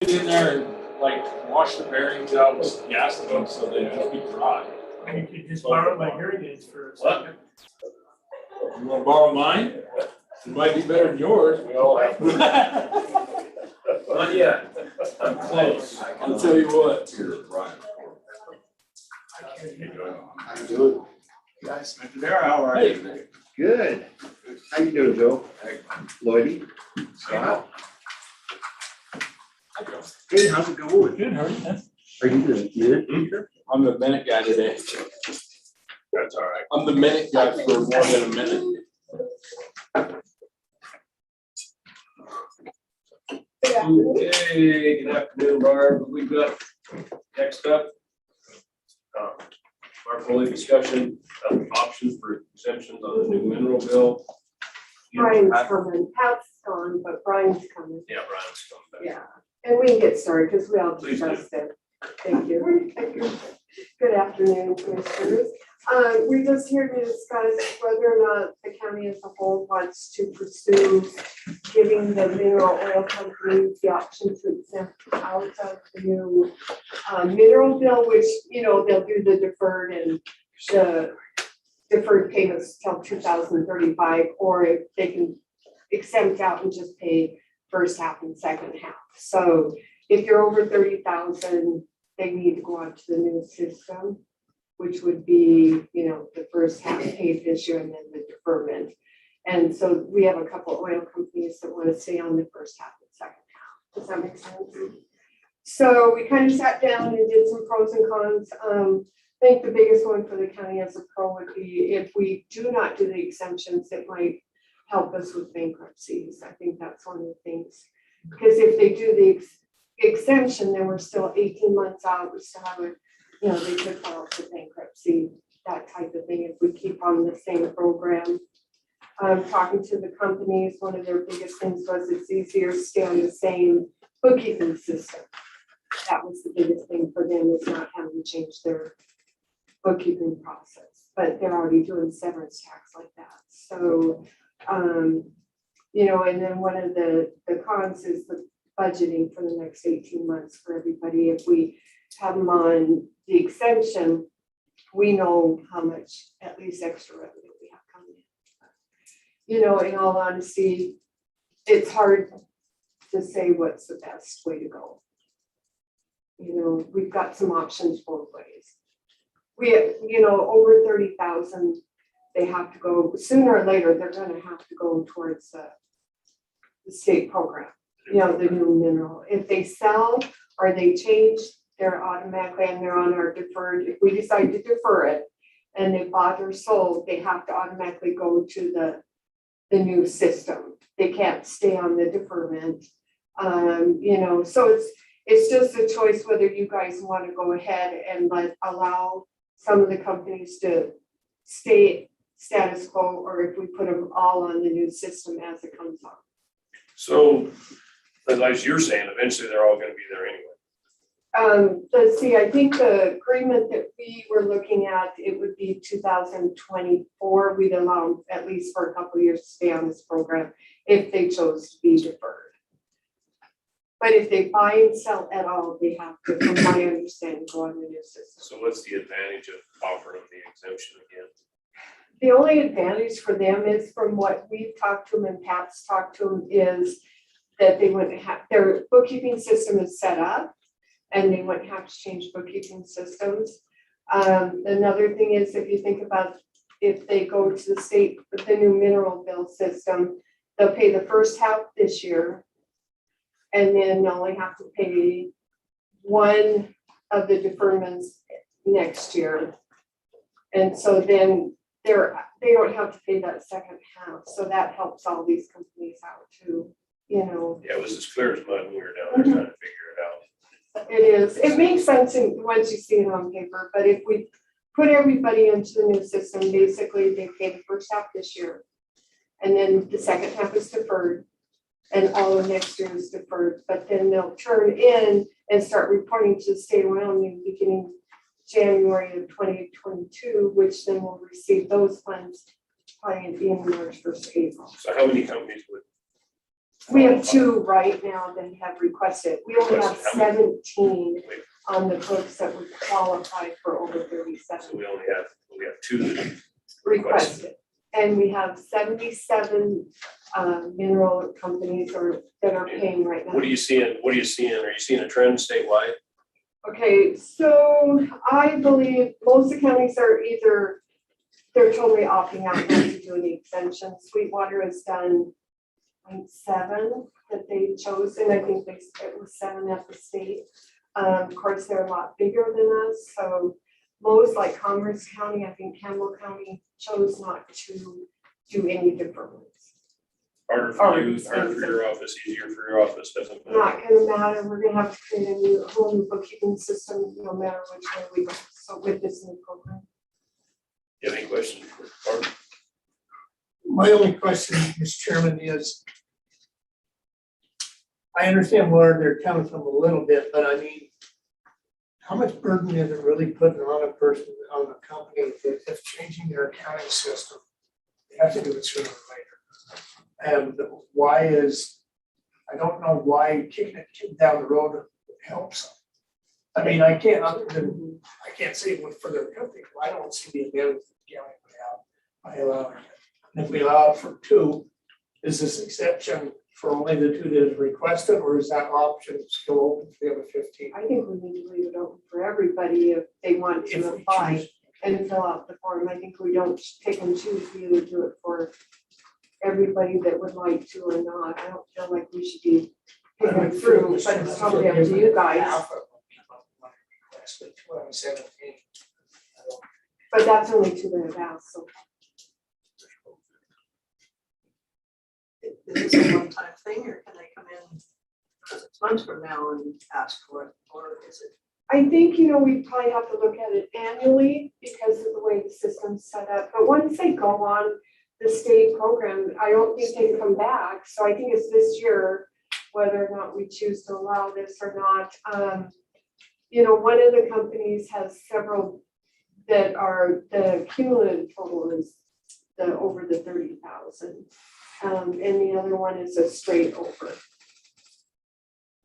get in there and like wash the bearings out with gasoline so they don't be dry. You could just borrow my hearing aids for a What? second. You wanna borrow mine? It might be better than yours. We all have. Not yet. I'm close. I'll tell you what. How you doing? Guys, Mr. Darrell, how are you today? Good. How you doing, Joe? Lloydie? Scott? Hey, how's it going? Good, how are you? Are you the minute taker? I'm the minute guy today. That's all right. I'm the minute guy for more than a minute. Okay, good afternoon, Barb. We've got next up. Our fully discussion of options for exemptions on the new mineral bill. Brian's coming, Pat's gone, but Brian's coming, Yeah, Brian's coming back. yeah, and we can get started, because we all Please do. discussed it. Thank you. Good afternoon, commissioners. We just here to discuss whether or not the county as a whole wants to pursue giving the mineral oil companies the option to exempt out of the new mineral bill, which, you know, they'll do the deferred and the deferred payments till 2035, or if they can exempt out and just pay first half and second half. So if you're over 30,000, they need to go on to the new system, which would be, you know, the first half paid this year and then the deferment. And so we have a couple of oil companies that want to stay on the first half and second half. Does that make sense? So we kind of sat down and did some pros and cons. I think the biggest one for the county as a pro would be if we do not do the exemptions, it might help us with bankruptcies. I think that's one of the things. Because if they do the exemption, then we're still 18 months out. We still have a, you know, they could file for bankruptcy, that type of thing, if we keep on the same program. Talking to the companies, one of their biggest things was it's easier to stay on the same bookkeeping system. That was the biggest thing for them, is not having to change their bookkeeping process, but they're already doing severance tax like that. So, you know, and then one of the cons is the budgeting for the next 18 months for everybody. If we have them on the exemption, we know how much at least extra revenue we have coming in. You know, in all honesty, it's hard to say what's the best way to go. You know, we've got some options both ways. We, you know, over 30,000, they have to go, sooner or later, they're gonna have to go towards the state program, you know, the new mineral. If they sell or they change, they're automatically, and they're on our deferred, if we decide to defer it and they bought or sold, they have to automatically go to the new system. They can't stay on the deferment. You know, so it's just a choice whether you guys want to go ahead and allow some of the companies to stay status quo, or if we put them all on the new system as it comes on. So, as you're saying, eventually they're all gonna be there anyway. Let's see, I think the agreement that we were looking at, it would be 2024. We'd allow them at least for a couple of years to stay on this program if they chose to be deferred. But if they buy and sell at all, they have to, from my understanding, go on the new system. So what's the advantage of offering them the exemption again? The only advantage for them is, from what we've talked to them and Pat's talked to them, is that they wouldn't have, their bookkeeping system is set up and they wouldn't have to change bookkeeping systems. Another thing is, if you think about if they go to the state with the new mineral bill system, they'll pay the first half this year, and then they'll only have to pay one of the deferments next year. And so then they don't have to pay that second half. So that helps all these companies out too, you know. Yeah, it was as clear as mud when we were down there trying to figure it out. It is. It makes sense once you see it on paper, but if we put everybody into the new system, basically they pay the first half this year, and then the second half is deferred, and all of next year is deferred, but then they'll turn in and start reporting to the state of Wyoming beginning January of 2022, which then will receive those funds probably in March, 1st April. So how many companies would We have two right now that have requested. We only have Requested how 17 on the books that would qualify for over 37 So we have two that requested. And we have 77 mineral companies that are paying right now. What are you seeing? Are you seeing a trend statewide? Okay, so I believe most of the counties are either, they're totally opting out not to do any exemptions. Sweetwater has done, I think, 7 that they chose, and I think it was 7 at the state. Of course, they're a lot bigger than us, so most like Commerce County, I think Campbell County chose not to do any different ones. Harder for you, harder for your office, easier for your office, doesn't matter. Not gonna matter, we're gonna have to create a whole new bookkeeping system, no matter which way we go, so with this new program. You have any questions for Bart? My only question, Mr. Chairman, is I understand where they're coming from a little bit, but I mean, how much burden is it really putting on a person, on a company if changing their accounting system? They have to do it sooner or later. And why I don't know why kicking it down the road helps them. I mean, I can't say it for their company. I don't see the advantage the county would have by allowing it. And if we allow it for 2, is this exception for only the 2 that is requested, or is that option still open for the other 15? I think we need to leave it open for everybody if they want If to we apply choose. and fill out the form. I think we don't pick and choose, we either do it for everybody that would like to or not. I don't feel like we should be picking it through, but it's totally up to you guys. Half of them requested 2017. But that's only 2 that have asked, so. Is this a one-time thing, or can they come in 6 months from now and ask for it, or is it? I think, we probably have to look at it annually because of the way the system's set up. But once they go on the state program, I don't think they can come back. So I think it's this year, whether or not we choose to allow this or not. One of the companies has several that are, the cumulative total is over the 30,000. And the other one is a straight over.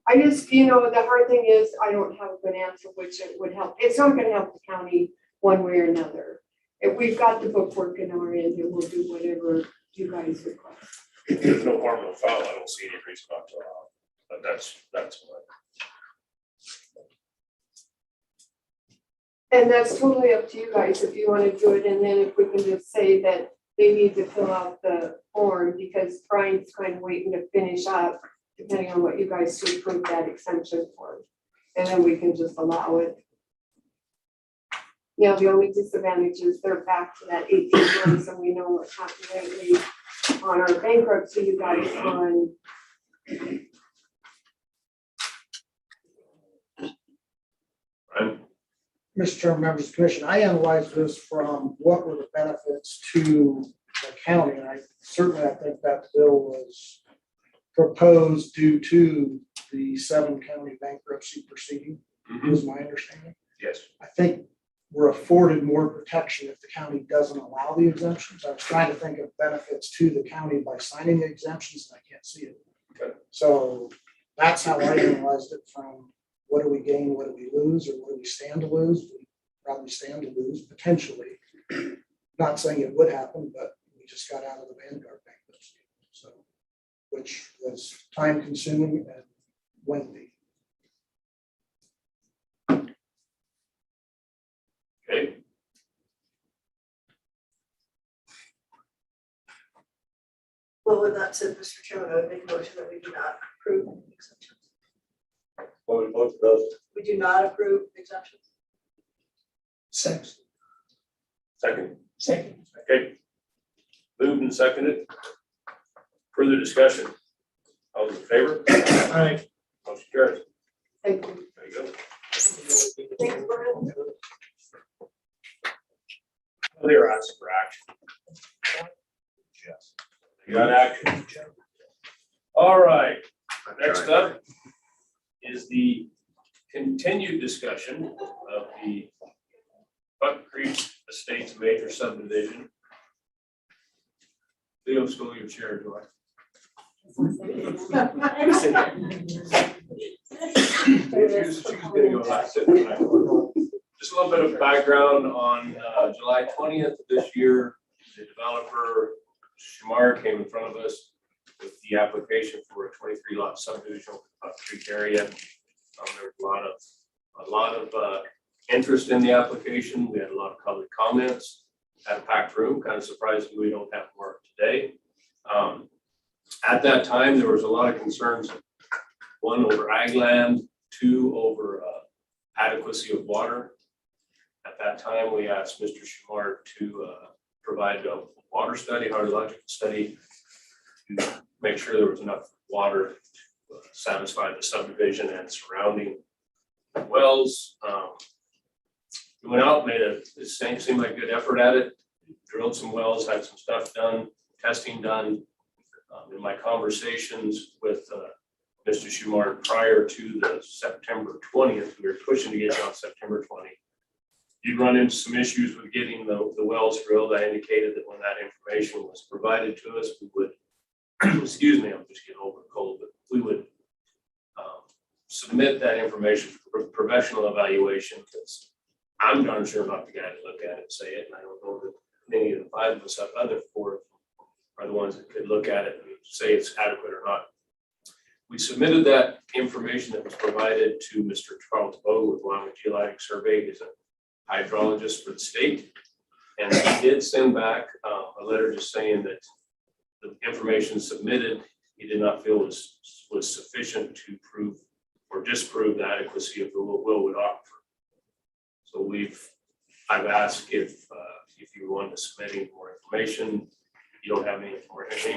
I just, the hard thing is I don't have a good answer which it would help. It's not going to help the county one way or another. If we've got the bookwork in our end, and we'll do whatever you guys request. If there's no harm, no foul, I don't see any reason not to allow it, but that's what. And that's totally up to you guys if you want to do it. And then if we can just say that they need to fill out the form because Brian's kind of waiting to finish up, depending on what you guys to approve that exemption form. And then we can just allow it. The only disadvantage is they're back to that 18 months and we know what's happened lately on our bankruptcy, you guys on. Mr. Chairman, members of the commission, I analyzed this from what were the benefits to the county, and I think that bill was proposed due to the 7 county bankruptcy proceeding, is my understanding. Yes. I think we're afforded more protection if the county doesn't allow the exemptions. I was trying to think of benefits to the county by signing the exemptions, and I can't see it. Okay. So that's how I analyzed it from what do we gain, what do we lose, or what do we stand to lose? We probably stand to lose potentially. Not saying it would happen, but we just got out of the Vanguard bankruptcy, so which was time consuming and lengthy. Okay. Well, with that said, Mr. Chairman, I would make a motion that we do not approve exemptions. We do not approve exemptions. Second. Second. Okay. Moved and seconded. Further discussion. All those in favor? Aye. Motion carries. Thank you. There you go. Thanks, Brian. They're asking for action. Yes. You got action. All right. Next up is the continued discussion of the Buck Creek Estates major subdivision. Leo School, your chair, do I? Just a little bit of background on July 20th of this year, the developer Shamar came in front of us with the application for a 23 lot subdivision up Creek area. There was a lot of interest in the application. We had a lot of public comments, had a packed room, kind of surprising we don't have more today. At that time, there was a lot of concerns, one over ag land, two over adequacy of water. At that time, we asked Mr. Shamar to provide a water study, hydrological study, to make sure there was enough water to satisfy the subdivision and surrounding wells. We went out, made it seemed like a good effort at it, drilled some wells, had some stuff done, testing done. In my conversations with Mr. Schumacher prior to the September 20th, we were pushing to get it on September 20th. You'd run into some issues with getting the wells drilled. I indicated that when that information was provided to us, we would, excuse me, I'm just getting over a cold, but we would submit that information for professional evaluation, because I'm darn sure not the guy to look at it and say it, and I don't know that any of the five of us, other four are the ones that could look at it and say it's adequate or not. We submitted that information that was provided to Mr. Charles Bogue with Wyoming Geologic Survey. He's a hydrologist for the state. And he did send back a letter just saying that the information submitted, he did not feel was sufficient to prove or disprove the adequacy of the Willwood Aquifer. So I've asked if you want to submit any more information. You don't have any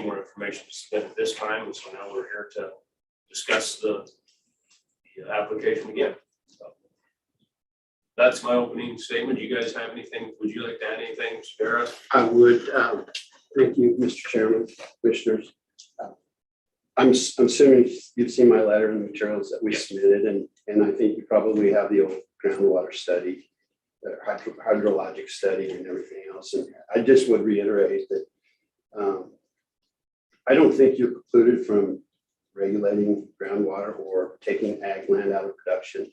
more information to submit at this time, and so now we're here to discuss the application again. So that's my opening statement. You guys have anything? Would you like to add anything, Sarah? I would. Thank you, Mr. Chairman, commissioners. I'm assuming you've seen my letter and the materials that we submitted, and I think you probably have the old groundwater study, the hydrologic study, and everything else. And I just would reiterate that I don't think you're precluded from regulating groundwater or taking ag land out of production.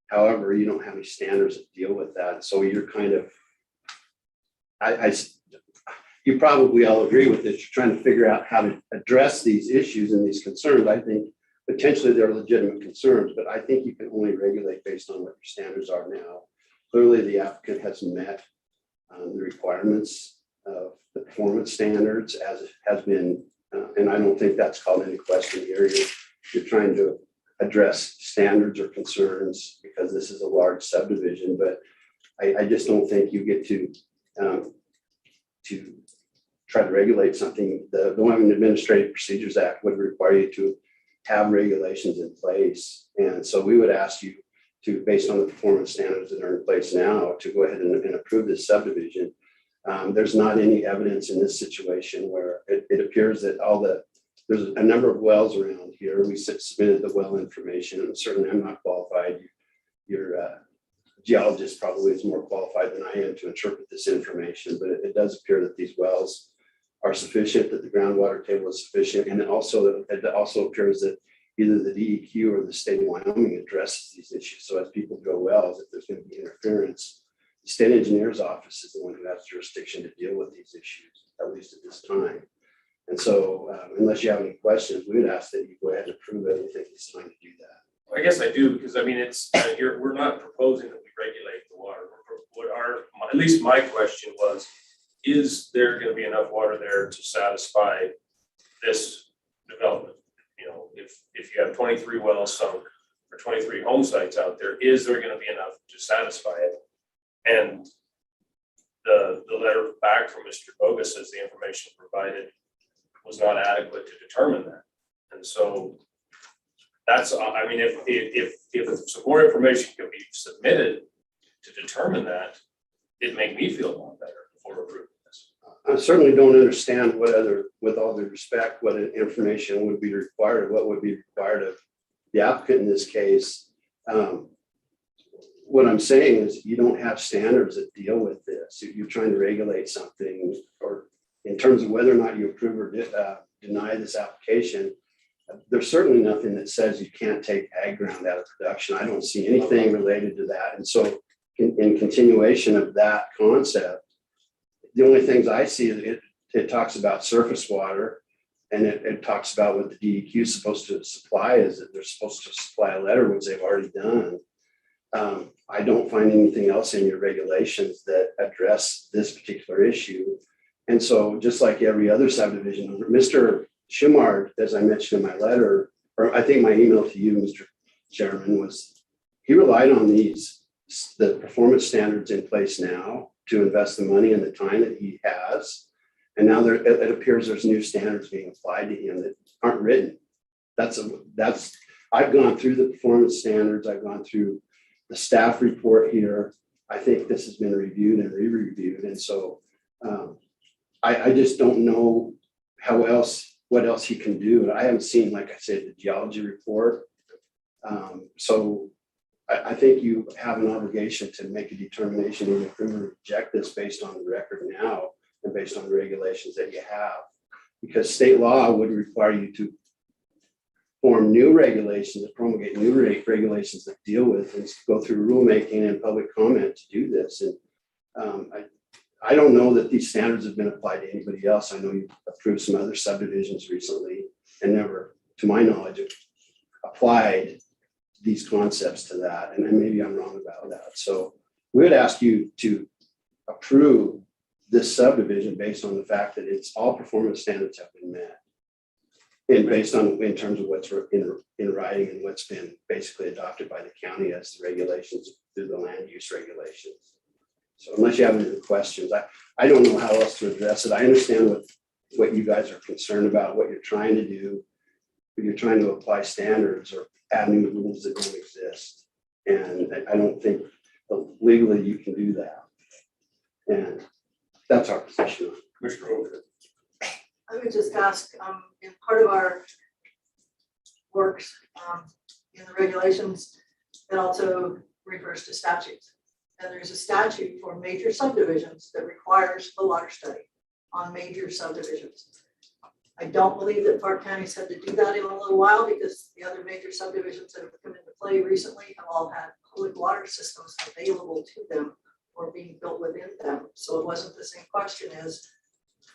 However, you don't have any standards that deal with that. So you're kind of, you probably all agree with this. You're trying to figure out how to address these issues and these concerns. I think potentially they're legitimate concerns, but I think you can only regulate based on what your standards are now. Clearly, the applicant has met the requirements of the performance standards as has been, and I don't think that's called into question here. You're trying to address standards or concerns because this is a large subdivision, but I just don't think you get to try to regulate something. The Wyoming Administrative Procedures Act would require you to have regulations in place. And so we would ask you to, based on the performance standards that are in place now, to go ahead and approve this subdivision. There's not any evidence in this situation where it appears that there's a number of wells around here. We submitted the well information, and certainly I'm not qualified. Your geologist probably is more qualified than I am to interpret this information, but it does appear that these wells are sufficient, that the groundwater table is sufficient, and it also appears that either the DEQ or the state of Wyoming addresses these issues. So as people drill wells, if there's going to be interference, the state engineer's office is the one who has jurisdiction to deal with these issues, at least at this time. And so unless you have any questions, we would ask that you go ahead and approve it if it's time to do that. I guess I do, because I mean, we're not proposing that we regulate the water. At least my question was, is there going to be enough water there to satisfy this development? You know, if you have 23 wells sunk or 23 home sites out there, is there going to be enough to satisfy it? And the letter back from Mr. Bogus says the information provided was not adequate to determine that. And so that's, I mean, if some more information can be submitted to determine that, it'd make me feel a lot better before approving this. I certainly don't understand with all due respect, what information would be required, what would be required of the applicant in this case. What I'm saying is you don't have standards that deal with this. You're trying to regulate something, or in terms of whether or not you approve or deny this application. There's certainly nothing that says you can't take ag ground out of production. I don't see anything related to that. And so in continuation of that concept, the only things I see is it talks about surface water, and it talks about what the DEQ is supposed to supply, is that they're supposed to supply a letter, which they've already done. I don't find anything else in your regulations that address this particular issue. And so just like every other subdivision, Mr. Schumard, as I mentioned in my letter, or I think my email to you, Mr. Chairman, was he relied on the performance standards in place now to invest the money and the time that he has. And now it appears there's new standards being applied to him that aren't written. I've gone through the performance standards. I've gone through the staff report here. I think this has been reviewed and re-reviewed. And so I just don't know what else he can do. I haven't seen, like I said, the geology report. So I think you have an obligation to make a determination and approve or reject this based on the record now and based on the regulations that you have. Because state law would require you to form new regulations, promulgate new regulations that deal with and go through rulemaking and public comment to do this. And I don't know that these standards have been applied to anybody else. I know you've approved some other subdivisions recently and never, to my knowledge, have applied these concepts to that. And maybe I'm wrong about that. So we would ask you to approve this subdivision based on the fact that it's all performance standards have been met. And based on, in terms of what's in writing and what's been basically adopted by the county as the regulations through the land use regulations. So unless you have any questions, I don't know how else to address it. I understand what you guys are concerned about, what you're trying to do, but you're trying to apply standards or add new rules that don't exist. And I don't think legally you can do that. And that's our position. Commissioner Overton. I would just ask, in part of our works, in the regulations, it also refers to statutes. And there's a statute for major subdivisions that requires a water study on major subdivisions. I don't believe that Park County's had to do that in a little while because the other major subdivisions that have come into play recently have all had public water systems available to them or being built within them. So it wasn't the same question as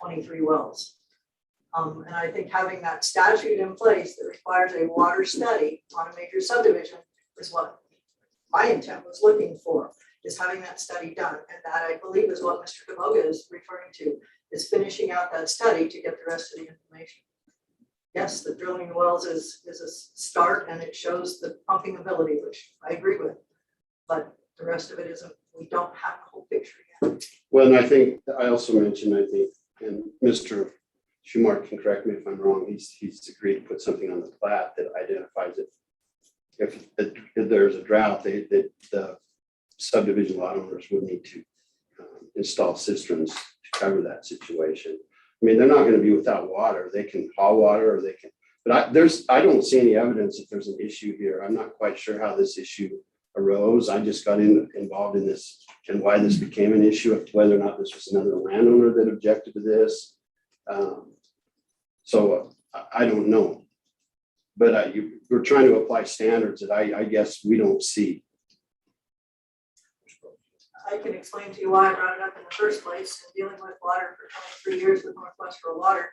23 wells. And I think having that statute in place that requires a water study on a major subdivision is what my intent was looking for, is having that study done. And that, I believe, is what Mr. Demoga is referring to, is finishing out that study to get the rest of the information. Yes, the drilling the wells is a start and it shows the pumping ability, which I agree with, but the rest of it isn't. We don't have the whole picture yet. Well, and I think I also mentioned, and Mr. Schumar can correct me if I'm wrong, he's agreed to put something on the plat that identifies it. If there's a drought, the subdivision lot owners would need to install cisterns to cover that situation. I mean, they're not going to be without water. They can haul water, or they can. But I don't see any evidence that there's an issue here. I'm not quite sure how this issue arose. I just got involved in this and why this became an issue, whether or not this was another landowner that objected to this. So I don't know. But we're trying to apply standards that I guess we don't see. I can explain to you why I brought it up in the first place. In dealing with water for 23 years with Northwest Rural Water,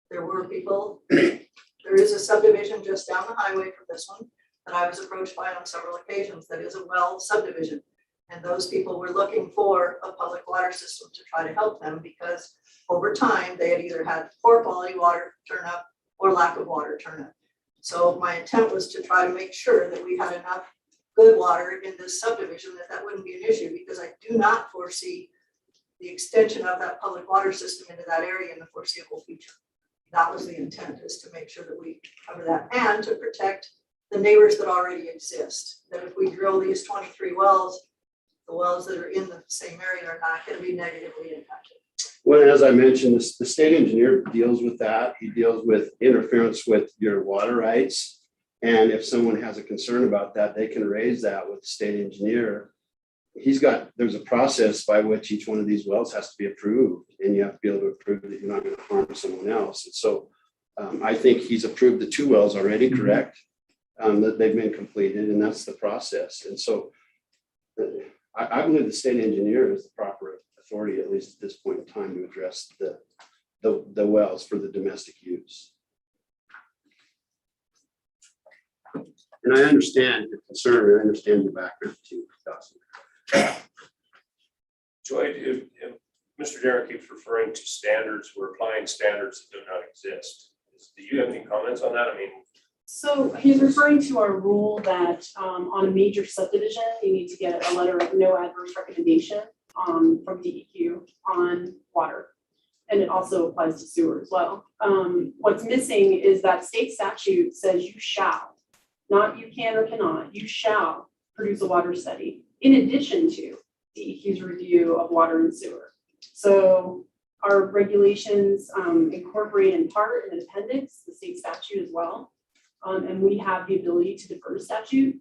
there were people, there is a subdivision just down the highway from this one that I was approached by on several occasions that is a well subdivision. And those people were looking for a public water system to try to help them because over time they had either had poor quality water turn up or lack of water turn up. So my intent was to try to make sure that we had enough good water in this subdivision that wouldn't be an issue, because I do not foresee the extension of that public water system into that area in the foreseeable future. That was the intent, is to make sure that we cover that and to protect the neighbors that already exist. That if we drill these 23 wells, the wells that are in the same area are not going to be negatively impacted. Well, as I mentioned, the state engineer deals with that. He deals with interference with your water rights. And if someone has a concern about that, they can raise that with the state engineer. There's a process by which each one of these wells has to be approved, and you have to be able to prove that you're not going to harm someone else. And so I think he's approved the 2 wells already, correct? That they've been completed, and that's the process. And so I believe the state engineer is the proper authority, at least at this point in time, to address the wells for the domestic use. And I understand your concern, and I understand your background too, Dawson. Joy, if Mr. Darren keeps referring to standards, we're applying standards that do not exist. Do you have any comments on that? I mean, So he's referring to our rule that on a major subdivision, you need to get a letter of no adverse recommendation from DEQ on water. And it also applies to sewer as well. What's missing is that state statute says you shall, not you can or cannot, you shall produce a water study in addition to DEQ's review of water and sewer. So our regulations incorporate in part in an appendix, the state statute as well. And we have the ability to defer to statute.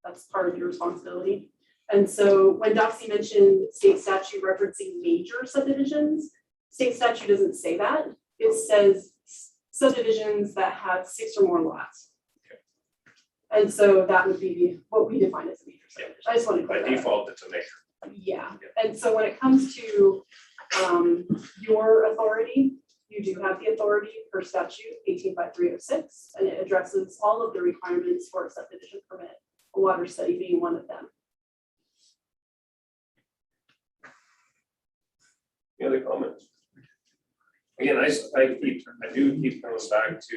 That's part of your responsibility. And so when Doxy mentioned state statute referencing major subdivisions, state statute doesn't say that. It says subdivisions that have 6 or more lots. And so that would be what we define as a major subdivision. I just want to by default, it's a major. Yeah. And so when it comes to your authority, you do have the authority per statute 185306, and it addresses all of the requirements for a subdivision permit, a water study being one of them. Any other comments? Again, I do keep coming back to,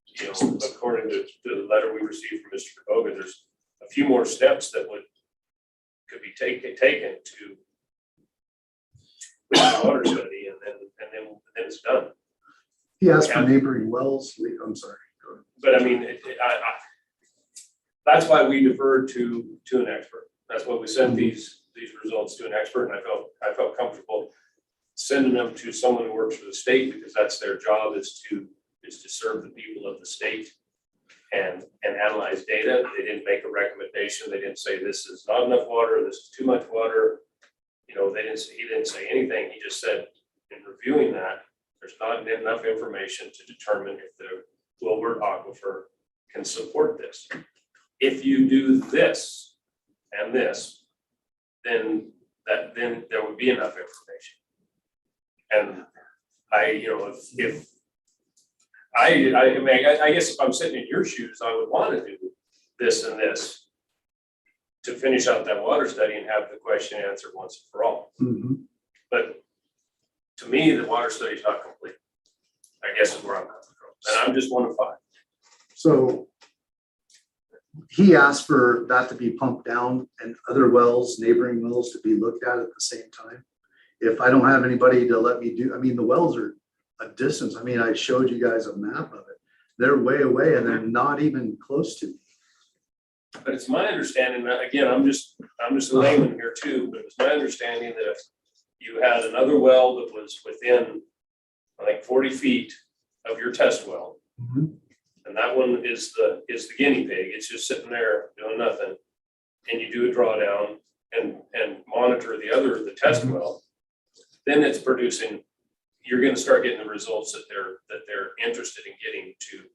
you know, according to the letter we received from Mr. DeBoga, there's a few more steps that could be taken to the water study, and then it's done. He asked for neighboring wells. I'm sorry. But I mean, that's why we deferred to an expert. That's why we sent these results to an expert, and I felt comfortable sending them to someone who works for the state, because that's their job, is to serve the people of the state and analyze data. They didn't make a recommendation. They didn't say this is not enough water, this is too much water. You know, he didn't say anything. He just said, in reviewing that, there's not enough information to determine if the Wilbur Aquifer can support this. If you do this and this, then there would be enough information. And I guess if I'm sitting in your shoes, I would want to do this and this to finish out that water study and have the question answered once and for all. Mm-hmm. But to me, the water study is not complete, I guess is where I'm coming from. And I'm just 1 of 5. So he asked for that to be pumped down and other wells, neighboring wells, to be looked at the same time. If I don't have anybody to let me do, I mean, the wells are a distance. I mean, I showed you guys a map of it. They're way away and they're not even close to me. But it's my understanding that, again, I'm just a layman here too, but it's my understanding that if you had another well that was within like 40 feet of your test well, and that one is the guinea pig, it's just sitting there doing nothing, and you do a drawdown and monitor the test well, then it's producing, you're gonna start getting the results that they're interested in getting to.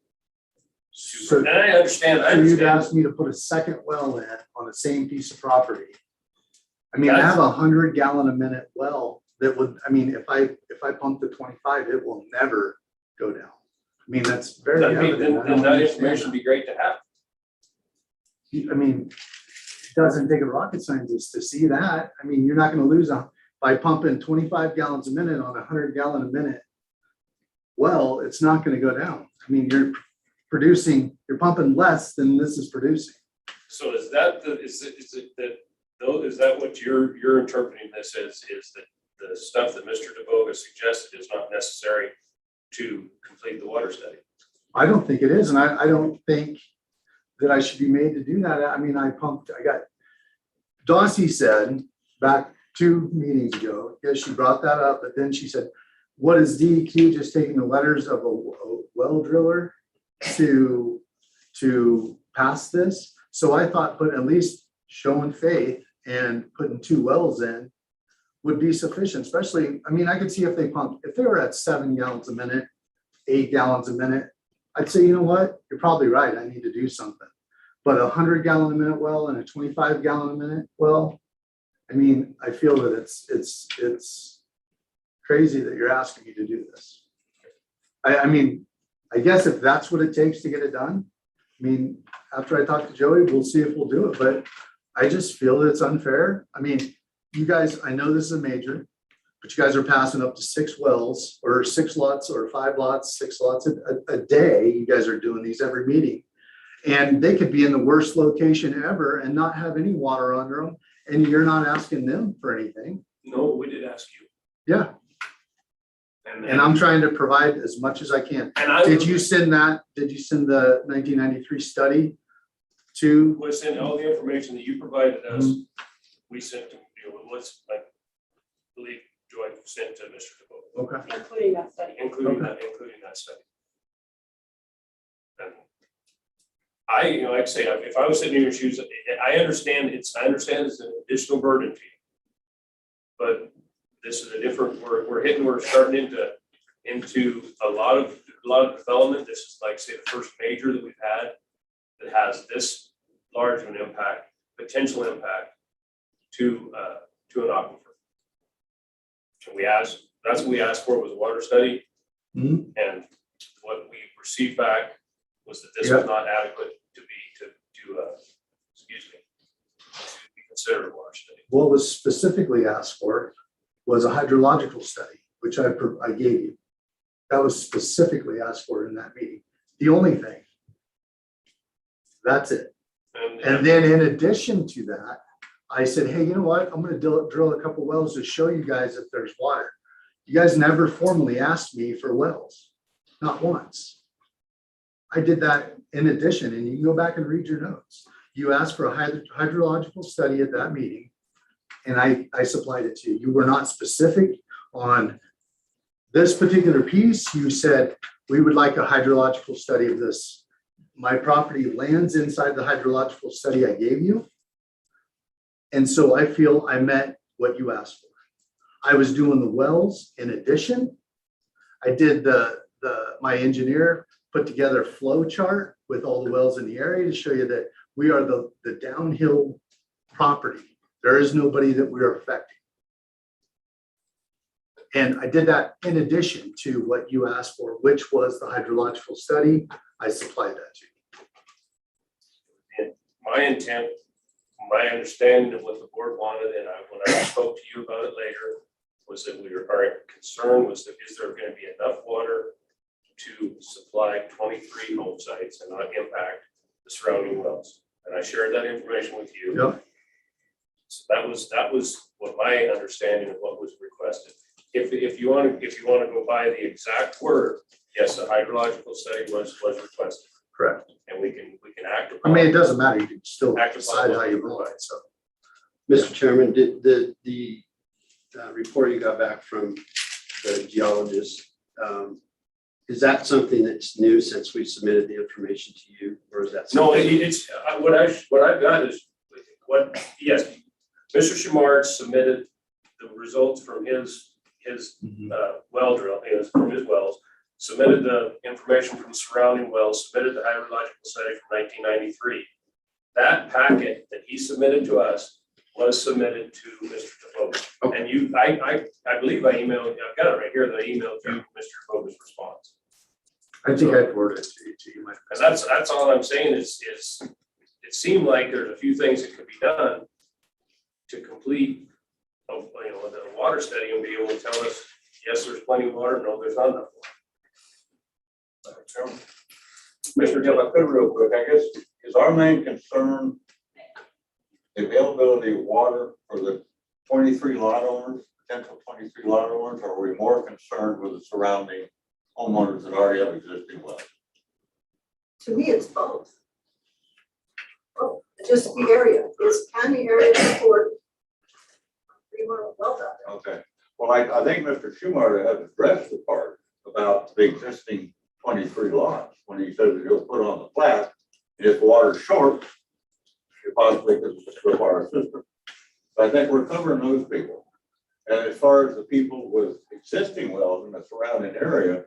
So, and I understand. So you'd ask me to put a second well in on the same piece of property. I mean, I have a 100 gallon a minute well that would, I mean, if I pump to 25, it will never go down. I mean, that's very evident. Then that information would be great to have. I mean, it doesn't take a rocket scientist to see that. I mean, you're not going to lose by pumping 25 gallons a minute on a 100 gallon a minute well, it's not going to go down. I mean, you're pumping less than this is producing. So is that what you're interpreting this as, is that the stuff that Mr. DeBoga suggested is not necessary to complete the water study? I don't think it is, and I don't think that I should be made to do that. I mean, Dawsey said back 2 meetings ago, yes, she brought that up, but then she said, what is DEQ just taking the letters of a well driller to pass this? So I thought, but at least showing faith and putting 2 wells in would be sufficient, especially, I mean, I could see if they were at 7 gallons a minute, 8 gallons a minute, I'd say, you know what, you're probably right, I need to do something. But a 100 gallon a minute well and a 25 gallon a minute well, I mean, I feel that it's crazy that you're asking me to do this. I mean, I guess if that's what it takes to get it done, I mean, after I talk to Joey, we'll see if we'll do it, but I just feel that it's unfair. I mean, you guys, I know this is a major, but you guys are passing up to 6 wells or 6 lots or 5 lots, 6 lots a day. You guys are doing these every meeting. And they could be in the worst location ever and not have any water under them. And you're not asking them for anything. No, we did ask you. Yeah. And I'm trying to provide as much as I can. Did you send that? Did you send the 1993 study to? We sent all the information that you provided us. We sent to, what's, I believe, Joy sent to Mr. DeVoe. Okay. Including that study. Including that study. And I, like I say, if I was sitting in your shoes, I understand it's an additional burden to you. But this is a different, we're starting into a lot of development. This is like, say, the first major that we've had that has this large of an impact, potential impact to an aquifer. And that's what we asked for, was a water study. And what we received back was that this was not adequate to be considered a water study. What was specifically asked for was a hydrological study, which I gave you. That was specifically asked for in that meeting. The only thing. That's it. And then in addition to that, I said, hey, you know what? I'm going to drill a couple wells to show you guys if there's water. You guys never formally asked me for wells, not once. I did that in addition, and you can go back and read your notes. You asked for a hydrological study at that meeting, and I supplied it to you. You were not specific on this particular piece. You said, we would like a hydrological study of this. My property lands inside the hydrological study I gave you. And so I feel I met what you asked for. I was doing the wells in addition. I did my engineer put together a flow chart with all the wells in the area to show you that we are the downhill property. There is nobody that we are affecting. And I did that in addition to what you asked for, which was the hydrological study. I supplied that to you. And my intent, my understanding of what the board wanted, and when I spoke to you about it later, was that our concern was that is there going to be enough water to supply 23 home sites and not impact the surrounding wells. And I shared that information with you. Yep. So that was what my understanding of what was requested. If you want to go by the exact word, yes, a hydrological study was requested. Correct. And we can act I upon. mean, it doesn't matter. You can still Act decide upon how you what we want it. So, Mr. Chairman, did the report you got back from the geologist, is that something that's new since we submitted the information to you, or is that? No, something- it's what I've got is yes, Mr. Shamard submitted the results from his well drill, from his wells, submitted the information from surrounding wells, submitted the hydrological study from 1993. That packet that he submitted to us was submitted to Mr. DeVoe. And I believe I emailed, I've got it right here, that I emailed you Mr. DeVoe's response. I think I forwarded it to you. And that's all I'm saying is it seemed like there's a few things that could be done to complete the water study and be able to tell us, yes, there's plenty of water, no, there's not enough water. Mr. Gill, I could real quick, I guess, is our main concern the availability of water for the 23 lot owners, potential 23 lot owners, or are we more concerned with the surrounding homeowners that already have existing wells? To me, it's both. Oh, just the area, can the area support 3 wells out there? Okay, well, I think Mr. Schumacher has addressed the part about the existing 23 lots when he says that he'll put on the plat, and if the water's short, you possibly could require a system. But I think we're covering those people. And as far as the people with existing wells in the surrounding area,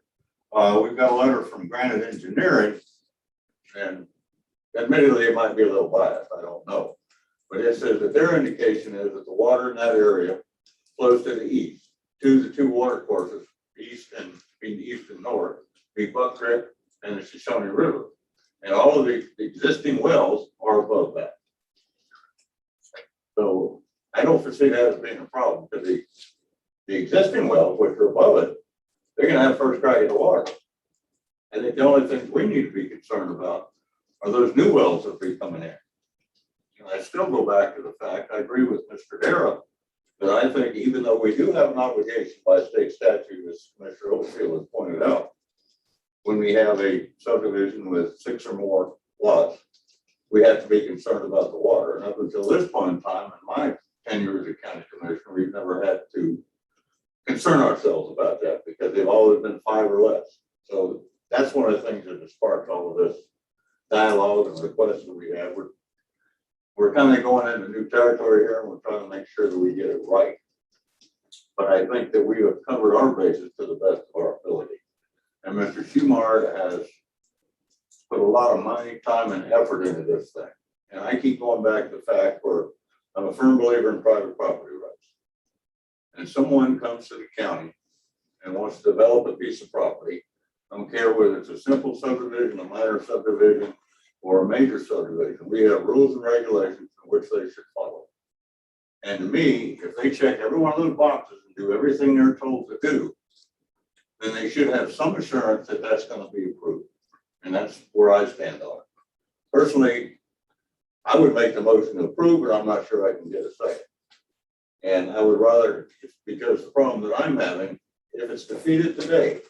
we've got a letter from Granite Engineering, and admittedly, it might be a little biased, I don't know. But it says that their indication is that the water in that area flows to the east, to the two water courses, east and north, the Buck Creek and the Shoshone River. And all of the existing wells are above that. So I don't foresee that as being a problem, because the existing wells, which are above it, they're gonna have first crack at the water. I think the only things we need to be concerned about are those new wells that be coming in. And I still go back to the fact, I agree with Mr. Dara, that I think even though we do have an obligation by state statute, as Commissioner Overfield has pointed out, when we have a subdivision with 6 or more lots, we have to be concerned about the water. And up until this point in time, in my tenure as a county commissioner, we've never had to concern ourselves about that, because they've always been 5 or less. So that's one of the things that has sparked all of this dialogue and requests that we have. We're kind of going into new territory here, and we're trying to make sure that we get it right. But I think that we have covered our bases to the best of our ability. And Mr. Schumar has put a lot of money, time, and effort into this thing. And I keep going back to the fact where I'm a firm believer in private property rights. And someone comes to the county and wants to develop a piece of property, I don't care whether it's a simple subdivision, a minor subdivision, or a major subdivision, we have rules and regulations in which they should follow. And to me, if they check every one of those boxes and do everything they're told to do, then they should have some assurance that that's going to be approved. And that's where I stand on it. Personally, I would make the motion to approve, but I'm not sure I can get a second. And I would rather, because the problem that I'm having, if it's defeated today,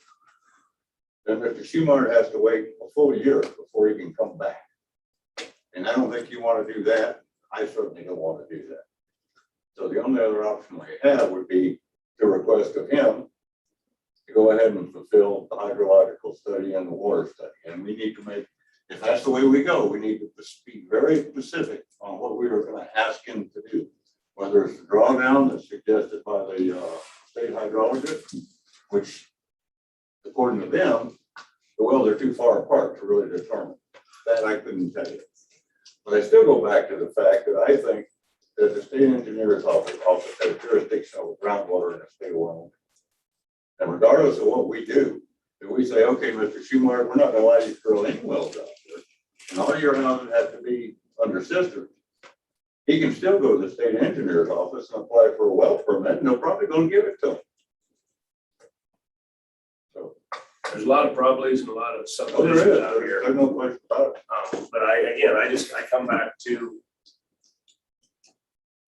then Mr. Schumar has to wait a full year before he can come back. And I don't think you want to do that. I certainly don't want to do that. So the only other option we have would be to request of him to go ahead and fulfill the hydrological study and the water study. And we need to make, if that's the way we go, we need to be very specific on what we are going to ask him to do. Whether it's the drawdown that's suggested by the state hydrologist, which according to them, the wells are too far apart to really determine. That I couldn't tell you. But I still go back to the fact that I think that the state engineer's office has jurisdiction over groundwater in the state of Wyoming. And regardless of what we do, if we say, okay, Mr. Schumar, we're not going to allow you to drill any wells out there, and all your houses have to be under cisterns, he can still go to the state engineer's office and apply for a well permit, and they're probably going to give it to him. So there's a lot of probabilities and a lot of subdivisions out here. There's no question about it. But I come back to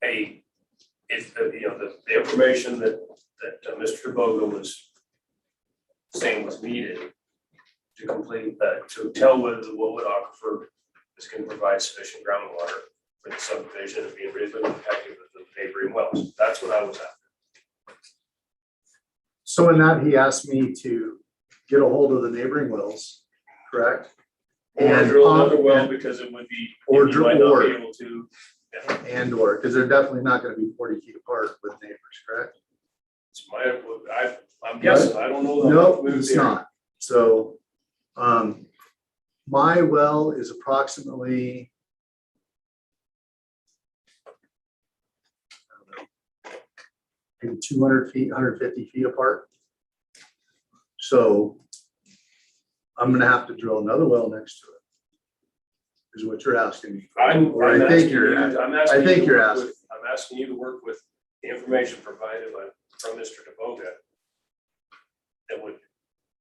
the information that Mr. Boga was saying was needed to complete, to tell whether the Willwood Aquifer is going to provide sufficient groundwater for the subdivision and be reasonably protective of the neighboring wells. That's what I was after. So in that, he asked me to get a hold of the neighboring wells, correct? Or drill another well, because it would be, or you might not or be able to. Yeah. and or, because they're definitely not going to be 40 feet apart with neighbors, correct? It's I'm guessing, I don't know. No, it's not. So, my well is approximately, I don't know, maybe 200 feet, 150 feet apart. So I'm gonna have to drill another well next to it, is what you're asking me. I'm asking you to work with the information provided from Mr. DeVoga that would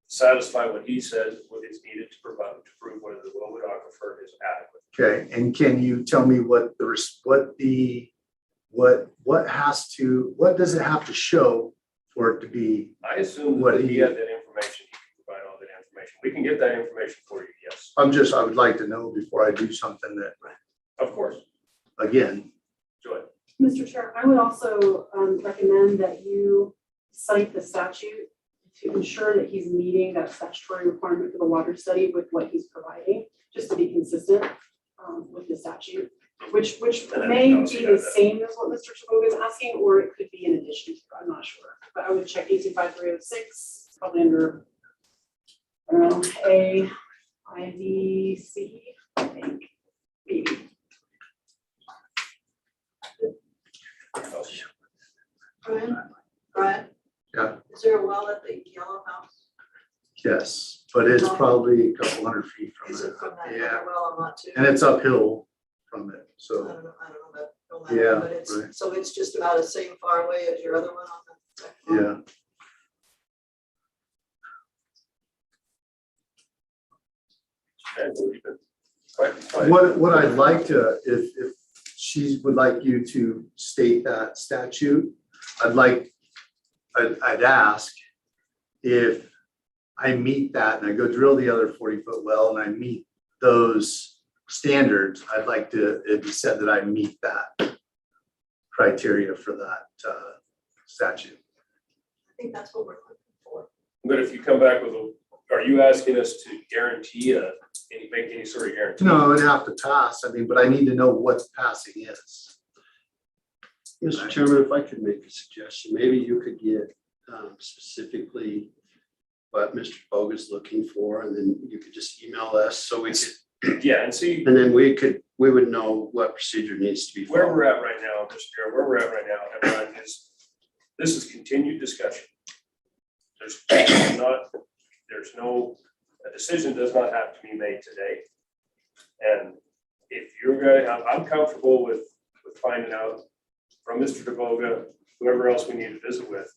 satisfy what he says, what is needed to provide to prove whether the Willwood Aquifer is adequate. Okay, and can you tell me what does it have to show for it to be? I assume that he had that information, he can provide all that information. We can get that information for you, yes. I would like to know before I do something that. Of course. Again. Joy. Mr. Chair, I would also recommend that you cite the statute to ensure that he's meeting that statutory requirement for the water study with what he's providing, just to be consistent with the statute, which may be the same as what Mr. Chaboga is asking, or it could be in addition to, I'm not sure. But I would check 185-306, probably under A, I, B, C, I think, maybe. Brian? Yeah. Is there a well at the yellow house? Yes, but it's probably a couple hundred feet from Is it. it from that Yeah. other well on lot two? And it's uphill from it, I so, don't know that, Yeah, but it's, right. so it's just about the same far away as your other one on the second one? yeah. What I'd like to, if she would like you to state that statute, I'd ask if I meet that and I go drill the other 40-foot well and I meet those standards, I'd like to, it be said that I meet that criteria for that statute. I think that's what we're looking for. But if you come back with are you asking us to guarantee make any sort of guarantee? No, it'd have to pass, I mean, but I need to know what passing is. Mr. Chairman, if I could make a suggestion, maybe you could get specifically what Mr. Bogue is looking for, and then you could just email us so we could. Yeah, and see. And then we would know what procedure needs to be followed. Where we're at right now, Mr. Chair, where we're at right now, everyone, is this is continued discussion. A decision does not have to be made today. And if you're I'm comfortable with finding out from Mr. DeVoga, whoever else we need to visit with,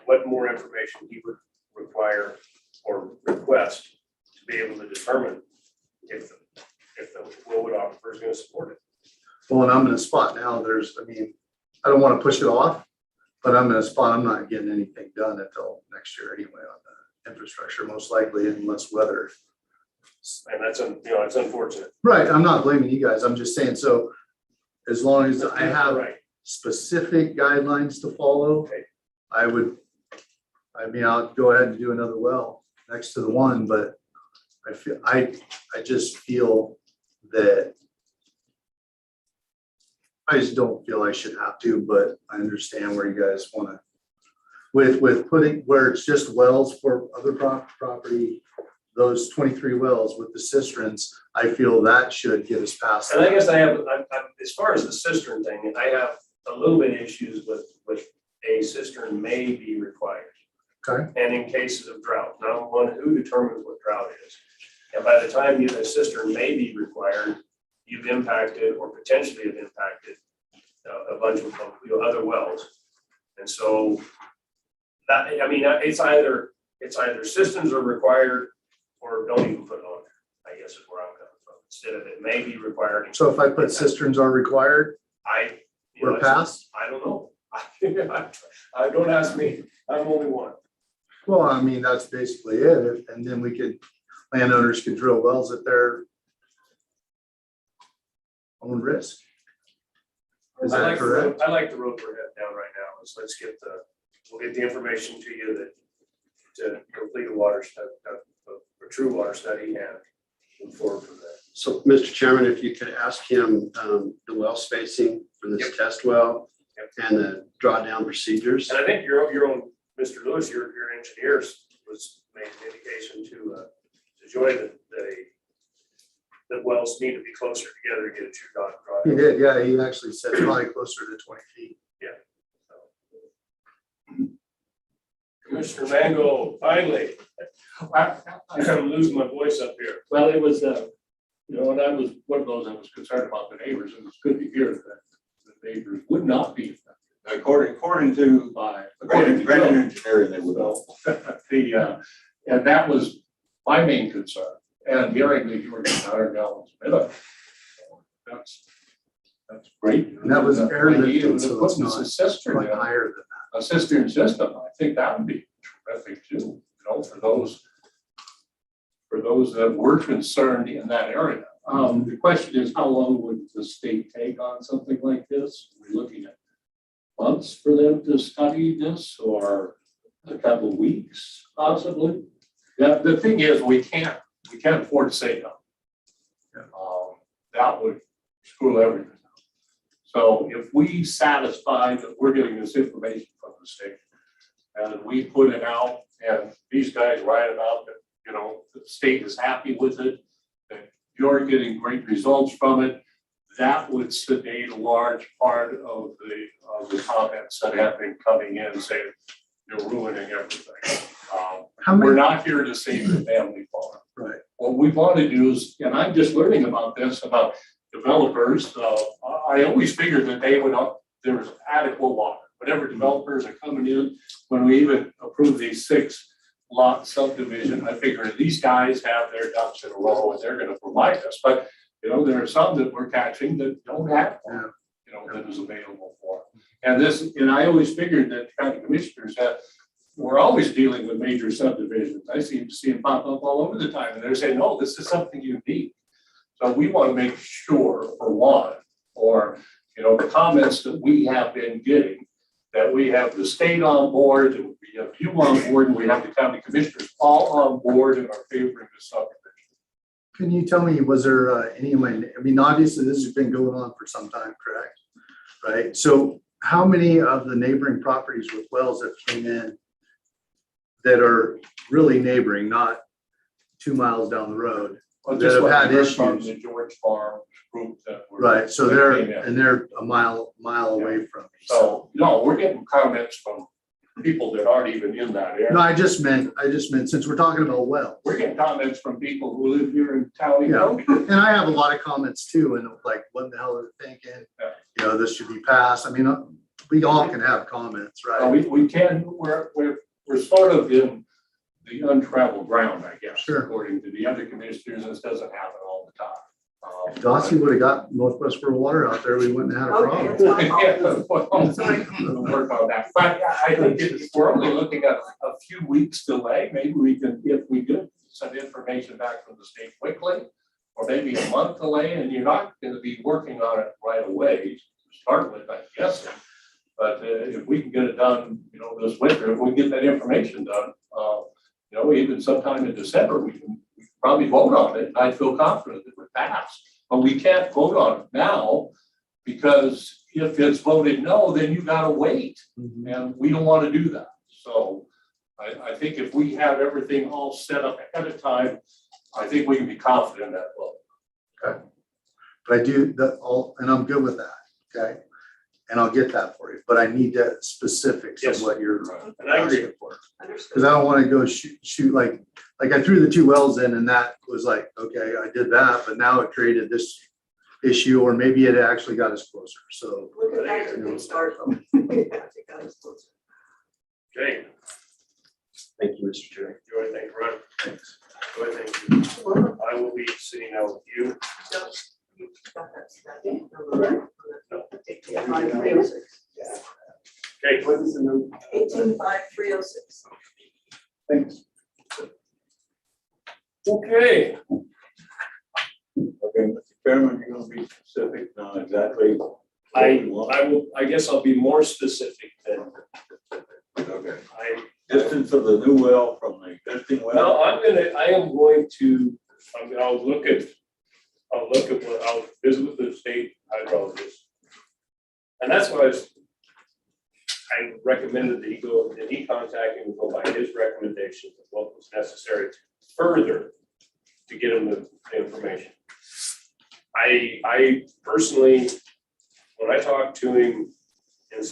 what more information he would require or request to be able to determine if the Willwood aquifer is going to support it. Well, and I'm in a spot now, I don't want to push it off, but I'm in a spot, I'm not getting anything done until next year anyway on the infrastructure, most likely unless weather. And that's, it's unfortunate. Right, I'm not blaming you guys, I'm just saying, so as long as I have specific guidelines to follow, I'll go ahead and do another well next to the one, but I just feel that I just don't feel I should have to, but I understand where you guys want to, with putting where it's just wells for other property, those 23 wells with the cisterns, I feel that should get us past. And I guess I have, as far as the cistern thing, I have a little bit of issues with a cistern may be required. Okay. And in cases of drought, number one, who determines what drought is? And by the time a cistern may be required, you've impacted or potentially have impacted a bunch of other wells. And so that, it's either systems are required or don't even put on there, I guess is where I'm coming from. Instead of it may be required. So if I put cisterns are required, we're past? I don't know. I don't ask me. I'm only one. Well, that's basically it. And then landowners could drill wells at their own risk. Is that correct? I like the road we're heading down right now. We'll get the information to you to complete a water study, a true water study, and move forward from there. So, Mr. Chairman, if you could ask him the well spacing for this test well and the drawdown procedures. And I think your own, Mr. Lewis, your engineer was made an indication to Joy that the wells need to be closer together to get a true drawdown. He did, yeah. He actually said probably closer to 20 feet. Yeah. So. Commissioner Mango, finally. I'm losing my voice up here. Well, it was, and I was one of those that was concerned about the neighbors, and it's good to hear that the neighbors would not be affected. According to Brandon Engineering, they would all. And that was my main concern, and hearing that you were getting 100 gallons a minute. That's great. And that was air lifted, so it's a not cistern quite higher than that. A cistern system, I think that would be terrific too, for those that were concerned in that area. The question is, how long would the state take on something like this? We're looking at months for them to study this, or a couple of weeks possibly. Yeah, the thing is, we can't afford to say no. That would screw everything up. So if we satisfy that we're getting this information from the state and we put it out and these guys write about it, you know, the state is happy with it, that you're getting great results from it, that would sedate a large part of the comments that have been coming in saying you're ruining everything. We're not here to save the family farm. Right. What we want to do is, and I'm just learning about this, about developers, I always figured that they would, there was adequate water. Whatever developers are coming in, when we even approve these 6-lot subdivision, I figured these guys have their ducks in a row and they're gonna provide us. But, you know, there are some that we're catching that don't have water, you know, that is available for them. And this, and I always figured that county commissioners we're always dealing with major subdivisions. I seem to see them pop up all over the time and they're saying, no, this is something unique. So we want to make sure, for one, or, you know, the comments that we have been getting, that we have the state on board, and we have you on board, and we have the county commissioners all on board and are favoring the subdivision. Can you tell me, was there any of my, I mean, obviously this has been going on for some time, correct? Right, so how many of the neighboring properties with wells that came in that are really neighboring, not 2 miles down the road, that have had issues? The George Farm group that were. Right, so they're a mile away from me. So, no, we're getting comments from people that aren't even in that area. No, I just meant, since we're talking about wells. We're getting comments from people who live here in town. Yeah, and I have a lot of comments too, and like, what the hell are they thinking? Yeah. You know, this should be passed. I mean, we all can have comments, right? We can, we're sort of in the untraveled ground, I guess. Sure. According to the other commissioners, this doesn't happen all the time. If Dossie would have got Northwest Rural Water out there, we wouldn't have had a Okay, problem. it's my fault. Yeah, well, Sorry. we'll work on that. But I think we're only looking at a few weeks delay. Maybe we can, if we get some information back from the state quickly, or maybe a month delay, and you're not going to be working on it right away to start with, I'm guessing. But if we can get it done, you know, this winter, if we get that information done, you know, even sometime in December, we can probably vote on it. I feel confident that it would pass. But we can't vote on it now, because if it's voted no, then you gotta wait. And we don't want to do that. So I think if we have everything all set up ahead of time, I think we can be confident in that vote. Okay. But I do that all, and I'm good with that, okay? And I'll get that for you, but I need the specifics of what you're And I agree. asking for. Because I don't want to go shoot like I threw the 2 wells in and that was like, okay, I did that, but now it created this issue, or maybe it actually got us closer, so. Look at that, a good start though. Yeah, it got us closer. Okay, Thank you, Mr. Chair. do anything, Ron? Thanks. Do anything. I will be sitting out with you. You got that number right? No. 185306. Okay. What is the number? 185306. Thanks. Okay. Okay, Mr. Chairman, you're gonna be specific now exactly. what I you want. I guess I'll be more specific than Okay, I. distance of the new well from the existing well? No, I'll look at I'll visit with the state hydrologist. And that's what I recommended that he go, that he contact him and go by his recommendations of what was necessary further to get him the information. I personally, when I talked to him in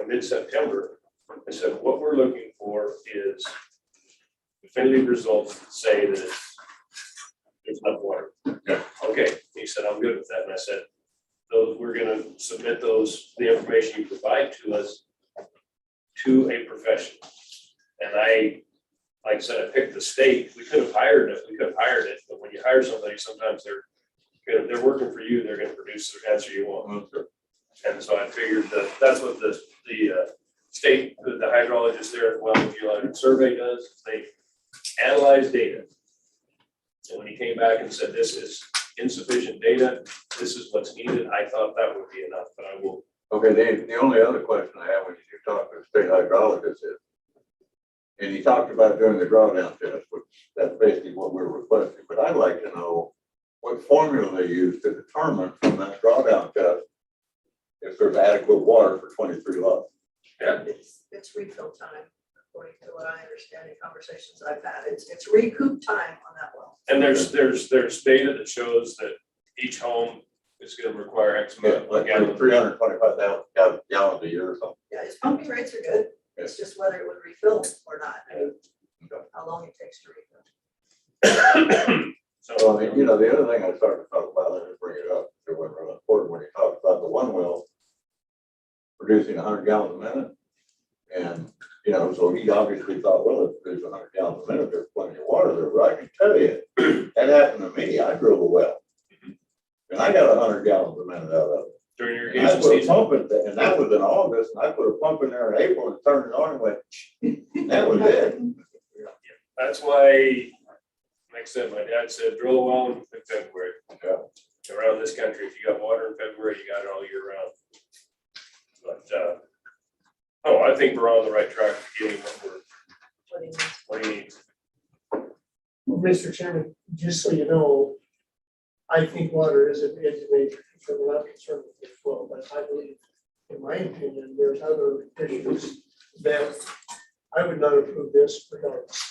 mid-September, I said, what we're looking for is definitive results that say that there's enough water. Okay, he said, I'm good with that. And I said, we're gonna submit the information you provide to us to a professional. And like I said, I picked the state. We could have hired it, but when you hire somebody, sometimes they're working for you, they're gonna produce the answer you want. And so I figured that that's what the state, the hydrologist there at Wyoming Geological Survey does. They analyze data. And when he came back and said, this is insufficient data, this is what's needed, I thought that would be enough, but I will. Okay, the only other question I have when you talk to the state hydrologist is, and he talked about doing the drawdown test, which that's basically what we're requesting, but I'd like to know what formula they use to determine from that drawdown test if there's adequate water for 23 lots. Yeah. It's refill time. according to what I understand in conversations I've had. It's recoup time on that well. And there's data that shows that each home is gonna require X amount of Like gallons. 325,000 gallons a year or something. Yeah, his pumping rates are good. It's just whether it would refill or not, and how long it takes to refill. So, I mean, you know, the other thing I started to talk about, I didn't bring it up, it wasn't really important when you talked about the one well producing 100 gallons a minute. And, you know, so he obviously thought, well, if there's 100 gallons a minute, there's plenty of water there. But I can tell you, that happened to me. I drilled a well. And I got 100 gallons a minute out of it. During your And I irrigation put a season. pump in, and that was in August, and I put a pump in there in April and turned it on and went, that was it. That's why, like I said, my dad said, drill a well in February. Yeah. Around this country, if you got water in February, you got it all year round. But, I think we're on the right track to getting what he needs. Well, Mr. Chairman, just so you know, I think water is a major concern. We're not concerned with the flow, but I believe, in my opinion, there's other issues that I would not approve this regardless.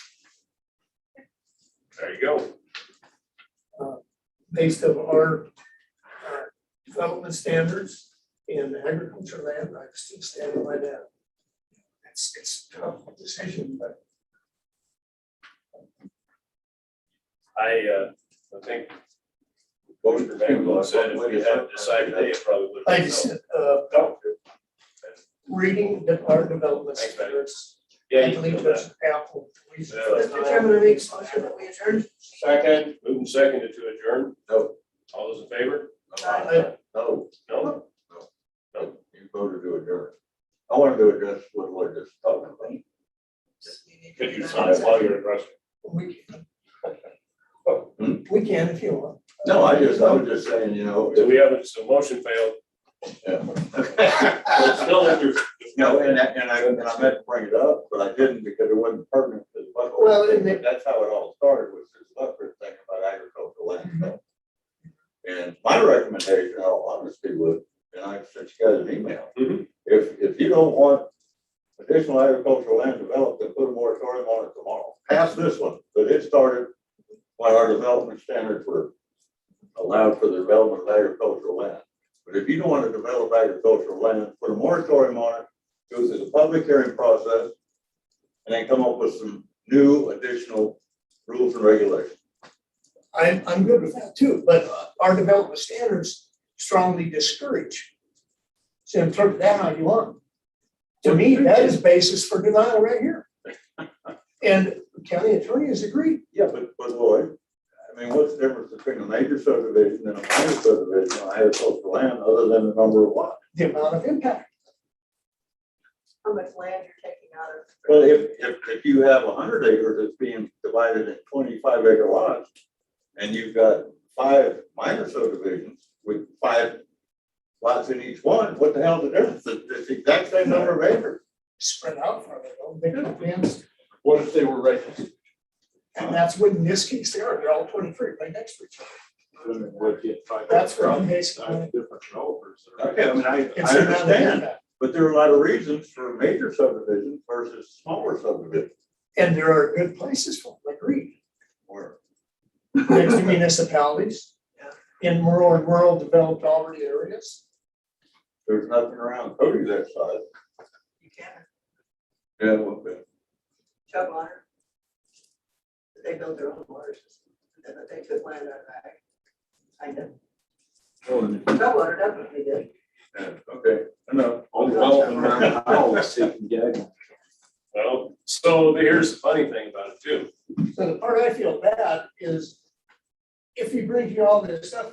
There you go. Based of our development standards in agriculture land, I still stand by that. It's a tough decision, but I think Mr. Van said if we had decided today, it probably would have I been just no. said, reading our development Thanks, buddy. standards. Yeah, I you can believe do there's that. ample reason. Yeah. Mr. Chairman, I make a motion that we adjourn. Second, moving seconded to adjourn. No. All those in favor? No, No? you voted to adjourn. I want to do it just what we're just talking about. Could you sign while you're addressing? We can if you want. No, I was just saying, you know. So we have, so motion failed. Yeah. Still, there's. No, and I meant to bring it up, but I didn't because it wasn't pertinent to the Buckler. Well, thing, but that's how it all started, was this Buckler thing about agricultural land stuff. And my recommendation, in all honesty, was, and I sent you guys an email, if you don't want additional agricultural land developed, then put a moratorium on it tomorrow. Pass this one, but it started when our development standards were allowed for the development of agricultural land. But if you don't want to develop agricultural land, put a moratorium on it, go through the public hearing process, and then come up with some new additional rules and regulations. I'm good with that too, but our development standards strongly discourage. So interpret that how you want. To me, that is basis for denial right here. And the county attorney has agreed. Yeah, but Lloyd, I mean, what's the difference between a major subdivision and a minor subdivision on agricultural land other than the number of lots? The amount of impact. How much land you're taking out of. Well, if you have 100 acres that's being divided in 25 acre lots, and you've got 5 minor subdivisions with 5 lots in each one, what the hell's the difference? It's the exact same number of acres. Spread out farther, though. They could advance. What if they were right? And that's what in this case they are. They're all 23 right next to each other. Then we'd get 5 That's where I'm acres, basically. 9 different developers. Okay, I mean, I It's the amount of understand, impact. but there are a lot of reasons for major subdivisions versus smaller subdivisions. And there are good places for them, agreed. Where Next to municipalities, in rural developed already areas. there's nothing around Cody that size. You can, Yeah, well, but chug water. They built their own water system, and then they took land out of that. Kind of. Chug water definitely did. yeah, okay, enough. All development around the house, they can get. Well, so here's the funny thing about it too. So the part I feel bad is if he brings you all this stuff,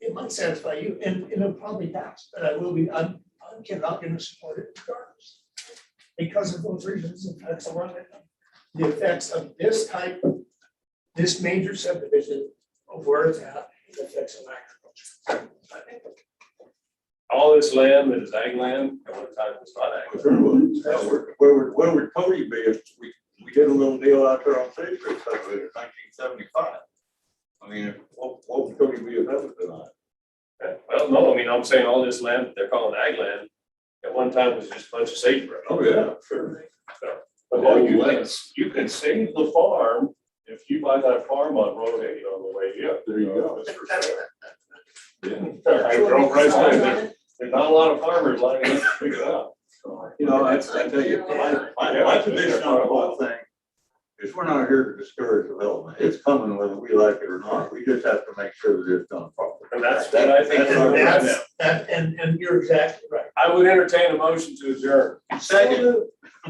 it might satisfy you and it'll probably pass, but I'm not gonna support it regardless. Because of those reasons, the effects of this type, this major subdivision of where it's at, the effects of agriculture. All this land that is ag land, at one time was not ag. Sure was. Where would Cody be if we did a little deal out there on State Street subdivision in 1975? I mean, what would Cody be if that was denied? Well, no, I mean, I'm saying all this land that they're calling ag land, at one time was just a bunch of sagebrush. Oh, yeah, sure. So, Well, you can save the farm if you buy that farm on Road 8 on the way up. There you go. Yeah, I drove right by there. There's not a lot of farmers lining up to pick it up. You know, I tell you, my position on the whole thing is we're not here to discourage development. It's coming whether we like it or not. We just have to make sure that it's done properly. And that's what I think. That's our right now. And you're exactly right. I would entertain a motion to adjourn. Second.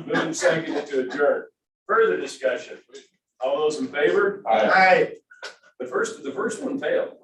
Moving second to adjourn. Further discussion. All those in favor? Aye. The first one failed.